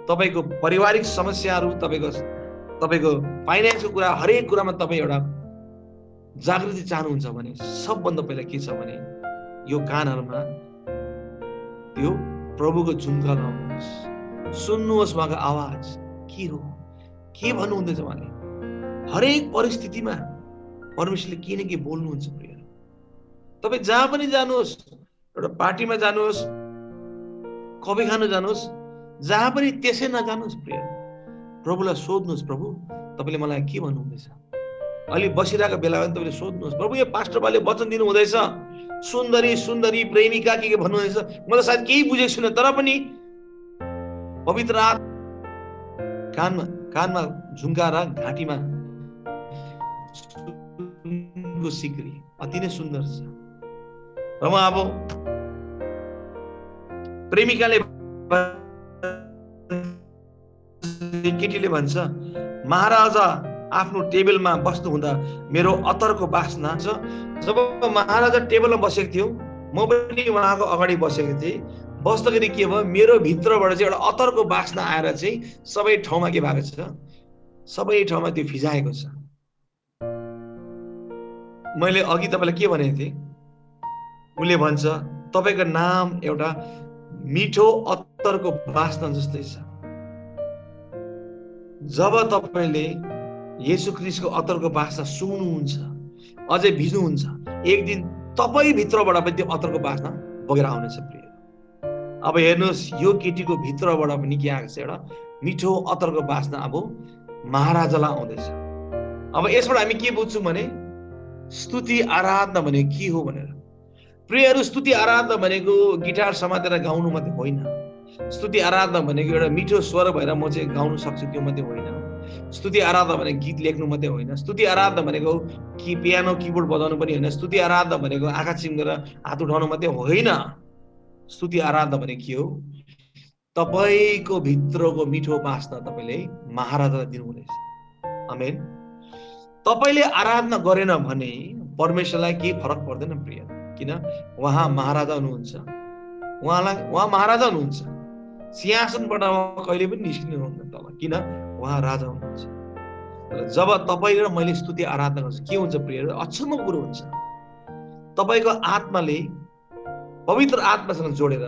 तपाईँको पारिवारिक समस्याहरू, तपाईँको फाइनेन्सको कुरा, हरेक कुरामा तपाईँ एउटा जागृति चाहनुहुन्छ भने सबभन्दा पहिला के छ भने यो कानहरूमा त्यो प्रभुको झुम्का लाउनुहोस्, सुन्नुहोस् उहाँको आवाज के हो, के भन्नुहुँदैछ उहाँले। हरेक परिस्थितिमा परमेश्वरले के न के बोल्नुहुन्छ प्रिय। तपाईँ जहाँ पनि जानुहोस्, एउटा पार्टीमा जानुहोस्, कफी खानु जानुहोस्, जहाँ पनि त्यसै नजानुहोस् प्रिय, प्रभुलाई सोध्नुहोस्, प्रभु तपाईँले मलाई के भन्नुहुँदैछ? अलि बसिरहेको बेलामा तपाईँले सोध्नुहोस्, प्रभु यो पास्टर बाले वचन दिनु हुँदैछ, सुन्दरी सुन्दरी प्रेमिका के भन्नुहुँदैछ, म त सायद केही बुझेको छुइनँ, तर पनि पवित्र कानमा झुम्काएर घाँटीमा सिक्री अति नै सुन्दर छ। र म अब प्रेमिकाले केटीले भन्छ, महाराजा आफ्नो टेबलमा बस्नु हुँदा मेरो अतरको बास्ना छ। जब महाराजा टेबलमा बसेको थियो, म पनि उहाँको अगाडि बसेको थिएँ। बस्दाखेरि के भयो, मेरो भित्रबाट चाहिँ एउटा अतरको बास्ना आएर चाहिँ सबै ठाउँमा के भएको छ, सबै ठाउँमा त्यो फिजाएको छ। मैले अघि तपाईँलाई के भनेको थिएँ, उसले भन्छ तपाईँको नाम एउटा मिठो अत्तरको बास्ना जस्तै छ। जब तपाईँले येशू ख्रीष्टको अत्तरको बास्ना सुन्नुहुन्छ, अझै भिज्नुहुन्छ, एक दिन तपाईँ भित्रबाट पनि त्यो अत्तरको बास्ना बगेर आउनेछ प्रिय। अब हेर्नुहोस्, यो केटीको भित्रबाट पनि के आएको छ, एउटा मिठो अत्तरको बास्ना अब महाराजालाई आउँदैछ। अब यसबाट हामी के बुझ्छौँ भने स्तुति आराधना भनेको के हो भनेर। प्रियहरू, स्तुति आराधना भनेको गिटार समातेर गाउनु मात्रै होइन। स्तुति आराधना भनेको एउटा मिठो स्वर भएर म चाहिँ गाउन सक्छु त्यो मात्रै होइन। स्तुति आराधना भनेको गीत लेख्नु मात्रै होइन। स्तुति आराधना भनेको कि पियानो किबोर्ड बजाउनु पनि होइन। स्तुति आराधना भनेको आँखा चिम्लेर हात उठाउनु मात्रै होइन। स्तुति आराधना भनेको के हो, तपाईँको भित्रको मिठो बास्ना तपाईँले महाराजालाई दिनुहुनेछ। आमेन। तपाईँले आराधना गरेन भने परमेश्वरलाई केही फरक पर्दैन प्रिय, किन उहाँ महाराजा हुनुहुन्छ। उहाँ महाराजा हुनुहुन्छ, सिंहासनबाट कहिले पनि निस्किनुहुन्न तल, किन उहाँ राजा हुनुहुन्छ। जब तपाईँ र मैले स्तुति आराधना गर्छ के हुन्छ प्रिय, अचम्मको कुरो हुन्छ। तपाईँको आत्माले पवित्र आत्मासँग जोडेर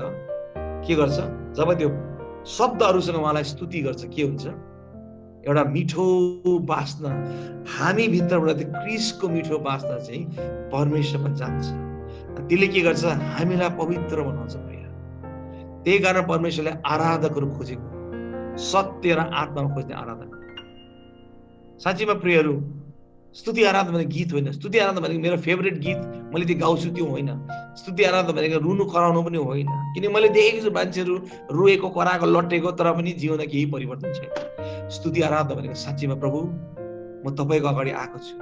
के गर्छ, जब त्यो शब्दहरूसँग उहाँलाई स्तुति गर्छ के हुन्छ, एउटा मिठो बास्ना हामी भित्रबाट त्यो क्रिस्टको मिठो बास्ना चाहिँ परमेश्वरमा जान्छ। त्यसले के गर्छ, हामीलाई पवित्र बनाउँछ प्रिय। त्यही कारण परमेश्वरले आराधकहरू खोजेको, सत्य र आत्मामा खोज्ने आराधक। साँच्चीमा प्रियहरू, स्तुति आराधना भनेको गीत होइन। स्तुति आराधना भनेको मेरो फेभरेट गीत मैले त्यो गाउँछु त्यो होइन। स्तुति आराधना भनेको रुनु कराउनु पनि होइन, किन मैले देखेको छु मान्छेहरू रोएको, कराएको, लटेको, तर पनि जीवनमा केही परिवर्तन छैन। स्तुति आराधना भनेको साँच्चीमा प्रभु म तपाईँको अगाडि आएको छु,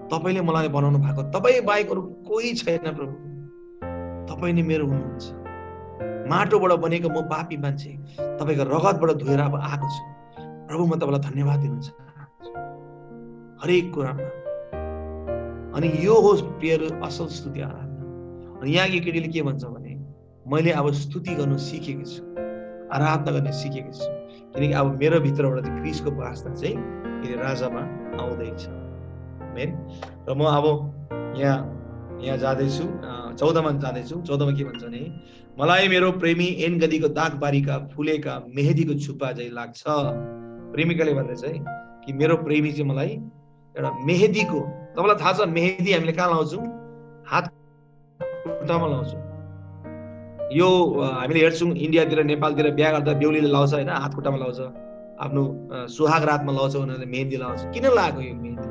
तपाईँले मलाई बनाउनु भएको, तपाईँ बाहेक अरू कोही छैन प्रभु, तपाईँ नै मेरो हुनुहुन्छ। माटोबाट बनेको म पापी मान्छे, तपाईँको रगतबाट धोएर अब आएको छु प्रभु। म तपाईँलाई धन्यवाद दिनु चाहन्छु हरेक कुरामा। अनि यो हो प्रियहरू असल स्तुति आराधना। अनि यहाँ केटीले के भन्छ भने मैले अब स्तुति गर्नु सिकेको छु, आराधना गर्ने सिकेको छु, किनकि अब मेरो भित्रबाट चाहिँ क्रिस्टको बास्ना चाहिँ फेरि राजामा आउँदैछ। मेन र म अब यहाँ जाँदैछु, 14मा जाँदैछु। 14मा के भन्छ भने मलाई मेरो प्रेमी एनगदीको दागबारीका फुलेका मेहदीको छुपा चाहिँ लाग्छ। प्रेमिकाले भन्दैछ है कि मेरो प्रेमी चाहिँ मलाई एउटा मेहदीको, तपाईँलाई थाहा छ मेहदी हामीले कहाँ लाउँछौँ, हात खुट्टामा लाउँछौँ। यो हामीले हेर्छौँ इन्डियातिर नेपालतिर बिहा गर्दा बेहुलीले लाउँछ होइन, हात खुट्टामा लाउँछ, आफ्नो सुहाग रातमा लाउँछ, उनीहरूले मेहदी लाउँछ। किन लाग्यो यो मेहदी?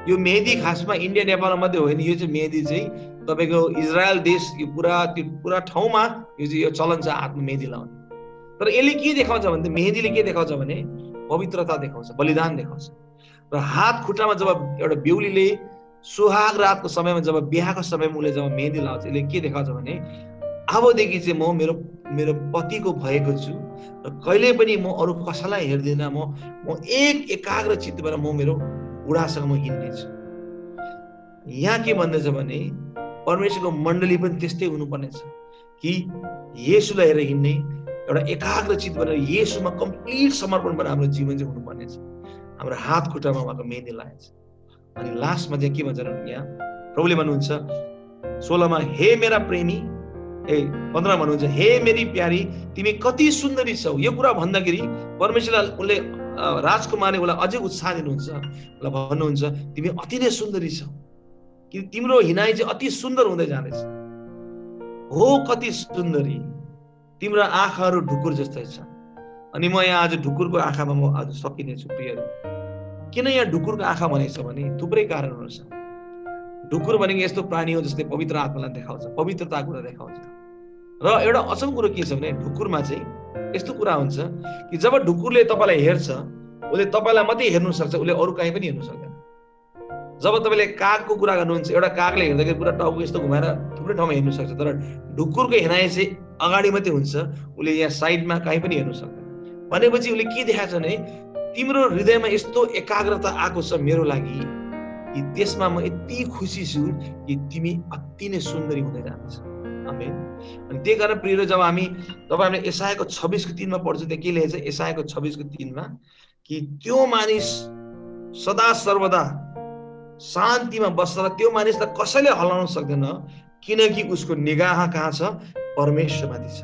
यो मेहदी खासमा इन्डिया नेपालमा मात्रै होइन, यो चाहिँ मेहदी चाहिँ तपाईँको इजरायल देश यो पुरा ठाउँमा यो चाहिँ यो चलन छ हातमा मेहदी लाउने। तर यसले के देखाउँछ भने मेहदीले के देखाउँछ भने पवित्रता देखाउँछ, बलिदान देखाउँछ। र हात खुट्टामा जब एउटा बेहुलीले सुहाग रातको समयमा, जब बिहाको समयमा उसले जब मेहदी लाउँछ, यसले के देखाउँछ भने अबदेखि चाहिँ म मेरो पतिको भएको छु र कहिले पनि म अरू कसैलाई हेर्दिनँ, म एकाग्र चित्त भएर म मेरो बुढासँग म हिँड्नेछु। यहाँ के भन्दैछ भने परमेश्वरको मण्डली पनि त्यस्तै हुनुपर्नेछ कि येशूलाई हेरेर हिँड्ने, एउटा एकाग्र चित्त भएर येशूमा कम्प्लिट समर्पण भएर हाम्रो जीवन चाहिँ हुनुपर्नेछ। हाम्रो हात खुट्टामा उहाँको मेहदी लागेको छ। अनि लास्टमा चाहिँ के भन्छ यहाँ प्रभुले भन्नुहुन्छ 16मा, हे मेरा प्रेमी, 15मा भन्नुहुन्छ, हे मेरी प्यारी तिमी कति सुन्दरी छौ। यो कुरा भन्दाखेरि परमेश्वरले उसले राजकुमारले उसलाई अझै उत्साह दिनुहुन्छ, उसलाई भन्नुहुन्छ तिमी अति नै सुन्दरी छौ, कि तिम्रो हिनाइ चाहिँ अति सुन्दर हुँदै जाँदैछ। हो कति सुन्दरी, तिम्रो आँखाहरू ढुकुर जस्तै छ। अनि म यहाँ आज ढुकुरको आँखामा म आज सकिनेछु प्रियहरू। किन यहाँ ढुकुरको आँखा भनेको छ भने थुप्रै कारणहरू छ। ढुकुर भनेको यस्तो प्राणी हो जसले पवित्र आत्मालाई देखाउँछ, पवित्रता कुरा देखाउँछ। र एउटा अचम्म कुरो के छ भने ढुकुरमा चाहिँ यस्तो कुरा हुन्छ कि जब ढुकुरले तपाईँलाई हेर्छ, उसले तपाईँलाई मात्रै हेर्नु सक्छ, उसले अरू कहीँ पनि हेर्नु सक्दैन। जब तपाईँले कागको कुरा गर्नुहुन्छ, एउटा कागले हेर्दाखेरि पुरा टाउको यस्तो घुमाएर थुप्रै ठाउँमा हेर्नु सक्छ, तर ढुकुरको हेराइ चाहिँ अगाडि मात्रै हुन्छ, उसले यहाँ साइडमा कहीँ पनि हेर्नु सक्दैन। भनेपछि उसले के देखाएको छ भने तिम्रो हृदयमा यस्तो एकाग्रता आएको छ मेरो लागि कि त्यसमा म यति खुसी छु कि तिमी अति नै सुन्दरी हुँदै जानेछ। आमेन। अनि त्यही कारण प्रिय जब हामीले यशायाको 26:3 पढ्छौँ, त्यहाँ के लेखेको छ यशायाको 26:3 कि त्यो मानिस सदा सर्वदा शान्तिमा बस्छ र त्यो मानिसलाई कसैले हल्लाउन सक्दैन, किनकि उसको निगाह कहाँ छ? परमेश्वरमाथि छ।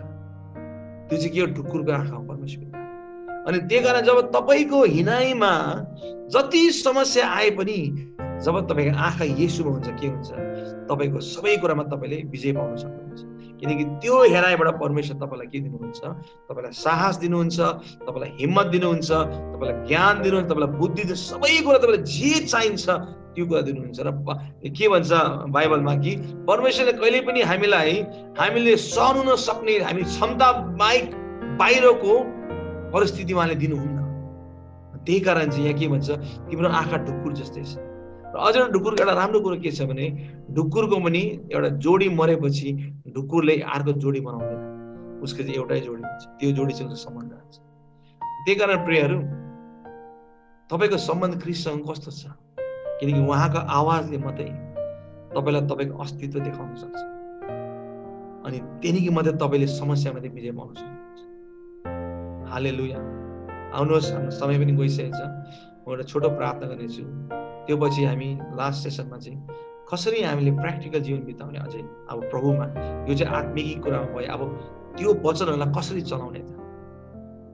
त्यो चाहिँ के हो? ढुकुरको आँखा हो परमेश्वर। अनि त्यही कारण जब तपाईँको हिनाइमा जति समस्या आए पनि जब तपाईँको आँखा येशूमा हुन्छ, के हुन्छ? तपाईँको सबै कुरामा तपाईँले विजय पाउन सक्नुहुन्छ। किनकि त्यो हेराइबाट परमेश्वर तपाईँलाई के दिनुहुन्छ? तपाईँलाई साहस दिनुहुन्छ, तपाईँलाई हिम्मत दिनुहुन्छ, तपाईँलाई ज्ञान दिनुहुन्छ, तपाईँलाई बुद्धि दिनुहुन्छ, सबै कुरा तपाईँलाई जे चाहिन्छ त्यो कुरा दिनुहुन्छ। र के भन्छ बाइबलमा कि परमेश्वरले कहिले पनि हामीले सहनु नसक्ने हामी क्षमता बाहिरको परिस्थिति उहाँले दिनुहुन्न। त्यही कारण चाहिँ यहाँ के भन्छ, तिम्रो आँखा ढुकुर जस्तै छ। र अझ एउटा ढुकुरको एउटा राम्रो कुरो के छ भने ढुकुरको पनि एउटा जोडी मरेपछि ढुकुरले अर्को जोडी बनाउँदैन, उसको चाहिँ एउटै जोडी हुन्छ, त्यो जोडीसँग सम्बन्ध हुन्छ। त्यही कारण प्रियहरू तपाईँको सम्बन्ध ख्रीष्टसँग कस्तो छ? किनकि उहाँको आवाजले मात्रै तपाईँलाई तपाईँको अस्तित्व देखाउन सक्छ, अनि त्यहाँदेखि मात्रै तपाईँले समस्यामाथि विजय पाउन सक्नुहुन्छ। हालेलुया। आउनुहोस्, हाम्रो समय पनि गइसकेको छ। म एउटा छोटो प्रार्थना गर्नेछु, त्यो पछि हामी लास्ट सेसनमा चाहिँ कसरी हामीले प्र्याक्टिकल जीवन बिताउने अझै अब प्रभुमा, यो चाहिँ आत्मिक कुरामा भयो। अब त्यो वचनहरूलाई कसरी चलाउने त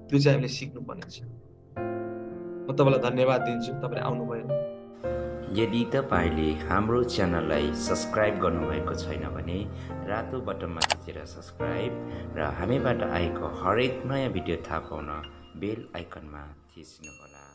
त्यो चाहिँ हामीले सिक्नुपर्ने छ। म तपाईँलाई धन्यवाद दिन्छु, तपाईँले आउनुभयो। यदि तपाईँले हाम्रो च्यानललाई सब्सक्राइब गर्नुभएको छैन भने रातो बटनमा थिचेर सब्सक्राइब र हामीबाट आएको हरेक नयाँ भिडियो थाहा पाउन बेल आइकनमा थिच्नुहोला।